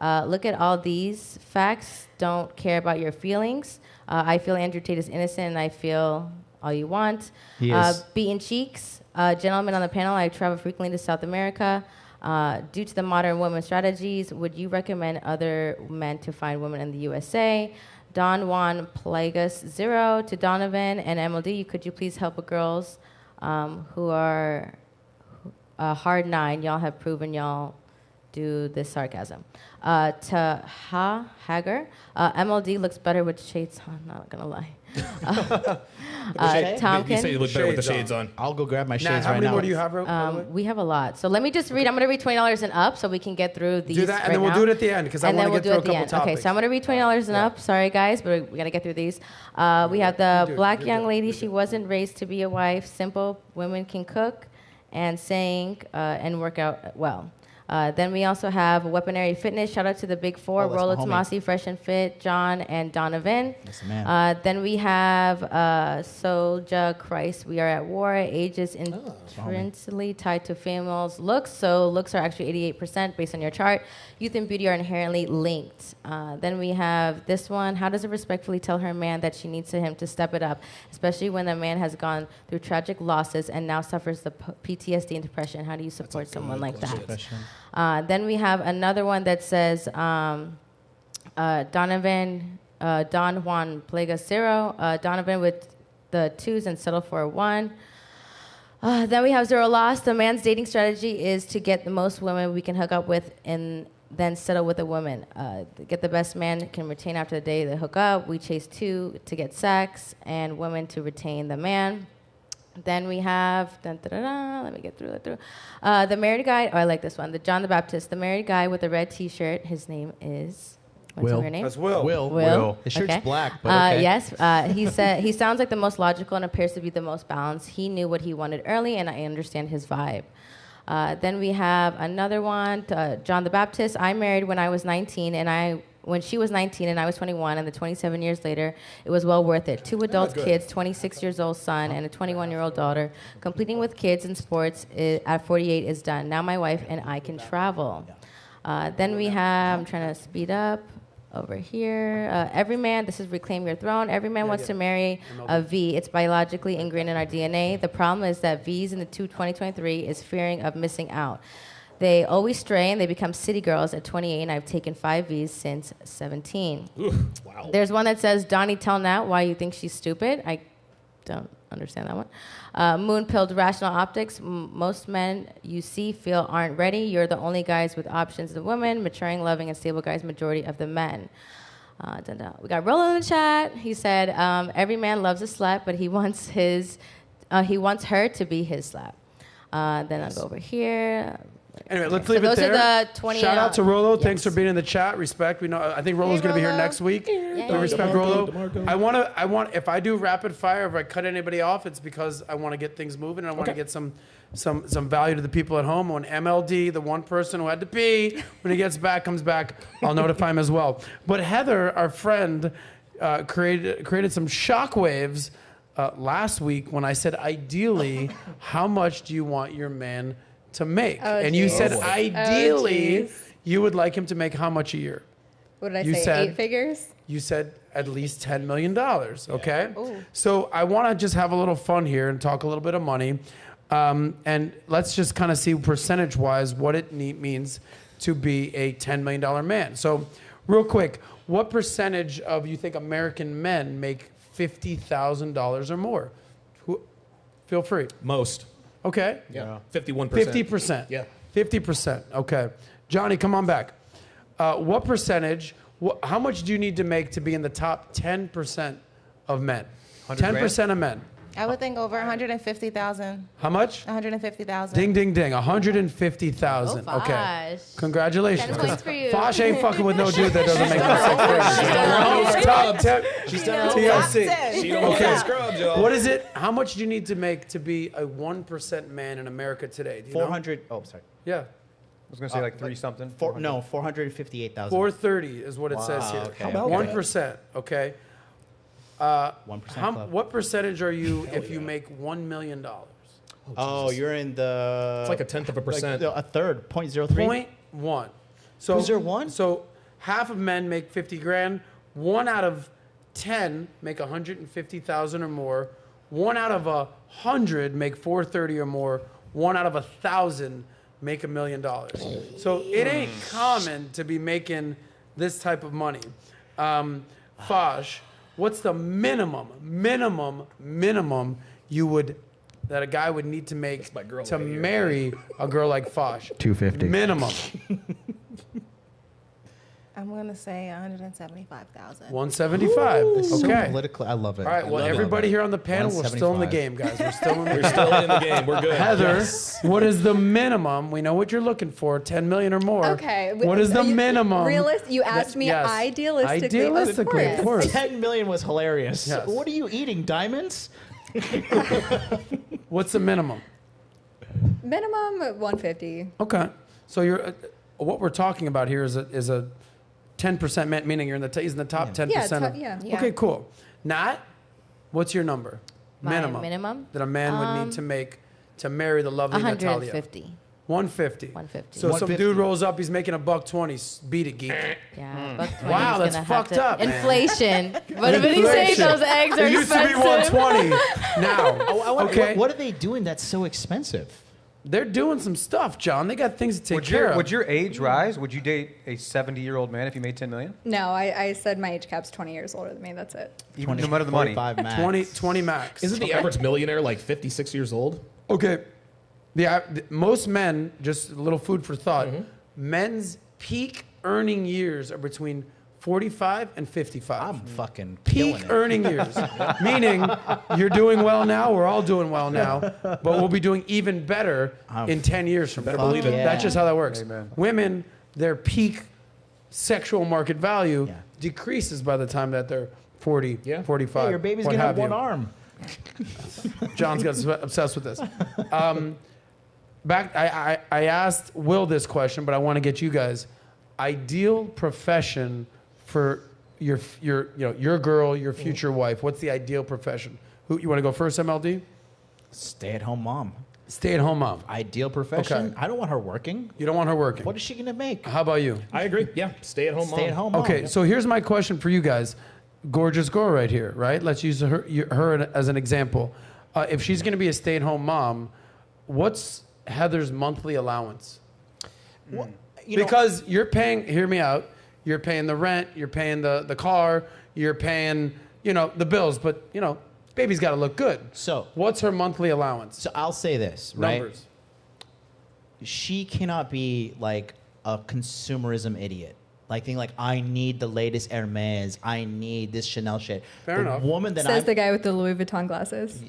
Look at all these facts. Don't care about your feelings. I feel Andrew Tate is innocent, and I feel all you want. He is. Beaten Cheeks. Gentlemen on the panel, I travel frequently to South America. Due to the modern women's strategies, would you recommend other men to find women in the USA? Don Juan Plagas 0 to Donovan and MLD. Could you please help girls who are hard 9? Y'all have proven y'all do this sarcasm. To Hager, MLD looks better with shades on, not gonna lie. Tompkins. You say you look better with the shades on. I'll go grab my Nat, shades how right many now. more do you have, bro? We have a lot. So let me just read. I'm gonna read $20 and up so we can get through these. Do that, and right then we'll now. do it at the end, because I want to get through a couple topics. Okay, so I'm gonna read $20 and up. Sorry, guys, but we gotta get through these. We have the black young lady. She wasn't raised to be a wife. Simple. Women can cook and sing and work out well. Then we also have Weaponary Fitness. Shout out to the Big Four, Rolo Tomasi, Fresh and Fit, John, and Donovan. Yes, man. Then we have Soulja Christ. We are at war. Age is intrinsically tied to females' looks. So looks are actually 88% based on your chart. Youth and beauty are inherently linked. Then we have this one. How does it respectfully tell her man that she needs him to step it up, especially when the man has gone through tragic losses and now suffers the PTSD and depression? How do you support someone like that? Then we have another one that says Donovan, Don Juan Plaga 0, Donovan with the 2s and settle for a 1. Then we have Zero Loss. The man's dating strategy is to get the most women we can hook up with and then settle with a woman. Get the best man can retain after the day they hook up. We chase 2 to get sex and women to retain the man. Then we have, let me get through it. The married guy, I like this one. The John the Baptist, the married guy with the red T-shirt. His name is, what's Will. your name? That's Will. Will. His shirt's Okay. black, but okay. Yes, he said he sounds like the most logical and appears to be the most balanced. He knew what he wanted early, and I understand his vibe. Then we have another one, John the Baptist. I married when I was 19, and I when she was 19 and I was 21, and the 27 years later, it was well worth it. 2 adult kids, 26 years old son, and a 21-year-old daughter. Completing with kids and sports at 48 is done. Now my wife and I can travel. Then we have, I'm trying to speed up over here. Every man, this is Reclaim Your Throne. Every man wants to marry a V. It's biologically ingrained in our DNA. The problem is that Vs in the 2023 is fearing of missing out. They always stray and they become city girls at 28, and I've taken 5 Vs since 17. Oof, wow. There's one that says, Donnie, tell Nat why you think she's stupid. I don't understand that one. Moon-pilled rational optics. Most men you see feel aren't ready. You're the only guys with options. The women, maturing, loving, and stable guys, majority of the men. We got Rollo in the chat. He said, every man loves a slut, but he wants her to be his slut. Then I'll go over here. Anyway, let's leave it there. Those are the 20. Shout out to Rollo. Yes. Thanks for being in the chat. Respect. We know. I think Rollo's going to be here next week. We respect Rollo. I want. If I do rapid fire, if I cut anybody off, it's because I want to get things moving and I want to get some value to the people at home. When MLD, the one person who had to pee, when he comes back, I'll notify him as well. But Heather, our friend, created some shockwaves last week when I said, ideally, how much do you want your man to make? And you said ideally you would like him to make how much a year? What did I say? 8 figures? You said at least $10 million, okay? So I want to just have a little fun here and talk a little bit of money. And let's just kind of see percentage-wise what it means to be a $10 million man. So real quick, what percentage of you think American men make $50,000 or more? Feel free. Most. Okay. Yeah. 51%. 50%. Yeah. 50%. Okay. Johnny, come on back. What percentage, how much do you need to make to be in the top 10% of men? 10% of men. I would think over 150,000. How much? 150,000. Ding, ding, ding. 150,000. Oh, okay. Fosh. Congratulations. 10 points for you. Fosh ain't fucking with no dude that doesn't make no 6 figures. Top 10. She's done TLC. She don't want scrubs, y'all. What is it? How much do you need to make to be a 1% man in America today? Do you 400. Oh, sorry. know? Yeah. I was going to say like 3 something. 458,000. 430 is what it says here. Okay. How about 1%. Okay. 1% what percentage are you if you make $1 million? Oh, you're in the. It's like a 1/10 of a percent. Like a third, 0.03. 0.1. So 0.01? So half of men make 50 grand. 1 out of 10 make 150,000 or more. 1 out of 100 make 430 or more. 1 out of 1,000 make $1 million. So it ain't common to be making this type of money. Fosh, what's the minimum you would that a guy would need to make to marry a girl like Fosh? 250. Minimum. I'm going to say 175,000. 175. Okay. Politically, I love it. All right. Well, everybody here on the panel, we're still in the game, guys. We're still in the game. We're still in the game. We're good. Heather, what is the minimum? We know what you're looking for, 10 million or more. Okay. What is the minimum? You asked me Yes. idealistically. Of course. 10 million was hilarious. Yes. What are you eating? Diamonds? What's the minimum? Minimum 150. Okay. So you're what we're talking about here is a 10% man, meaning you're in he's in the top 10%. Yeah. Okay, cool. Nat, what's your number? My minimum? that a man would need to make to marry the lovely Natalia. 150. 150. 150. So some 150. dude rolls up, he's making $120. Beat it, geek. Yeah, $120 Wow, is that's gonna fucked have to- up, man. Inflation. But he's saying those eggs are It used to be expensive. 120. Now, okay. What are they doing that's so expensive? They're doing some stuff, John. They got things to take care of. Would your age rise? Would you date a 70-year-old man if you made $10 million? No, I said my age cap's 20 years older than me. That's it. Even no matter the money. 45 max. 20 max. Isn't the average millionaire like 56 years old? Okay. Most men, just a little food for thought, men's peak earning years are between 45 and 55. I'm fucking killing Peak it. earning years. Meaning, you're doing well now, we're all doing well now, but we'll be doing even better in 10 years from now. Better believe it. Yeah. That's just how that works. Amen. Women, their peak sexual market value decreases by the time that they're 40, 45. Hey, your baby's what going to have you. one arm. John's got obsessed with this. I asked Will this question, but I want to get you guys. Ideal profession for your girl, your future wife? What's the ideal profession? Who you want to go first, MLD? Stay-at-home mom. Stay-at-home mom. Ideal profession. Okay. I don't want her working. You don't want her working. What is she gonna make? How about you? I agree. Yeah, stay-at-home mom. Stay-at-home mom. Okay, so here's my question for you guys. Gorgeous girl right here, right? Let's use her as an example. If she's going to be a stay-at-home mom, what's Heather's monthly allowance? Well, Because you're paying, hear me out, you're paying the rent, you're paying the car, you're paying, the bills, but, baby's got to look good. So what's her monthly allowance? So I'll say this, right? Numbers. She cannot be like a consumerism idiot. Like thinking like, I need the latest Hermes, I need this Chanel shit. Fair enough. Woman that Says the guy with the Louis Vuitton glasses.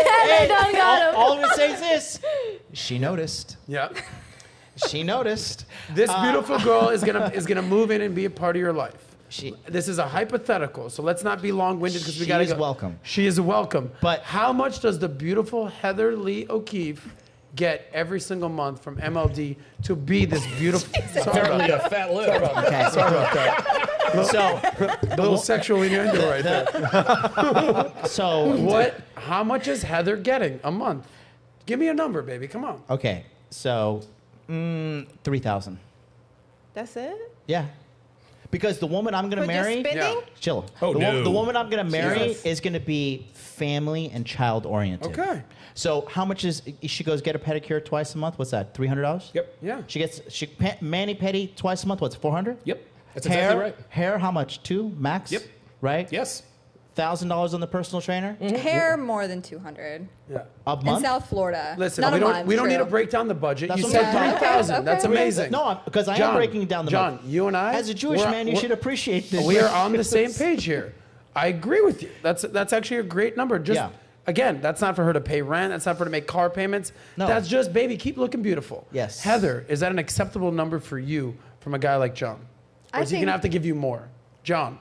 All I'm gonna say is this: she noticed. Yeah. She noticed. This beautiful girl is gonna move in and be a part of your life. She. This is a hypothetical, so let's not be long-winded because we got to go. She is welcome. She is welcome. But how much does the beautiful HeatherLee O'Keefe get every single month from MLD to be this beautiful? Apparently a fat lip. Okay. Sorry about that. So A little sexual innuendo right there. So How much is Heather getting a month? Give me a number, baby. Come on. okay. So 3,000. That's it? Yeah. Because the woman I'm gonna For just marry, spending? Yeah. chill. Oh, no. The woman I'm gonna marry Jesus. is gonna be family and child oriented. Okay. So how much is she goes get a pedicure twice a month? What's that? $300? Yep. Yeah. She mani pedi twice a month. What's 400? Yep. That's Hair, exactly right. Hair, how much? 2 max. Yep. Right. Yes. $1,000 on the personal trainer Hair more than 200 Yeah. a in month. South Florida. Listen, Not we a don't month, we don't need true. to break down the budget. That's You what said I'm saying. 3,000. Okay, That's okay. amazing. No, because I am John, breaking down the John, month. you and I, As a Jewish man, you should appreciate this. We are on the same page here. I agree with you. That's actually a great number. Just Yeah. again, that's not for her to pay rent. That's not for her to make car payments. No. That's just, baby, keep looking beautiful. Yes. Heather, is that an acceptable number for you from a guy like John? Or I is he think- gonna have to give you more? John.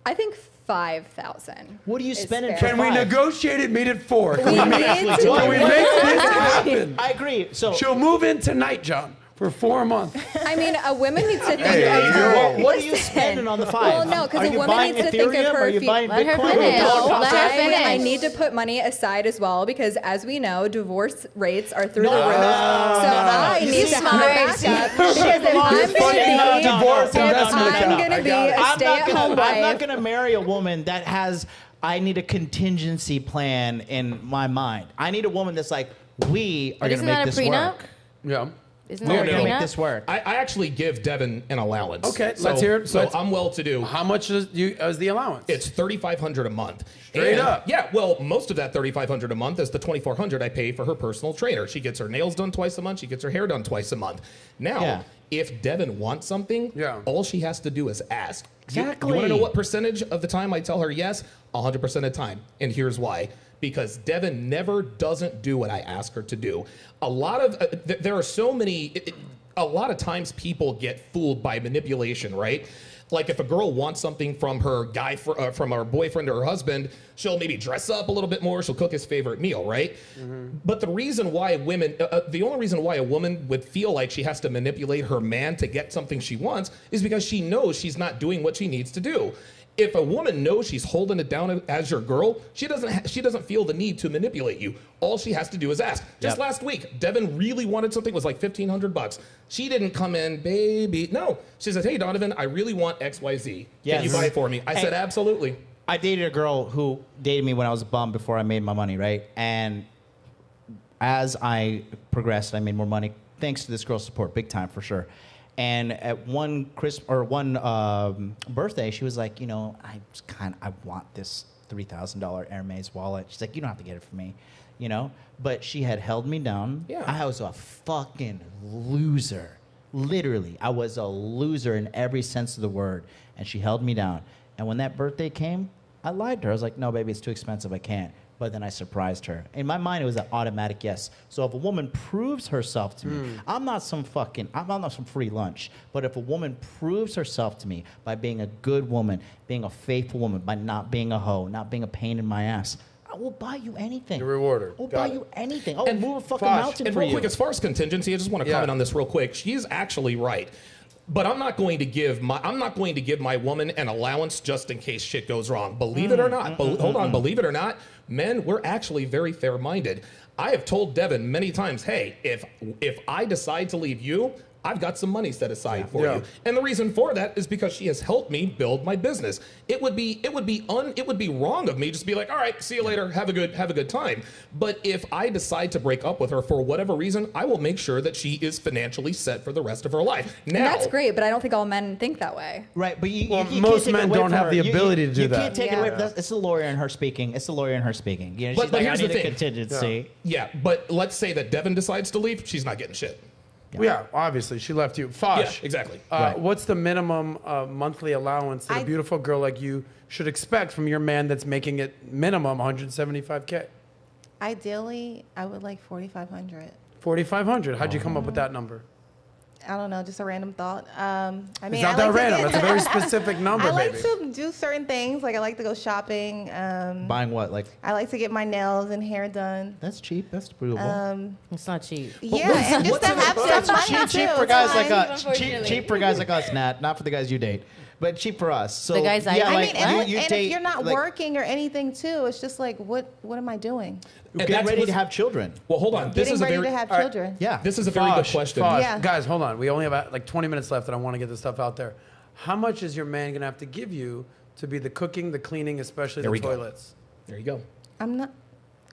I think 5,000. What do you is spend in fair. Can we 5? negotiate it, meet at 4? Can We we need make, to can we do make it. this happen? I agree. So She'll move in tonight, John, for 4 months. I mean, a woman needs to think Hey, of her. what are you Listen. spending on the 5? Well, no, because Are a you woman buying needs to think of Ethereum? her Are you feet. buying Let her Bitcoin? finish. No, Let her finish. I need to put money aside as well because, as we know, divorce rates are through No, the roof. no, So I You need see, to have a backup because if I'm funny. Divorce going investment account. to I be got it. a stay-at-home I'm not wife, going to marry a woman that has, I need a contingency plan in my mind. I need a woman that's like, we are But going to isn't make that a this prenup? work. Yeah. Isn't We're that a going to make prenup? this work. I actually give Devin an allowance. Okay, So- let's hear it. So Let's- I'm well-to-do. How much is the allowance? It's $3,500 a month. Straight And, up. Yeah, well, most of that $3,500 a month is the $2,400 I pay for her personal trainer. She gets her nails done twice a month. She gets her hair done twice a month. Now, Yeah. if Devin wants something, Yeah. all she has to do is ask. Exactly. You want to know what percentage of the time I tell her yes? 100% of the time. And here's why. Because Devin never doesn't do what I ask her to do. A lot of there are so many. A lot of times people get fooled by manipulation, right? Like if a girl wants something from her guy, from her boyfriend or her husband, she'll maybe dress up a little bit more. She'll cook his favorite meal, right? But the reason why the only reason why a woman would feel like she has to manipulate her man to get something she wants is because she knows she's not doing what she needs to do. If a woman knows she's holding it down as your girl, she doesn't feel the need to manipulate you. All she has to do is ask. Just last week, Devin really wanted something. It was like $1,500. She didn't come in, baby. No, she said, "Hey Donovan, I really want XYZ. Can you Yes. buy it for me?" I said, "Absolutely." I dated a girl who dated me when I was a bum before I made my money, right? And as I progressed, I made more money thanks to this girl's support, big time for sure. And at one birthday, she was like, I want this $3,000 Hermes wallet. She's like, you don't have to get it for me, But she had held me down. Yeah. I was a fucking loser. Literally, I was a loser in every sense of the word. And she held me down. And when that birthday came, I lied to her. I was like, no, baby, it's too expensive. I can't. But then I surprised her. In my mind, it was an automatic yes. So if a woman proves herself to me, I'm not some free lunch. But if a woman proves herself to me by being a good woman, being a faithful woman, by not being a hoe, not being a pain in my ass, will buy you anything. The rewarder. We'll buy you anything. Oh, And move a fucking Fosh, mountain And for real you. quick, as far as contingency, I just want to comment on this real quick. She's actually right. But I'm not going to give my woman an allowance just in case shit goes wrong. Believe it or not. Believe it or not, men, we're actually very fair-minded. I have told Devin many times, hey, if I decide to leave you, I've got some money set aside for you. And the reason for that is because she has helped me build my business. It would be wrong of me just to be like, all right, see you later, have a good time. But if I decide to break up with her for whatever reason, I will make sure that she is financially set for the rest of her life. Now, And that's great, but I don't think all men think that way. Right, but you most can't take it men away don't from have her. the ability to do you that. can't take it away. It's the lawyer in her speaking. You know, But she's like, here's I need the a thing. contingency. yeah, but let's say that Devin decides to leave, she's not getting shit. Yeah, obviously she left you. Fosh. Yeah, exactly. What's the minimum monthly allowance that a beautiful girl like you should expect from your man that's making it minimum 175K? Ideally, I would like 4,500. 4,500. How'd you come up with that number? I don't know, just a random thought. I mean, It's not that random. It's a very specific number, I like baby. to do certain things. Like I like to go shopping. Buying what? Like, I like to get my nails and hair done. that's cheap. That's doable. It's not cheap. Yeah, and just to have some money cheap too. for guys like It's fine. us. unfortunately. Cheap for guys like us, Nat. Not for the guys you date, but cheap for us. So The guys I yeah, date. I like, mean, and, you and date, if you're not like, working or anything too, it's just like, what am I doing? And get ready to listen- have children. Well, hold on. This Getting is a ready very to have all right. children. Yeah, this is a very good Fosh, question. Fosh. Yeah. Guys, hold on. We only have like 20 minutes left, and I want to get this stuff out there. How much is your man going to have to give you to be the cooking, the cleaning, especially There the we go. toilets? There you go. I'm not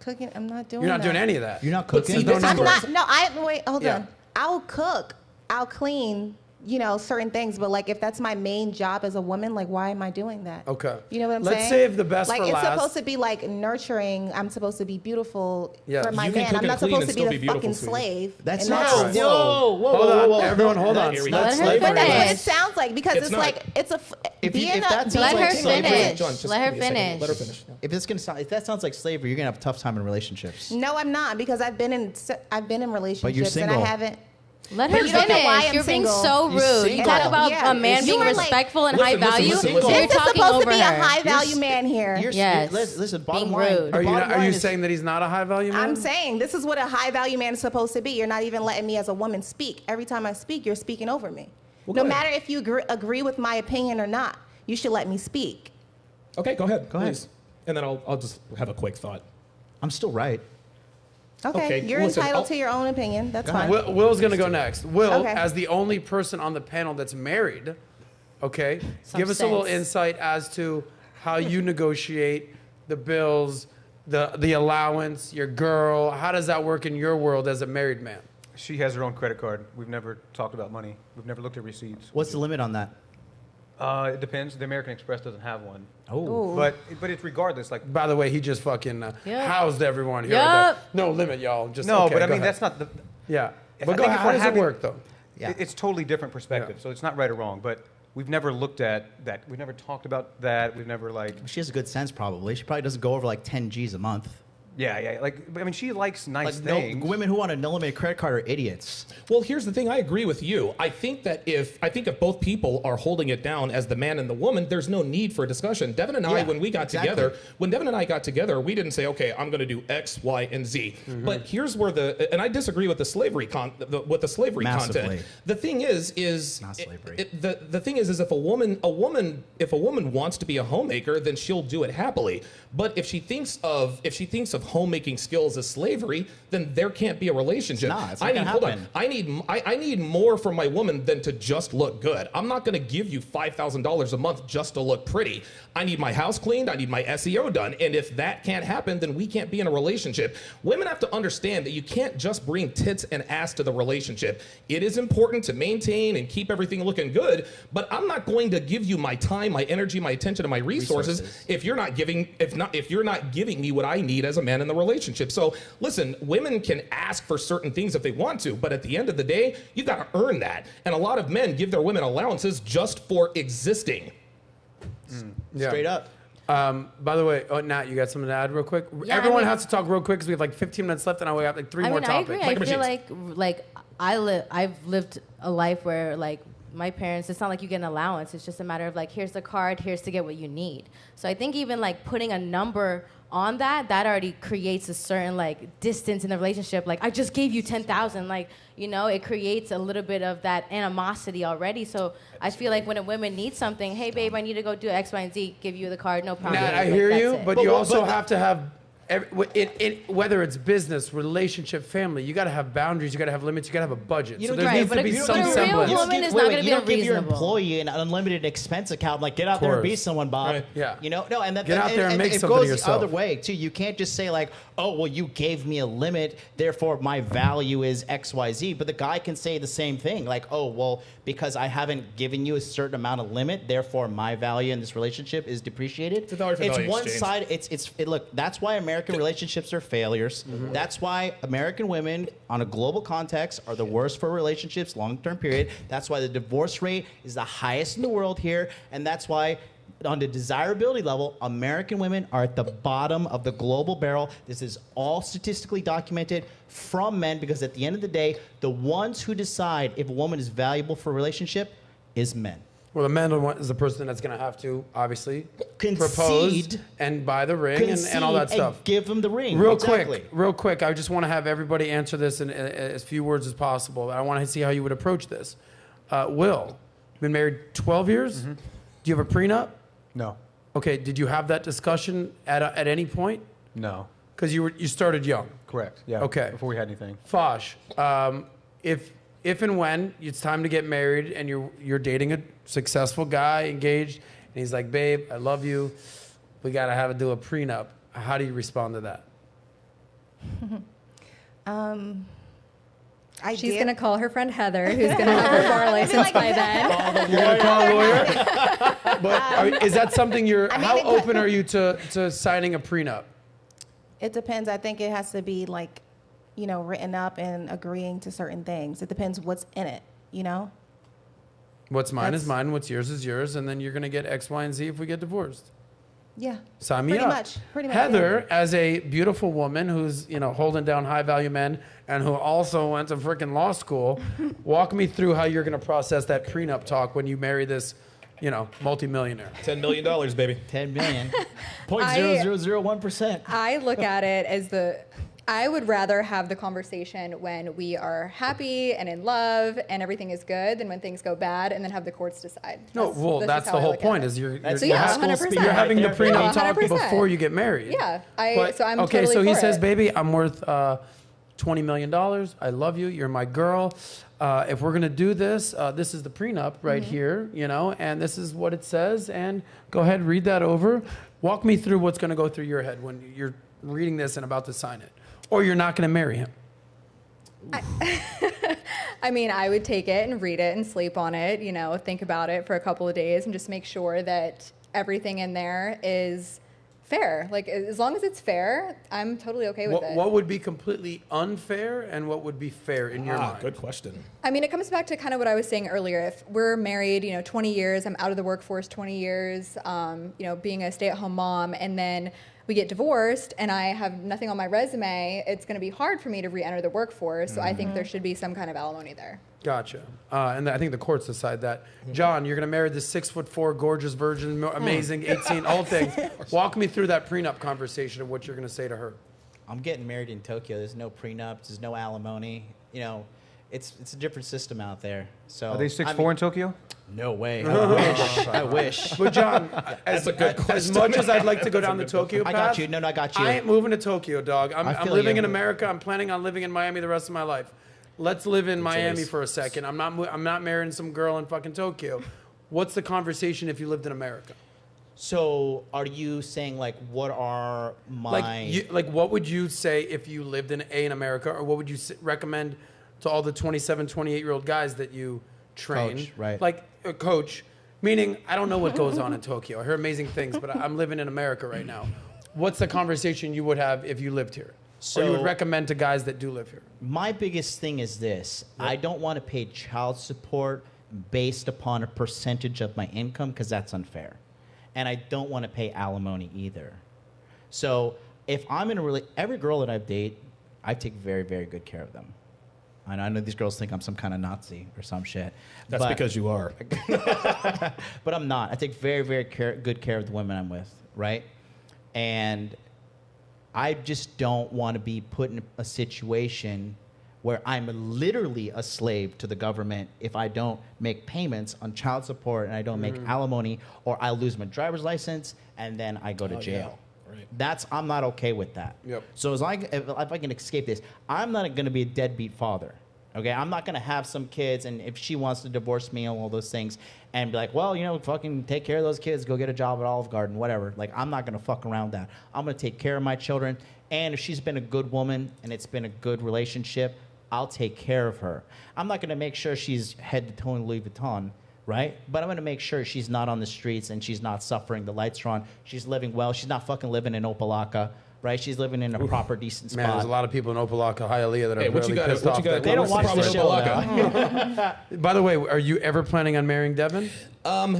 cooking. I'm not doing. You're not that. doing any of that. You're not But cooking. see, this is I'm where- not. No, wait. Hold Yeah. on. I'll cook. I'll clean. You know, certain things, but like if that's my main job as a woman, like why am I doing that? Okay. You know what I'm Let's saying? save the best like for it's last. supposed to be like nurturing. I'm supposed to be beautiful Yeah. for my You can man. cook I'm and not clean supposed and to still be be the fucking beautiful, sweetie. slave. That's And not. that's- Hold on, everyone, hold on. Here we That's go. Let her slavery. That's what finish. it sounds like because It's it's not. like it's a. If being that a- sounds Let like her slavery- finish. John, just Let her give me a second. finish. Let her finish. If that sounds like slavery, you're gonna have a tough time in relationships. No, I'm not because I've been in relationships But you're and single. I haven't. Let her You don't know why finish. I'm You're being single. so You're rude. You single. talk about Yeah. a man You being are like- respectful and Listen, high value. listen. You're This is talking supposed over to be a her. high value man here. Yes. Listen, bottom Being line. rude. the Are you, bottom are line you is- saying that he's not a high value man? I'm saying this is what a high value man is supposed to be. You're not even letting me as a woman speak. Every time I speak, you're speaking over me. Well, No go ahead. matter if you agree with my opinion or not, you should let me speak. Okay, go ahead. Go ahead. Please. And then I'll just have a quick thought. I'm still right. Okay, Okay, you're listen, entitled I'll- to your own opinion. That's fine. Will's going to go next. Will, Okay. as the only person on the panel that's married, okay, Some give us a little sense. insight as to how you negotiate the bills, the allowance, your girl. How does that work in your world as a married man? She has her own credit card. We've never talked about money. We've never looked at receipts. What's the limit on that? It depends. The American Express doesn't have one. Oh, But it's regardless. Like By the way, he just fucking Yep. housed everyone here. Yep. No limit, y'all. Just no, okay, but I go mean ahead. that's not the. Yeah. If But I go think ahead. if How we're does it having- work, though? Yeah. It's totally different perspective. Yeah. So it's not right or wrong. But we've never looked at that. We've never talked about that. We've never like. she has a good sense probably. She probably doesn't go over like 10 G's a month. Yeah. Like I mean, she likes nice Like things. women who want a no-limit credit card are idiots. Well, here's the thing. I agree with you. I think that if both people are holding it down as the man and the woman, there's no need for a discussion. Devin and I, Yeah, when we got exactly. together, we didn't say, okay, I'm going to do X, Y, and Z. But here's where and I disagree with the slavery Massively. content. The thing is Not slavery. the thing is if a woman wants to be a homemaker, then she'll do it happily. But if she thinks of homemaking skills as slavery, then there can't be a relationship. It's not gonna happen. I need more from my woman than to just look good. I'm not going to give you $5,000 a month just to look pretty. I need my house cleaned. I need my SEO done. And if that can't happen, then we can't be in a relationship. Women have to understand that you can't just bring tits and ass to the relationship. It is important to maintain and keep everything looking good, but I'm not going to give you my time, my energy, my attention, and my resources if you're not giving me what I need as a man in the relationship. So listen, women can ask for certain things if they want to, but at the end of the day, you got to earn that. And a lot of men give their women allowances just for existing. Yeah. Straight up. By the way, Nat, you got something to add real quick? Yeah, Everyone I mean- has to talk real quick because we have like 15 minutes left and I have like three more I topics. agree. I feel like I've lived a life where like my parents, it's not like you get an allowance. It's just a matter of like, here's the card, here's to get what you need. So I think even like putting a number on that already creates a certain like distance in the relationship. Like, I just gave you 10,000. Like, you know, it creates a little bit of that animosity already. So I feel like when a woman needs something, hey babe, I need to go do X, Y, and Z, give you the card, no problem. Nah, I hear you, but you also have to have, whether it's business, relationship, family, you got to have boundaries, you got to have limits, you got to have a budget. So there needs to be some semblance. You don't give your employee an unlimited expense account. Like, get out there and be someone, Bob. Right. Yeah. You know, no, and that get out there and make something yourself. It yourself. goes the other way too. You can't just say like, oh, well, you gave me a limit, therefore my value is X, Y, Z. But the guy can say the same thing, like, oh, well, because I haven't given you a certain amount of limit, therefore my value in this relationship is depreciated. It's a dollar for value one exchange. side. Look, that's why American relationships are failures. That's why American women, on a global context, are the worst for relationships, long-term period. That's why the divorce rate is the highest in the world here, and that's why, on the desirability level, American women are at the bottom of the global barrel. This is all statistically documented from men, because at the end of the day, the ones who decide if a woman is valuable for a relationship is men. Well, the man is the person that's going to have to, obviously, propose and buy the ring and all that stuff. And give them the ring. Real quick, I just want to have everybody answer this in as few words as possible. I want to see how you would approach this. Will, been married 12 years? Do you have a prenup? No. Okay, did you have that discussion at any point? No. Because you started young. Correct. Yeah. Okay. Before we had anything. Fosh, if and when it's time to get married and you're dating a successful guy, engaged, and he's like, babe, I love you, we gotta do a prenup. How do you respond to that? She's going to call her friend Heather, who's going to have her bar license by then. You're going to call a lawyer? But is that something how open are you to signing a prenup? It depends. I think it has to be like, you know, written up and agreeing to certain things. It depends what's in it, you know? What's mine is mine, what's yours is yours, and then you're going to get X, Y, and Z if we get divorced. Yeah. Sign me up. Pretty much. Heather, as a beautiful woman who's, you know, holding down high value men and who also went to freaking law school, walk me through how you're going to process that prenup talk when you marry this, you know, multimillionaire. $10 million, baby. 10 million. 0.0001%. I look at it as I would rather have the conversation when we are happy and in love and everything is good than when things go bad and then have the courts decide. That's the whole point is you're having the prenup talk 100%. before you get married. Yeah. I'm okay, totally so he for says, it. baby, I'm worth $20 million. I love you. You're my girl. If we're going to do this, this is the prenup right here, you know, and this is what it says. And go ahead, read that over. Walk me through what's going to go through your head when you're reading this and about to sign it. Or you're not going to marry him. I mean, I would take it and read it and sleep on it, you know, think about it for a couple of days and just make sure that everything in there is fair. Like, as long as it's fair, I'm totally okay with it. What would be completely unfair and what would be fair in your mind? Good question. I mean, it comes back to kind of what I was saying earlier. If we're married, you know, 20 years, I'm out of the workforce 20 years, you know, being a stay-at-home mom, and then we get divorced and I have nothing on my resume, it's going to be hard for me to re-enter the workforce. So I think there should be some kind of alimony there. Gotcha. And I think the courts decide that. John, you're going to marry this 6'4", gorgeous virgin, amazing, 18, all things. Walk me through that prenup conversation of what you're going to say to her. I'm getting married in Tokyo. There's no prenups. There's no alimony. You know, it's a different system out there. So are they 6'4" in Tokyo? No way. I wish. But John, as much as I'd like to go down the Tokyo path, I got you. No, I got you. I ain't moving to Tokyo, dog. I'm living in America. I'm planning on living in Miami the rest of my life. Let's live in Miami for a second. I'm not marrying some girl in fucking Tokyo. What's the conversation if you lived in America? So are you saying like what are my like what would you say if you lived in America, or what would you recommend to all the 27, 28-year-old guys that you train? Coach, right. Like a coach, meaning I don't know what goes on in Tokyo. I hear amazing things, but I'm living in America right now. What's the conversation you would have if you lived here? So or you would recommend to guys that do live here? My biggest thing is this. Yep. I don't want to pay child support based upon a percentage of my income because that's unfair. And I don't want to pay alimony either. So if I'm in every girl that I take very, very good care of them. I know these girls think I'm some kind of Nazi or some shit. That's because you are. But I'm not. I take very, very good care of the women I'm with, right? And I just don't want to be put in a situation where I'm literally a slave to the government if I don't make payments on child support and I don't make alimony, or I lose my driver's license and then I go to jail. Yeah. Right. I'm not okay with that. Yep. So if I can escape this, I'm not going to be a deadbeat father. Okay, I'm not going to have some kids, and if she wants to divorce me and all those things, and be like, well, fucking take care of those kids, go get a job at Olive Garden, whatever. Like, I'm not going to fuck around with that. I'm going to take care of my children, and if she's been a good woman and it's been a good relationship, I'll take care of her. I'm not going to make sure she's head to toe in Louis Vuitton, right? But I'm going to make sure she's not on the streets and she's not suffering. The lights are on. She's living well. She's not fucking living in Opalaka. Right, she's living in a proper, decent spot. Man, there's a lot of people in Opalaka, Hialeah that are what you got? pissed off. They don't watch the show. By the way, are you ever planning on marrying Devin?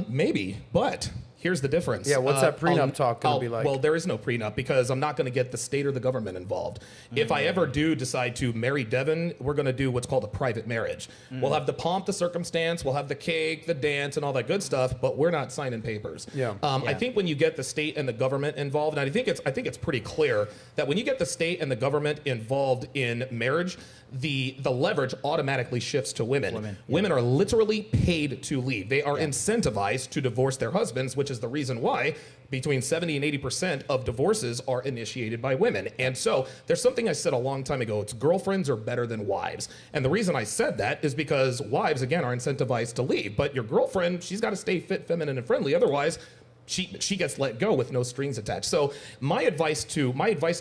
Maybe, but here's the difference. Yeah, what's that prenup talk going to be like? Well, there is no prenup because I'm not going to get the state or the government involved. If I ever do decide to marry Devin, we're going to do what's called a private marriage. We'll have the pomp, the circumstance, we'll have the cake, the dance, and all that good stuff, but we're not signing papers. Yeah. I think when you get the state and the government involved, and I think it's pretty clear that when you get the state and the government involved in marriage, the leverage automatically shifts to women. Women are literally paid to leave. They are incentivized to divorce their husbands, which is the reason why between 70 and 80% of divorces are initiated by women. And so there's something I said a long time ago. It's girlfriends are better than wives. And the reason I said that is because wives, again, are incentivized to leave. But your girlfriend, she's got to stay fit, feminine, and friendly. Otherwise, she gets let go with no strings attached. So my advice to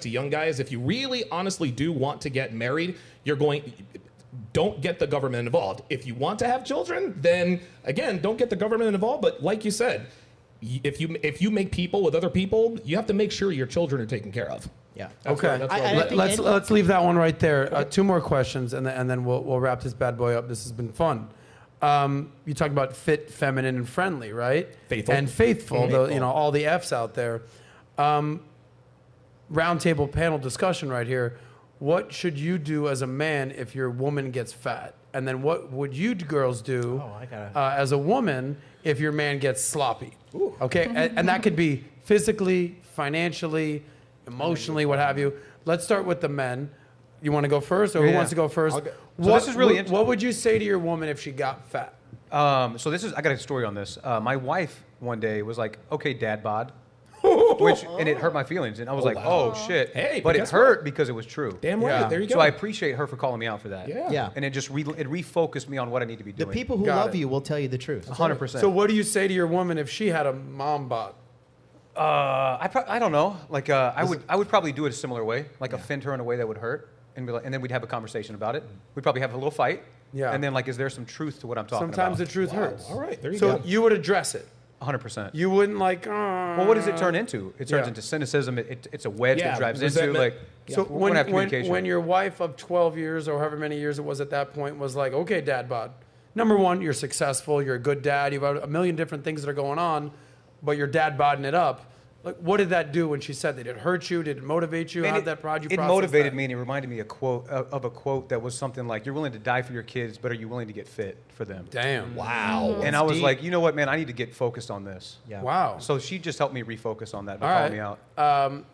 young guys, if you really honestly do want to get married, don't get the government involved. If you want to have children, then again, don't get the government involved. But like you said, if you make people with other people, you have to make sure your children are taken care of. Yeah. Okay. Let's leave that one right there. Two more questions, and then we'll wrap this bad boy up. This has been fun. You talked about fit, feminine, and friendly, right? Faithful. And faithful. All the F's out there. Roundtable panel discussion right here. What should you do as a man if your woman gets fat? And then what would you girls do as a woman if your man gets sloppy? Ooh. Okay, and that could be physically, financially, emotionally, what have you. Let's start with the men. You want to go first, or who wants to go first? This is really interesting. What would you say to your woman if she got fat? I got a story on this. My wife one day was like, "Okay, dad bod," and it hurt my feelings, and I was like, wow. "Oh shit!" Hey, but it hurt because it was true. Damn right. Yeah. There you go. So I appreciate her for calling me out for that. Yeah. And it just it refocused me on what I need to be The doing. people who love you will tell you the truth. 100%. So what do you say to your woman if she had a mom bod? I don't know. Like I would probably do it a similar way, like offend her in a way that would hurt, and then we'd have a conversation about it. We'd probably have a little fight. Yeah. And then like, is there some truth to what I'm talking Sometimes about? the truth hurts. All right, there you go. So you would address it. 100%. You wouldn't like. Well, what does it turn into? It turns into cynicism. It's a wedge that drives resentment. into like. So we're gonna have communication. when your wife of 12 years or however many years it was at that point was like, okay, dad bod. Number one, you're successful. You're a good dad. You've got a million different things that are going on, but you're dad bodding it up. Like, what did that do when she said that? Did it hurt you? Did it motivate you? How did that prod you? It motivated me, and it reminded me of a quote that was something like, "You're willing to die for your kids, but are you willing to get fit for them?" Damn. Wow. And I was like, you know what, man? I need to get focused on this. Yeah. Wow. So she just helped me refocus on that by calling me out.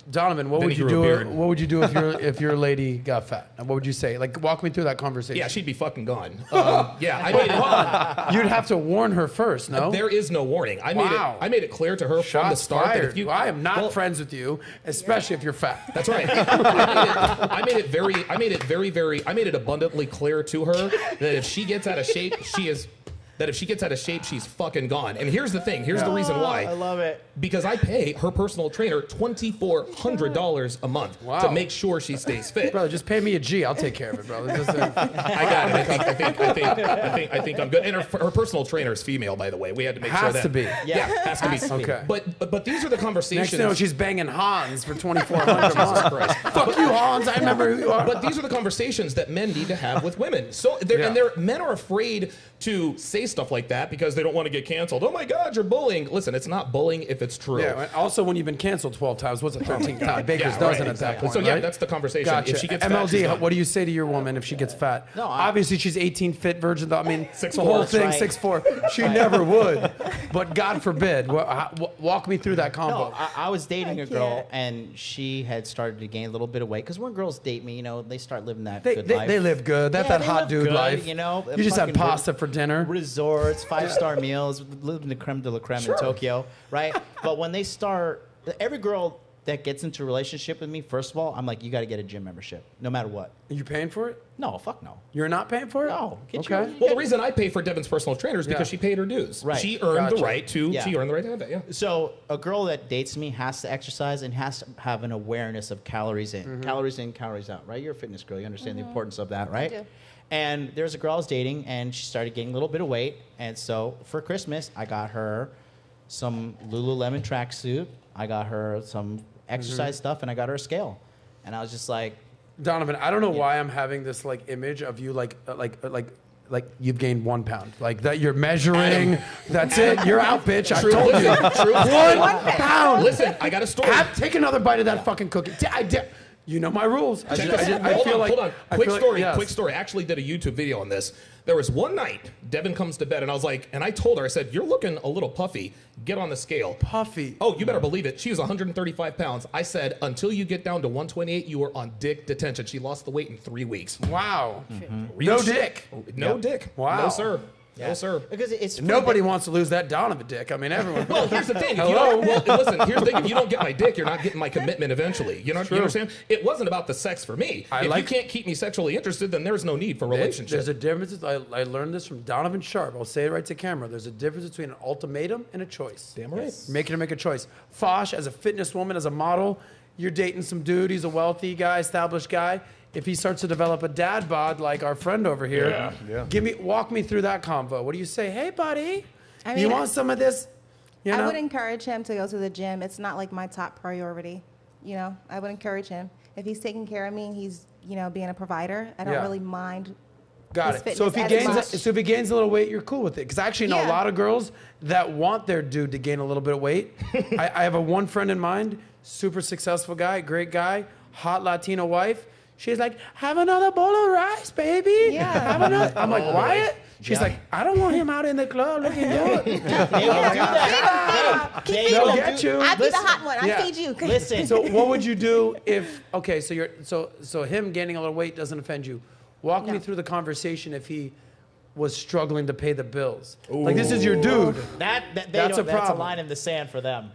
Donovan, what Then would he you grew a do? beard. What would you do if your lady got fat? And what would you say? Like, walk me through that conversation. Yeah, she'd be fucking gone. I made it. You'd have to warn her first, no? There is no warning. I made it clear to her from the Shots start that fired. if you, I am not friends with you, especially if you're fat. That's right. I made it abundantly clear to her that if she gets out of shape, she's fucking gone. And here's the thing. Here's the reason why. I love it. Because I pay her personal trainer $2,400 a month to make sure she stays fit. Brother, just pay me a G. I'll take care of it, brother. Just, I got it. I think I'm good. And her personal trainer is female, by the way. We had to make sure that. has to be. Yeah, has to be. Okay. But these are the conversations. Next thing you know, she's banging Hans for $2,400 a month. Fuck you, Hans. I remember who you are. But these are the conversations that men need to have with women. So men are afraid to say stuff like that because they don't want to get canceled. Oh my God, you're bullying. Listen, it's not bullying if it's true. Yeah. Also, when you've been canceled 12 times, what's the 13th time? Baker's dozen at that point. So yeah, right? that's the conversation. Gotcha. If she gets MLD, fat, what do you say to your woman if she gets fat? No, obviously she's 18 fit virgin. I mean, 6'4", the whole thing, right. 6'4". She never would, but God forbid. Walk me through that combo. No, I was dating a girl, and she had started to gain a little bit of weight. Because when girls date me, they start living that good life. They live good. That's Yeah, that they hot live dude good, life. You just had fucking pasta for dinner. Resorts, 5-star meals, living the creme de la creme in Tokyo, right? But when they start, every girl that gets into a relationship with me, first of all, I'm like, you got to get a gym membership, no matter what. Are you paying for it? No, fuck no. You're not paying for it? No. Okay. Well, the reason I pay for Devin's personal trainer is because she paid her dues. Right. She earned the Gotcha. right to. Yeah. She earned the right to have that. Yeah. So a girl that dates me has to exercise and has to have an awareness of calories in, calories out, right? You're a fitness girl. You understand the importance of that, right? I do. And there's a girl I was dating, and she started gaining a little bit of weight. And so for Christmas, I got her some Lululemon tracksuit. I got her some exercise stuff, and I got her a scale. And I was just like, Donovan, I don't know why I'm having this like image of you like you've gained 1 pound. Like that you're measuring. That's it. You're out, bitch. I told you. True. 1 pound. Listen, I got a story. Take another bite of that fucking cookie. You know my rules. Check this out. Hold on. Quick story. I actually did a YouTube video on this. There was one night, Devin comes to bed, and I was like, and I told her, I said, you're looking a little puffy. Get on the scale. Puffy. Oh, you better believe it. She was 135 pounds. I said, until you get down to 128, you are on dick detention. She lost the weight in 3 weeks. Wow. Real No shit. dick. No dick. Wow. No, sir. No, sir. because it's Nobody wants to lose that Donovan dick. I mean, everyone. Well, here's the thing. If you don't, listen, here's the thing. If you don't get my dick, you're not getting my commitment eventually. You know what you understand? It wasn't about the sex for me. If you can't keep me sexually interested, then there's no need for relationship. There's a difference. I learned this from Donovan Sharpe. I'll say it right to camera. There's a difference between an ultimatum and a choice. Damn right. Making her make a choice. Fosh, as a fitness woman, as a model, you're dating some dude. He's a wealthy guy, established guy. If he starts to develop a dad bod like our friend over here, walk me through that convo. What do you say? Hey, buddy, you want some of this? You know? I would encourage him to go to the gym. It's not like my top priority. I would encourage him. If he's taking care of me and he's, being a provider, I don't really mind. Got his it. So if he fitness gains, a little weight, you're cool with it. Because I actually know a lot of girls that want their dude to gain a little bit of weight. I have one friend in mind, super successful guy, great guy, hot Latino wife. She's like, have another bowl of rice, baby. Yeah. Have another. I'm like, Wyatt? She's like, I don't want him out in the club looking good. They don't do that. They'll get you. I'll be the hot one. I feed you. Listen. So what would you do if? Okay, so so him gaining a little weight doesn't offend you. Walk me through the conversation if he was struggling to pay the bills. Like this is your dude. That's a line in the sand for them.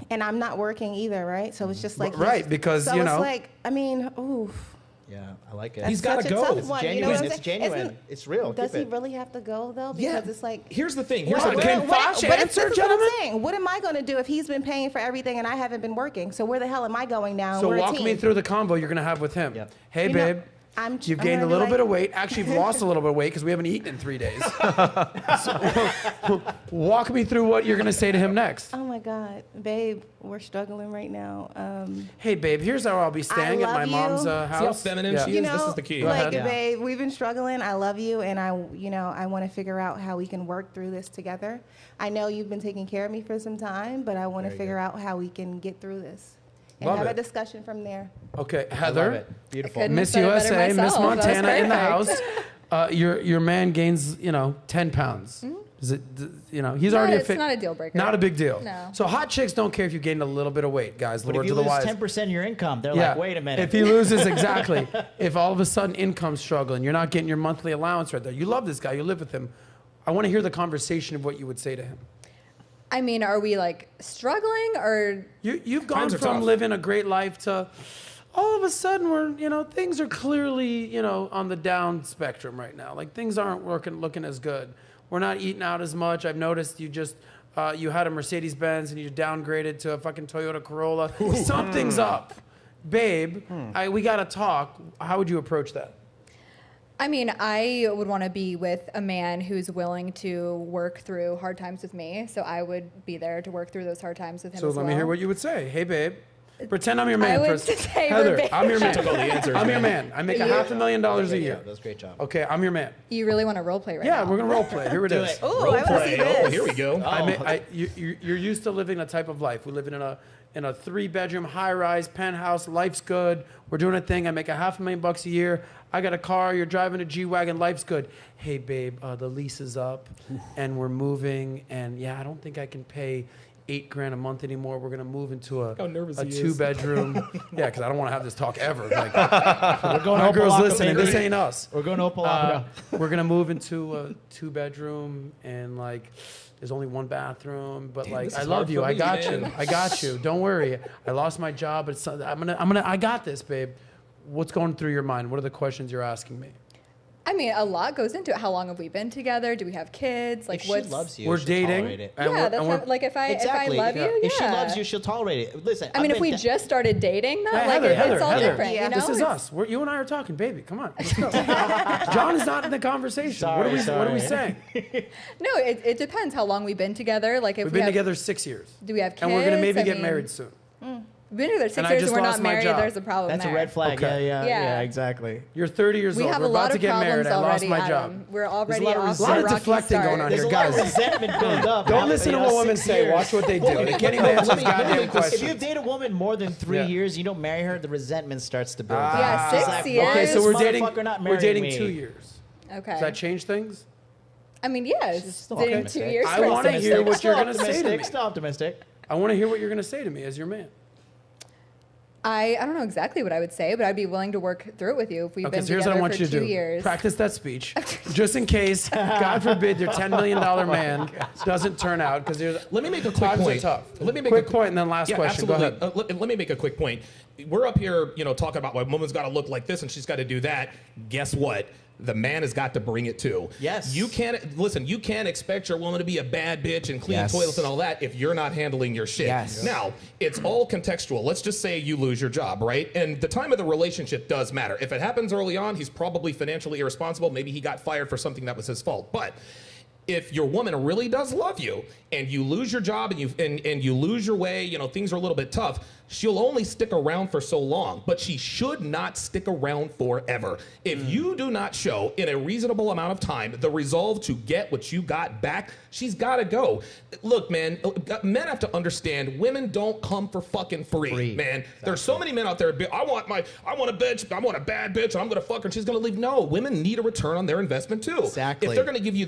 And I'm not working either, right? So it's just like right, because so it's like, Yeah, I like it. He's got to go. It's genuine. It's genuine. It's real. Does he really have to go though? Because it's like. Here's the thing. Can Fosh answer, gentlemen? What am I going to do if he's been paying for everything and I haven't been working? So where the hell am I going now? So walk me through the combo you're gonna have with him. Yep. Hey, babe. You've gained a little bit of weight. Actually, you've lost a little bit of weight because we haven't eaten in 3 days. So, walk me through what you're going to say to him next. Oh, my God. Babe, we're struggling right now. Hey, babe, here's how I'll be staying at my mom's house. See how feminine she is? This is the key. Babe, we've been struggling. I love you, and I want to figure out how we can work through this together. I know you've been taking care of me for some time, but I want to figure out how we can get through this. And have a discussion from there. Okay, Heather. Beautiful. Miss USA, Miss Montana in the house. Your man gains, 10 pounds. Mm-hmm. Is it, he's already It's not a deal breaker. Not a big deal. No. So hot chicks don't care if you gained a little bit of weight, guys. But if you lose 10% of your income, they're like, wait a minute. If he loses, exactly. If all of a sudden income's struggling, you're not getting your monthly allowance right there. You love this guy. You live with him. I want to hear the conversation of what you would say to him. I mean, are we like struggling or? You've gone from living a great life to all of a sudden we're, things are clearly, on the down spectrum right now. Like things aren't looking as good. We're not eating out as much. I've noticed you just, you had a Mercedes-Benz and you downgraded to a fucking Toyota Corolla. Something's up. Babe, we got to talk. How would you approach that? I mean, I would want to be with a man who's willing to work through hard times with me. So I would be there to work through those hard times with him as well. So let me hear what you would say. Hey, babe, Pretend I'm your man. I would for say Heather, verbatim. I'm your man. Took all the answers, I'm your man. man. I make $500,000 a year. That was a great job. Okay, I'm your man. You really want to role play right Yeah, now? we're gonna role play. Here it Do is. it. Oh, Role I want to see play. this. Oh, here we go. You're used to living a type of life. We live in a 3-bedroom high-rise penthouse. Life's good. We're doing a thing. I make $500,000 a year. I got a car. You're driving a G-Wagon. Life's good. Hey, babe, the lease is up, and we're moving. And yeah, I don't think I can pay $8,000 a month anymore. We're gonna move into a How nervous he is. 2-bedroom. Yeah, because I don't want to have this talk ever. Like, We're going my to girls Opalaka, listening. baby. This ain't us. We're going to Opalaka. We're gonna move into a 2-bedroom, and like, there's only 1 bathroom. But like, this I is love hard you. for I me, got man. you. I got you. Don't worry. I lost my job, but I got this, babe. What's going through your mind? What are the questions you're asking me? I mean, a lot goes into it. How long have we been together? Do we have kids? Like, If what's she loves you, We're she'll dating. tolerate it. and Yeah, we're- that's and we're- not, like if I Exactly. love you, yeah. If she loves you, she'll tolerate it. Listen, I mean, if we just started dating, though, Hey, like Heather, it's all Heather, different. Yeah. You know, This is It's- us. You and I are talking, baby. Come on. Let's go. John is not in the conversation. What are we saying? No, it depends how long we've been together. Like if We've we been have, together 6 years. do we have kids? And we're gonna maybe I get mean, married soon. We've been together 6 And I years just and we're lost not my married. job. There's a problem That's there. a red flag. Okay. Yeah. Exactly. You're 30 years We old. have We're a about lot to of get married. problems I lost already, my job. Adam. We're already lot of off A lot to of a rocky deflecting start. going on There's here, a lot of guys. resentment built up. Don't listen to what women 6 say. years. Watch what they do. They can't even answer these goddamn If you questions. date a woman more than 3 Yeah. years, you don't marry her, the resentment starts to build. Yeah, It's 6 like, years. why Okay, is so this we're dating. motherfucker not We're marrying dating me? 2 years. Okay. Does that change things? I mean, yes. still Dating optimistic. 2 years. I for wanna 6 hear years. what you're gonna say to optimistic, me. Still optimistic. I want to hear what you're going to say to me as your man. I don't know exactly what I would say, but I'd be willing to work through it with you if we've Okay, been so here's what I together want for you to 2 do. years. Practice that speech, just in case, God forbid, your $10 million man doesn't turn out. Because Let me make a quick times point. are tough. Let me make quick a point, and then last Yeah, question. absolutely. Go ahead. Let me make a quick point. We're up here, talking about why a woman's got to look like this and she's got to do that. Guess what? The man has got to bring it too. Yes. You can't expect your woman to be a bad bitch and clean Yes. toilets and all that if you're not handling your shit. Yes. Now, it's all contextual. Let's just say you lose your job, right? And the time of the relationship does matter. If it happens early on, he's probably financially irresponsible. Maybe he got fired for something that was his fault. But if your woman really does love you and you lose your job and you lose your way, things are a little bit tough, she'll only stick around for so long, but she should not stick around forever. If you do not show in a reasonable amount of time the resolve to get what you got back, she's got to go. Look, man, men have to understand women don't come for fucking free. Man. Exactly. There's so many men out there, I want a bitch, I want a bad bitch, and I'm going to fuck her and she's going to leave. No, women need a return on their investment too. Exactly. If they're going to give you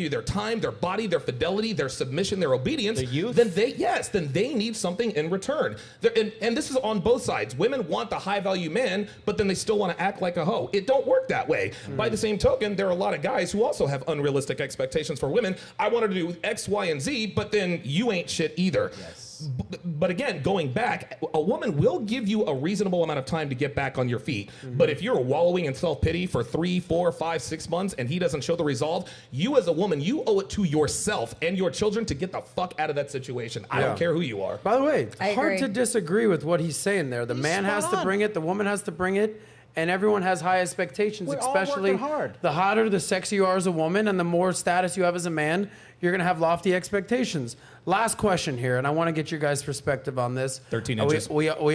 their time, their body, their fidelity, their submission, their obedience, Their youth. then they need something in return. And this is on both sides. Women want the high value man, but then they still want to act like a hoe. It don't work that way. By the same token, there are a lot of guys who also have unrealistic expectations for women. I want her to do X, Y, and Z, but then you ain't shit either. Yes. But again, going back, a woman will give you a reasonable amount of time to get back on your feet. But if you're wallowing in self-pity for 3, 4, 5, 6 months and he doesn't show the resolve, you as a woman, you owe it to yourself and your children to get the fuck out of that situation. I don't care who you are. By the way, I hard agree. to disagree with what he's saying there. The man has to bring it, the woman has to bring it, and everyone has high expectations, We're all especially working hard. the hotter, the sexier you are as a woman, and the more status you have as a man, you're going to have lofty expectations. Last question here, and I want to get your guys' perspective on this. 13 inches. We all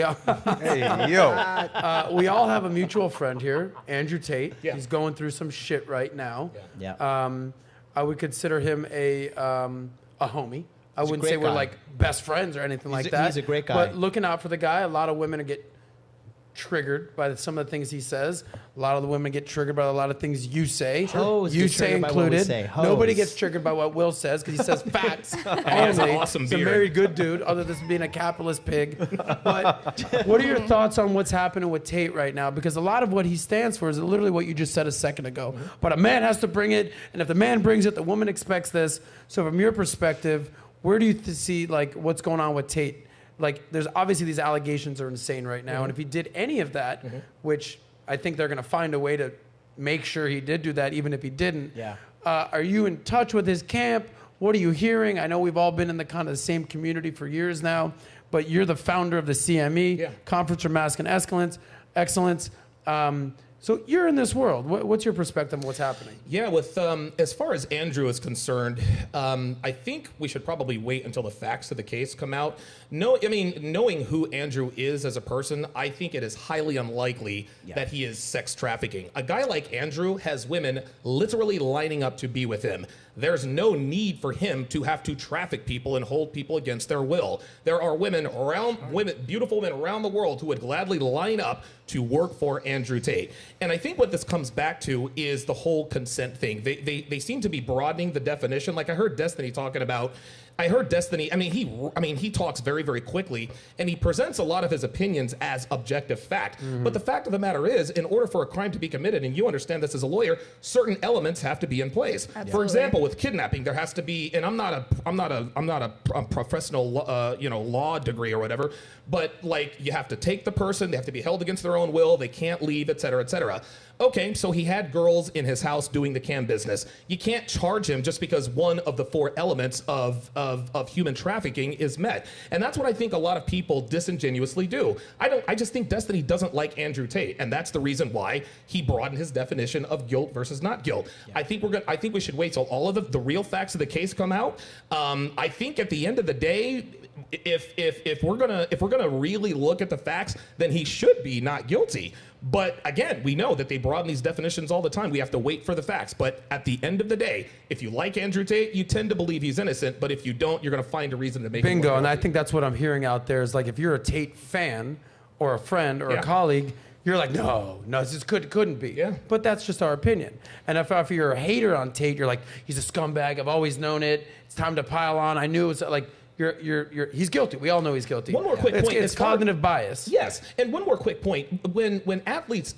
Hey, yo. we all have a mutual friend here, Andrew Tate. Yeah. He's going through some shit right now. Yeah. I would consider him a homie. I wouldn't great say we're guy. like best friends or anything like that. He's a great guy. But looking out for the guy, a lot of women get triggered by some of the things he says. A lot of the women get triggered by a lot of things you say. Hoes You get say triggered by what we included. say. Hoes. Nobody gets triggered by what Will says because he says facts. has an only. awesome He's a beard. very good dude, other than being a capitalist pig. But what are your thoughts on what's happening with Tate right now? Because a lot of what he stands for is literally what you just said a second ago. But a man has to bring it, and if the man brings it, the woman expects this. So from your perspective, where do you see like what's going on with Tate? Like, there's obviously these allegations are insane right now, and if he did any of that, which I think they're going to find a way to make sure he did do that, even if he didn't. Yeah. Are you in touch with his camp? What are you hearing? I know we've all been in the kind of the same community for years now, but you're the founder of the CME, Yeah. Conference for Masculine Excellence. So you're in this world. What's your perspective on what's happening? Yeah, with as far as Andrew is concerned, I think we should probably wait until the facts of the case come out. Knowing who Andrew is as a person, I think it is highly unlikely that he is sex trafficking. A guy like Andrew has women literally lining up to be with him. There's no need for him to have to traffic people and hold people against their will. There are beautiful women around the world who would gladly line up to work for Andrew Tate. And I think what this comes back to is the whole consent thing. They seem to be broadening the definition. Like I heard Destiny talking about. He talks very, very quickly, and he presents a lot of his opinions as objective fact. Mm-hmm. But the fact of the matter is, in order for a crime to be committed, and you understand this as a lawyer, certain elements have to be in place. Absolutely. For example, with kidnapping, there has to be, and I'm not a professional, law degree or whatever, but like you have to take the person, they have to be held against their own will, they can't leave, et cetera, et cetera. Okay, so he had girls in his house doing the cam business. You can't charge him just because one of the 4 elements of human trafficking is met. And that's what I think a lot of people disingenuously do. I just think Destiny doesn't like Andrew Tate, and that's the reason why he broadened his definition of guilt versus not guilt. Yeah. I think we should wait till all of the real facts of the case come out. I think at the end of the day, if we're gonna really look at the facts, then he should be not guilty. But again, we know that they broaden these definitions all the time. We have to wait for the facts. But at the end of the day, if you like Andrew Tate, you tend to believe he's innocent. But if you don't, you're going to find a reason to make him bingo. And I think that's what I'm hearing out there is like if you're a Tate fan or a friend or a colleague, you're like, no, this couldn't be. Yeah. But that's just our opinion. And if you're a hater on Tate, you're like, he's a scumbag. I've always known it. It's time to pile on. I knew it was like. He's guilty. We all know he's guilty. One more quick point. It's cognitive bias. Yes, and one more quick point. When athletes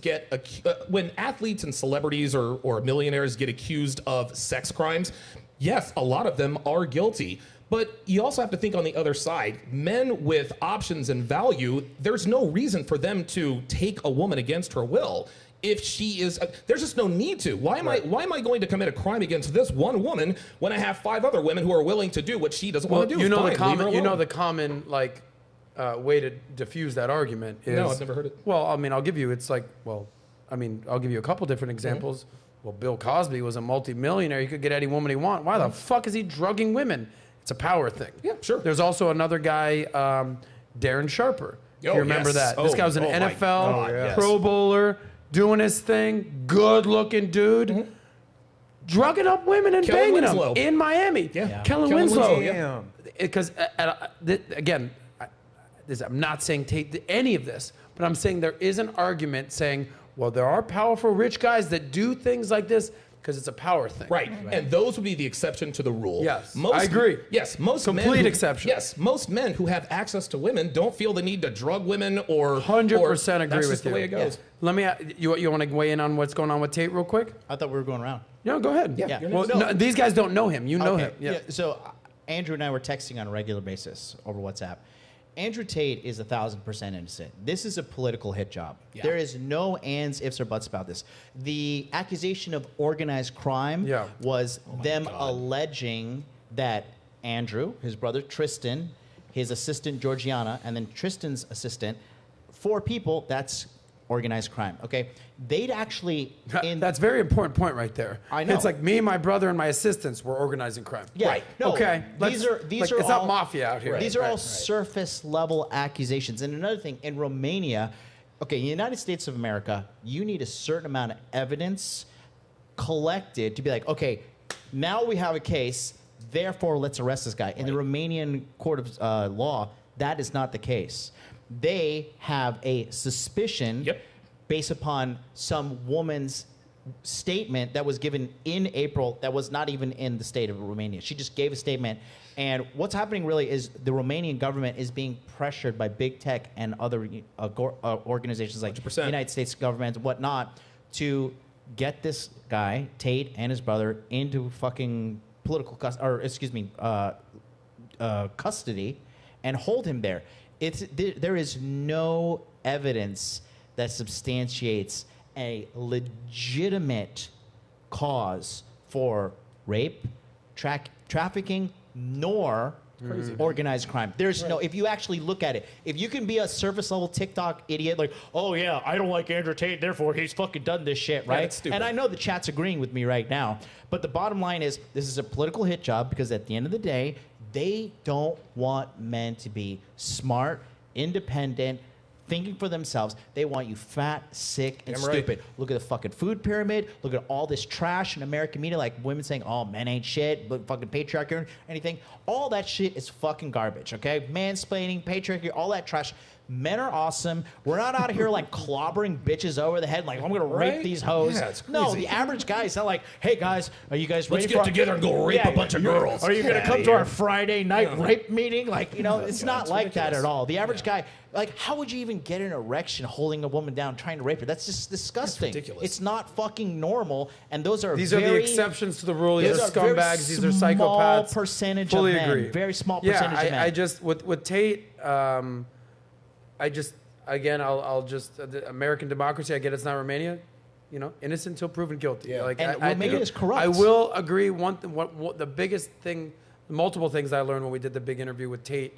and celebrities or millionaires get accused of sex crimes, yes, a lot of them are guilty. But you also have to think on the other side. Men with options and value, there's no reason for them to take a woman against her will. If she is, there's just no need to. Why am I going to commit a crime against this one woman when I have 5 other women who are willing to do what she doesn't want to do? The common way to diffuse that argument is. No, I've never heard it. Well, I'll give you. I'll give you a couple different examples. Mm-hmm. Well, Bill Cosby was a multimillionaire. He could get any woman he want. Why the fuck is he drugging women? It's a power thing. Yeah, sure. There's also another guy, Darren Sharper. You remember that? This guy was an NFL Pro Bowler. Doing his thing, good-looking dude, drugging up women and banging them in Miami. Yeah. Kellen Winslow. Because, again, I'm not saying take any of this, but I'm saying there is an argument saying, well, there are powerful rich guys that do things like this because it's a power thing. Right. And those would be the exception to the rule. Yes, I agree. Most exception. Yes, most men who have access to women don't feel the need to drug women or 100% agree with you. That's just the way it goes. Yeah. Let me. You want to weigh in on what's going on with Tate real quick? I thought we were going around. No, go ahead. Yeah. Well, no, these guys don't know him. You know him. Yeah. So Andrew and I were texting on a regular basis over WhatsApp. Andrew Tate is 1,000% innocent. This is a political hit job. Yeah. There is no ands, ifs, or buts about this. The accusation of organized crime was them alleging that Andrew, his brother Tristan, his assistant Georgiana, and then Tristan's assistant, 4 people, that's organized crime, okay? They'd actually... That's a very important point right there. I know. It's like me, my brother, and my assistants were organizing crime. Yeah. Right. No, okay. These are it's all, not mafia out here. These are all surface level accusations. And another thing, in Romania, okay, in the United States of America, you need a certain amount of evidence collected to be like, okay, now we have a case, therefore let's arrest this guy. In the Romanian court of law, that is not the case. They have a suspicion based upon some woman's statement that was given in April that was not even in the state of Romania. She just gave a statement. And what's happening really is the Romanian government is being pressured by big tech and other organizations like 100%. The United States government and whatnot to get this guy, Tate, and his brother into fucking custody and hold him there. There is no evidence that substantiates a legitimate cause for rape, trafficking, nor Crazy. Organized crime. There's no, if you actually look at it, if you can be a surface level TikTok idiot, like, oh yeah, I don't like Andrew Tate, therefore he's fucking done this shit, right? that's stupid. And I know the chat's agreeing with me right now, but the bottom line is this is a political hit job because at the end of the day, they don't want men to be smart, independent, thinking for themselves. They want you fat, sick, and stupid. Look at the fucking food pyramid. Look at all this trash in American media, like women saying, oh, men ain't shit, but fucking patriarchy or anything. All that shit is fucking garbage, okay? Mansplaining, patriarchy, all that trash. Men are awesome. We're not out here like clobbering bitches over the head like, I'm going to rape these hoes. Yeah, it's no, crazy. the average guy is not like, hey guys, are you guys ready Let's get together and go rape a bunch of girls. Are you going to Get come outta to our here. Friday night rape meeting? Like, you know, it's not it's like that ridiculous. at all. The average guy, like, how would you even get an erection holding a woman down trying to rape her? That's just disgusting. That's ridiculous. It's not fucking normal. And those are These are the exceptions to the rule. These are very scumbags. These are small psychopaths. percentage Fully of men. agree. Very small percentage of men. I just with Tate. I just again I'll just the American democracy. I get it's not Romania. You know, innocent until proven guilty. Yeah. Like And Romania is corrupt. I will agree. What the biggest thing, multiple things I learned when we did the big interview with Tate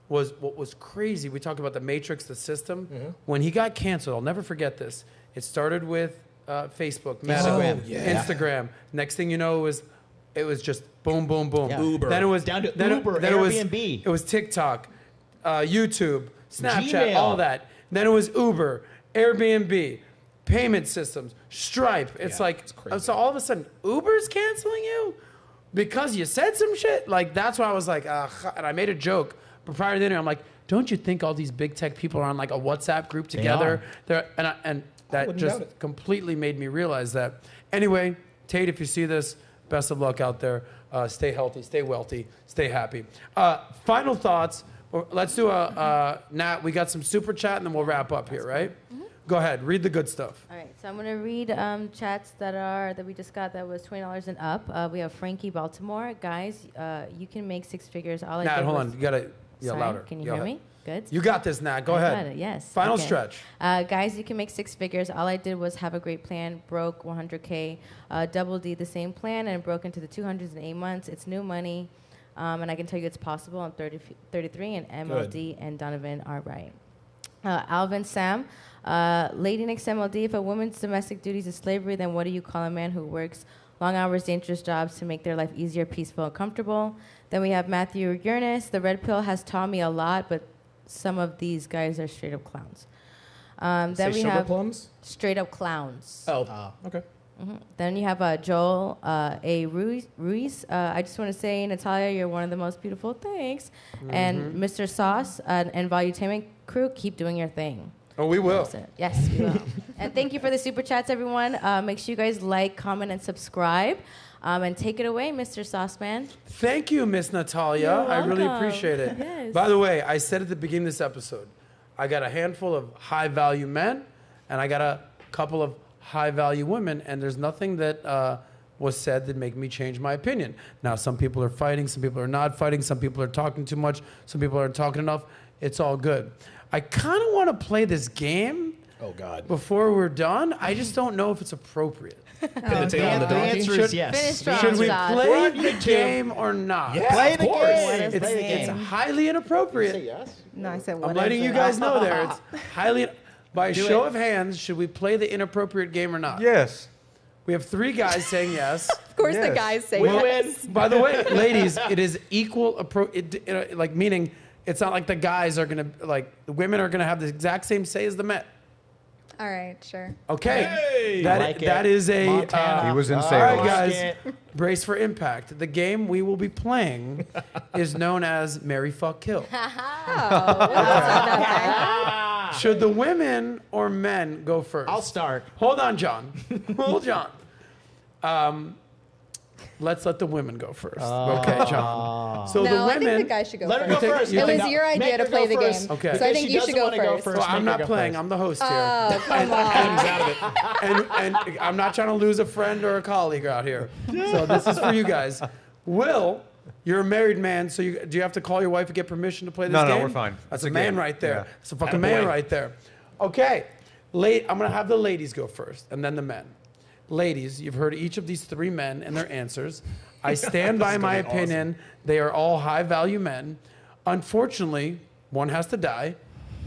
was what was crazy. We talked about the matrix, the system. Mm-hmm. When he got canceled, I'll never forget this. It started with Facebook, Meta, Instagram. Instagram. Next thing you know, it was just boom, boom, boom. Yeah. Uber. Then it was Down to then Uber, then Airbnb. It was TikTok, YouTube, Snapchat, Gmail. all that. Then it was Uber, Airbnb, payment systems, Stripe. It's Yeah, like it's crazy. so all of a sudden Uber's canceling you because you said some shit. Like that's why I was like, and I made a joke. But prior to the interview, I'm like, don't you think all these big tech people are on like a WhatsApp group together? And that wouldn't just doubt it. completely made me realize that. Anyway, Tate, if you see this, best of luck out there. Stay healthy, stay wealthy, stay happy. Final thoughts. Let's do Nat, we got some super chat and then we'll wrap up here, right? Mm-hmm. Go ahead, read the good stuff. All right, so I'm gonna read chats that we just got that was $20 and up. We have Frankie Baltimore, guys. You can make six figures. All I Nat, did hold was, on, you gotta yell Sorry, louder. Can you Go hear ahead. me? Good. You got this, Nat. Go I ahead. got it, yes. Final Okay. stretch. Guys, you can make six figures. All I did was have a great plan, broke 100K, double D the same plan, and broke into the 200s in 8 months. It's new money, and I can tell you it's possible. I'm 33, and MLD and Donovan are right. Alvin Sam, Lady Nix MLD, if a woman's domestic duties is slavery, then what do you call a man who works long hours, dangerous jobs to make their life easier, peaceful, and comfortable? Then we have Matthew Yurnis. The red pill has taught me a lot, but some of these guys are straight up clowns. Then we sugar have plums? straight up clowns. Oh, okay. Then you have Joel A. Ruiz. I just want to say, Natalia, you're one of the most beautiful. Thanks. And Mr. Sauce and Valuetainment crew, keep doing your thing. Oh, we will. That's it. Yes, we will. And thank you for the super chats, everyone. Make sure you guys like, comment, and subscribe. And take it away, Mr. Sauceman. Thank you, Miss Natalia. You're I really welcome. appreciate it. Yes. By the way, I said at the beginning of this episode, I got a handful of high-value men, and I got a couple of high-value women, and there's nothing that was said that make me change my opinion. Now, some people are fighting, some people are not fighting, some people are talking too much, some people aren't talking enough. It's all good. I kind of want to play this game Oh, God. before we're done. I just don't know if it's appropriate. Pin the tail on the The donkey? answer is yes. Finish strong, Should we Josh. We're play on the YouTube. game or not? Yeah, Play of the course. game. It's, Play the it's game. highly inappropriate. Yes. No, I said I'm what letting is you it? guys know there. It's highly. By Do show it. of hands, should we play the inappropriate game or not? Yes. We have 3 guys saying yes. Of course, the Yes. guys say We yes. win. By the way, ladies, it is equal like meaning it's not like the guys are gonna like the women are gonna have the exact same say as the men. All right, sure. Okay, Hey! Like that it. is a. Montana. He was in all sales. right, Like guys, it. brace for impact. The game we will be playing is known as Marry, Fuck, Kill. Should the women or men go first? I'll start. Hold on, John. Hold on. Let's let the women go first. Okay, John. So No, the I women. think the guys should go Let her first. go You think- first. you It think- was your idea Make to her play go the first. game. Okay. So I Because think she you should doesn't go wanna go first. first. So I'm Make her not go playing. first. I'm the host here. Oh, come on. He's out of it. And I'm not trying to lose a friend or a colleague out here. So this is for you guys. Will, you're a married man, so do you have to call your wife and get permission to play this No, game? no, we're fine. That's It's a a man game. right there. Yeah. That's a fucking man Attaboy. right there. Okay. I'm going to have the ladies go first, and then the men. ladies, you've heard each of these three men and their answers. I stand by my opinion. Awesome. They are all high-value men. Unfortunately, one has to die,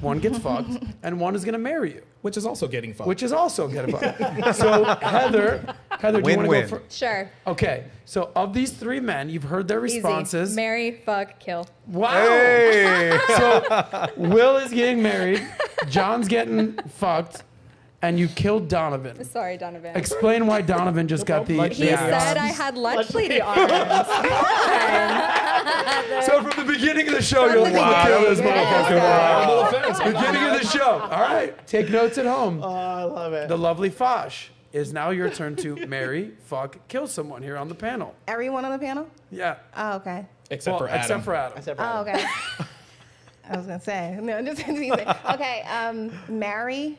one gets fucked, and one is going to marry you. Which is also getting fucked. Which is also getting fucked. So, Heather, do you want to go first? Sure. Okay. So, of these three men, you've heard their responses. Easy. Marry, fuck, kill. Wow. Hey. So, Will is getting married. John's getting fucked. And you killed Donovan. Sorry, Donovan. Explain why Donovan just got the He said I had lunch lady arms. So from the beginning of the show, you're like, wow, kill this motherfucker. Beginning of the show. All right. Take notes at home. Oh, I love it. The lovely Fosh. Is now your turn to marry, fuck, kill someone here on the panel. Everyone on the panel? Yeah. Oh, okay. Except for Adam. Except for Adam. Oh, okay. I was going to say. No, just okay. Marry.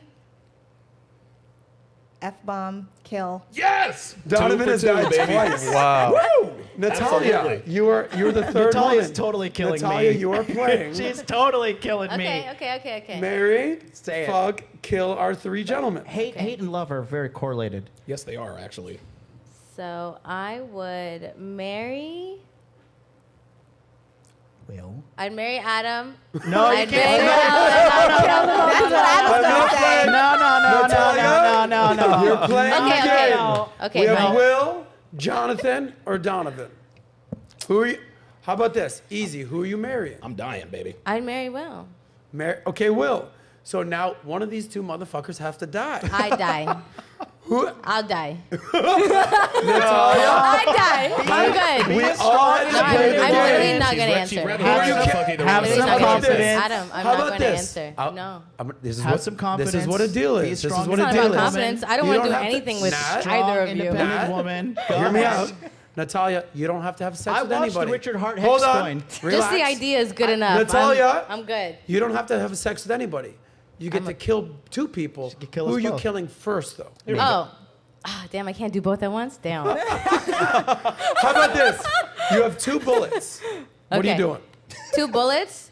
F-bomb, kill. Yes! Donovan has died twice. Wow. Woo! Natalia, you're the third Natalia's woman. totally killing Natalia, me. you are playing. She's totally killing me. Okay. Marry, Say it. fuck, kill our three gentlemen. Hate and love are very correlated. Yes, they are, actually. So I would marry... Will? I'd marry Adam. No, you I'd can't. No. You're playing Okay. We have Will, Jonathan, or Donovan. Who are you? How about this? Easy. Who are you marrying? I'm dying, baby. I'd marry Will. Okay, Will. So now one of these two motherfuckers have to die. I die. Who? I'll die. Natalia? I die. I'm good. We all had to play the I'm game. really not going to answer. Have some confidence. Adam, I'm not going to answer. No. This is what a deal is. This is what It's a not deal about is. confidence. I don't want to do anything with either of you. Independent woman. Hear me out. Natalia, you don't have to have sex with I anybody. watched the Richard Hart Hold Hex on. coin. Just the idea is good enough. Natalia, I'm good. You don't have to have sex with anybody. You get to kill two people. Who are you killing first, though? Damn, I can't do both at once? Damn. How about this? You have two bullets. What are you doing? 2 bullets.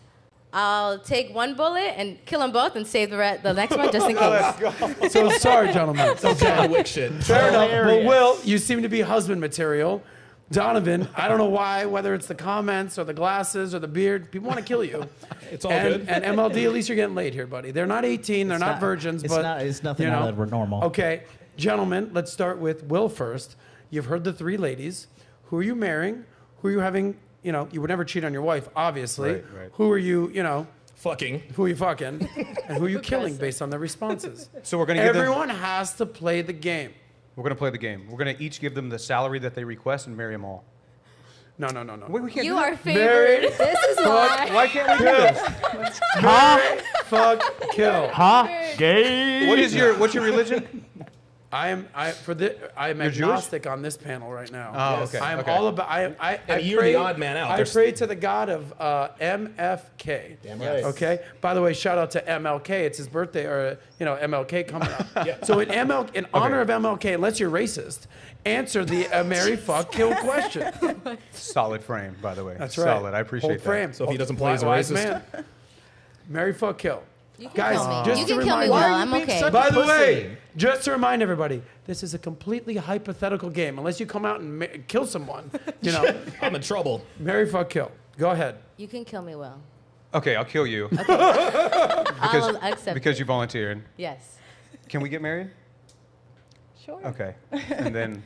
I'll take 1 bullet and kill them both and save the next one just in case. So sorry, gentlemen. It's okay. Wick shit. Fair enough. Well, Will, you seem to be husband material. Donovan, I don't know why, whether it's the comments or the glasses or the beard, people want to kill you. It's all good. And MLD, at least you're getting laid here, buddy. They're not 18, they're not virgins, but it's nothing out of normal. Okay, gentlemen, let's start with Will first. You've heard the three ladies. Who are you marrying? Who are you having? You know, you would never cheat on your wife, obviously. Right. Who are you? Fucking. Who are you fucking? And who are you killing based on their responses? So we're going to give them... Everyone has to play the game. We're going to play the game. We're going to each give them the salary that they request and marry them all. No. Wait, we can't You do are that. favored. This is why. Why can't we do this? Marry, fuck, kill. Gay. What's your religion? I'm agnostic on this panel right now. Oh, okay. I'm okay. all about. You're pray, the odd man out. I pray to the God of MFK. Damn right. Okay. By the way, shout out to MLK. It's his birthday, or MLK coming up. Yeah. So in honor of MLK, unless you're racist, answer the marry, fuck, kill question. Solid frame, by the way. That's right. Solid. I appreciate Whole that. frame. So if he doesn't play as a Wise racist. man. Marry, fuck, kill. You can Guys, kill me. just You to can kill me remind well. you- I'm okay. By the way, just to remind everybody, this is a completely hypothetical game. Unless you come out and kill someone, I'm in trouble. marry, fuck, kill. Go ahead. You can kill me well. Okay, I'll kill you. I'll accept because it. you volunteered. Yes. Can we get married? Sure. Okay. And then...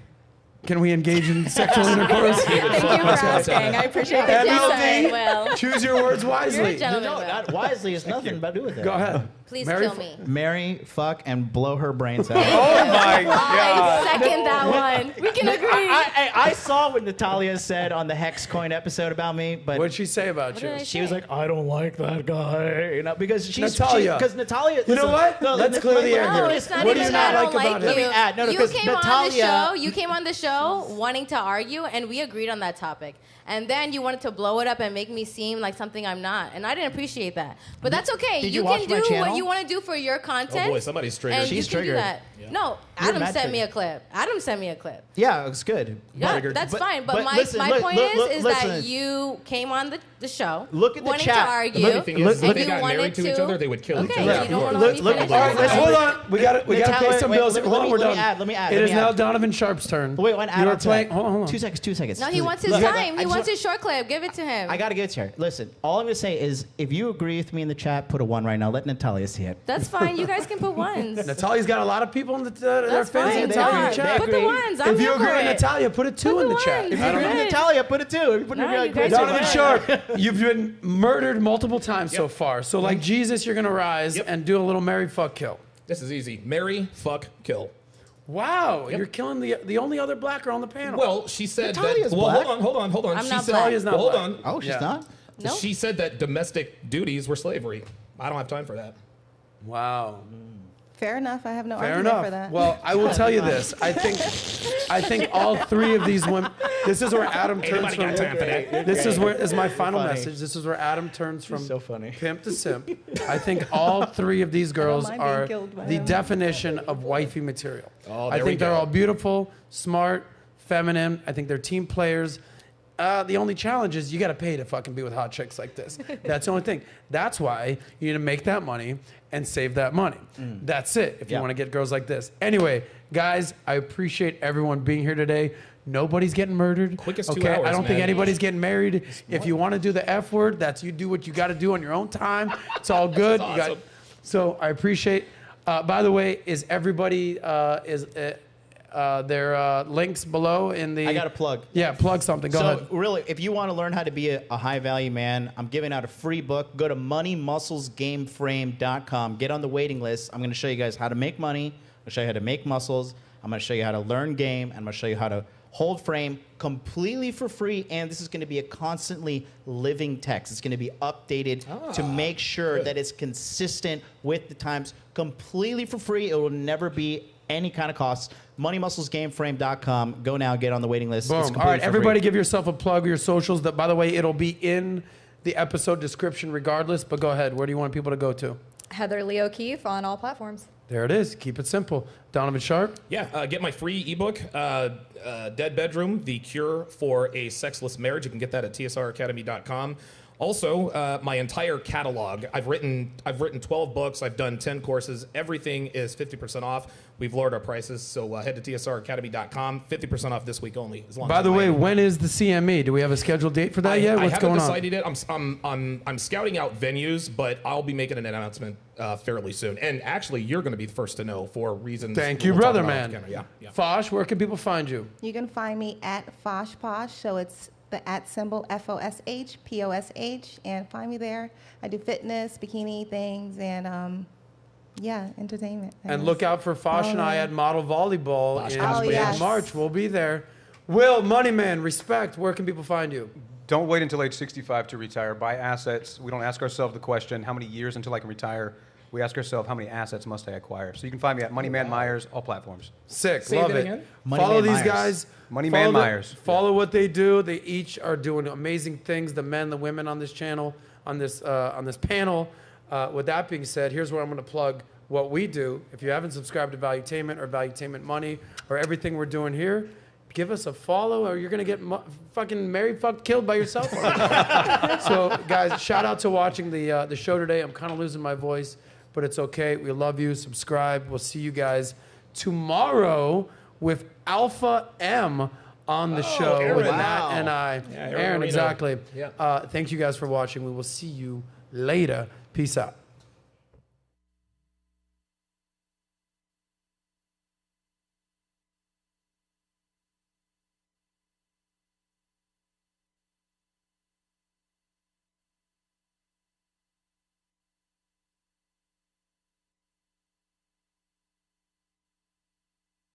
Can we engage in sexual intercourse? Thank you for asking. I appreciate that. MLD, Well. choose your words You're a wisely. gentleman. No, Will. not wisely. It's nothing to do with it. Go ahead. Please Marry, kill me. Marry, fuck, and blow her brains out. Oh my I God. second that one. We can agree. I saw what Natalia said on the Hex Coin episode about me, but What'd she say about What you? did I she was say? like, I don't like that guy, because she's Natalia. Because Natalia. You know what? Let's clear the air No, here. it's not What do even you not that I like don't about like him? you. Let me add- no, You 'cause came on the Natalia- show. You came on the show wanting to argue, and we agreed on that topic. And then you wanted to blow it up and make me seem like something I'm not, and I didn't appreciate that. But that's okay. Did you you watch can my do channel? what you want to do for your content. Oh boy, somebody's triggered. And She's you can triggered. do that. Yeah. No, You're Adam mad sent me a triggered. clip. Adam sent me a clip. Yeah, it's good. Yeah, Triggered. that's But- fine. But but my listen, point look, is that listen. you came on the show. Look at the wanting chat. to argue. The funny thing is, if and they you got wanted married to each other, they would kill each Okay, other. you don't want to Look- let me look- finish. all right, Let's hold on. We got to pay Natalia, some wait, bills. let me- Hold on, we're let me done. add, let me add, It let is me now add. Donovan Sharpe's turn. Wait, one add You on were to playing. that. Hold on. 2 seconds, 2 seconds. No, he wants his Look, time. I He just wants his short clip. Give it to him. I got to get to here. Listen, all I'm going to say is if you agree with me in the chat, put a 1 right now. Let Natalia see it. That's fine. You guys can put ones. Natalia's got a lot of people in their That's fans fine. in Talk. the chat. Put the ones. I'm If you here agree for with it. Natalia, put a 2 Put in the the chat. ones. If you I agree don't with know. Natalia, put a 2. If you put No, your you guys Donovan are Sharpe, you've been murdered multiple times so far. So like Jesus, you're gonna rise and do a little marry, fuck, kill. This is easy. Marry, fuck, kill. Wow, you're killing the only other black girl on the panel. Well, she said Natalia's that. Well, black. hold on. I'm She not said, black. Natalia's not hold black. on. Oh, she's Yeah. not? Nope. She said that domestic duties were slavery. I don't have time for that. Wow. Fair enough. I have no Fair argument enough. for that. Well, I will tell you this. I think all 3 of these women. This is where Adam turns Nobody from. got time for that. This is my final funny. message. This is where Adam turns from so funny. pimp to simp. I think all 3 of these girls mind being are killed by the him. definition of wifey material. Oh, I there we think they're go. all beautiful, smart, feminine. I think they're team players. The only challenge is you got to pay to fucking be with hot chicks like this. That's the only thing. That's why you need to make that money and save that money. That's it. If you Yeah. want to get girls like this. Anyway, guys, I appreciate everyone being here today. Nobody's geting murdered. Quickest 2 okay? hours, I don't think man. anybody's getting married. If you want to do the F word, that's you do what you got to do on your own time. It's all good. That's You got, awesome. so I appreciate. By the way, is everybody their links below in the? I got a plug. Yeah, plug something. Go ahead. So really, if you want to learn how to be a high value man, I'm giving out a free book. Go to moneymusclesgameframe.com. Get on the waiting list. I'm going to show you guys how to make money. I'm going to show you how to make muscles. I'm going to show you how to learn game. And I'm going to show you how to hold frame completely for free. And this is going to be a constantly living text. It's going to be updated to make sure that it's consistent with the times, completely for free. It will never be any kind of cost. moneymusclesgameframe.com. Go now, get on the waiting list. It's Boom. All completely right, for everybody free. give yourself a plug, your socials. That, by the way, it'll be in the episode description regardless, but go ahead. Where do you want people to go to? HeatherLee O'Keefe on all platforms. There it is. Keep it simple. Donovan Sharpe. Yeah, get my free ebook, Dead Bedroom, The Cure for a Sexless Marriage. You can get that at tsracademy.com. Also, my entire catalog. I've written 12 books. I've done 10 courses. Everything is 50% off. We've lowered our prices, so head to tsracademy.com. 50% off this week only. As long By as the I'm way, able. when is the CME? Do we have a scheduled date for that yet? I What's haven't going on? decided yet. I'm scouting out venues, but I'll be making an announcement fairly soon. And actually, you're going to be the first to know for reasons. Thank you, we'll talk brother, about man. off camera. Yeah. Fosh, where can people find you? You can find me at Foshposh, so it's the @ symbol FOSHPOSH, and find me there. I do fitness, bikini things, and entertainment. And look out for Fosh and I at Model Volleyball in yes. March. We'll be there. Will, Moneyman, respect, where can people find you? Don't wait until age 65 to retire. Buy assets. We don't ask ourselves the question, how many years until I can retire? We ask ourselves, how many assets must I acquire? So you can find me at Moneyman Myers, all platforms. Sick, Say love that it. again? Follow Moneyman these Myers. guys. Moneyman Follow Myers. Follow what they do. They each are doing amazing things. The men, the women on this channel, on this panel. With that being said, here's where I'm going to plug what we do. If you haven't subscribed to Valuetainment or Valuetainment Money or everything we're doing here, give us a follow or you're going to get fucking married, fucked, killed by yourself. So, guys, shout out to watching the show today. I'm kind of losing my voice, but it's okay. We love you. Subscribe. We'll see you guys tomorrow with Alpha M on the show Aaron. with Wow. Nat and I. Yeah, Aaron Aaron, Marino. exactly. Yeah. Thank you guys for watching. We will see you later. Peace out.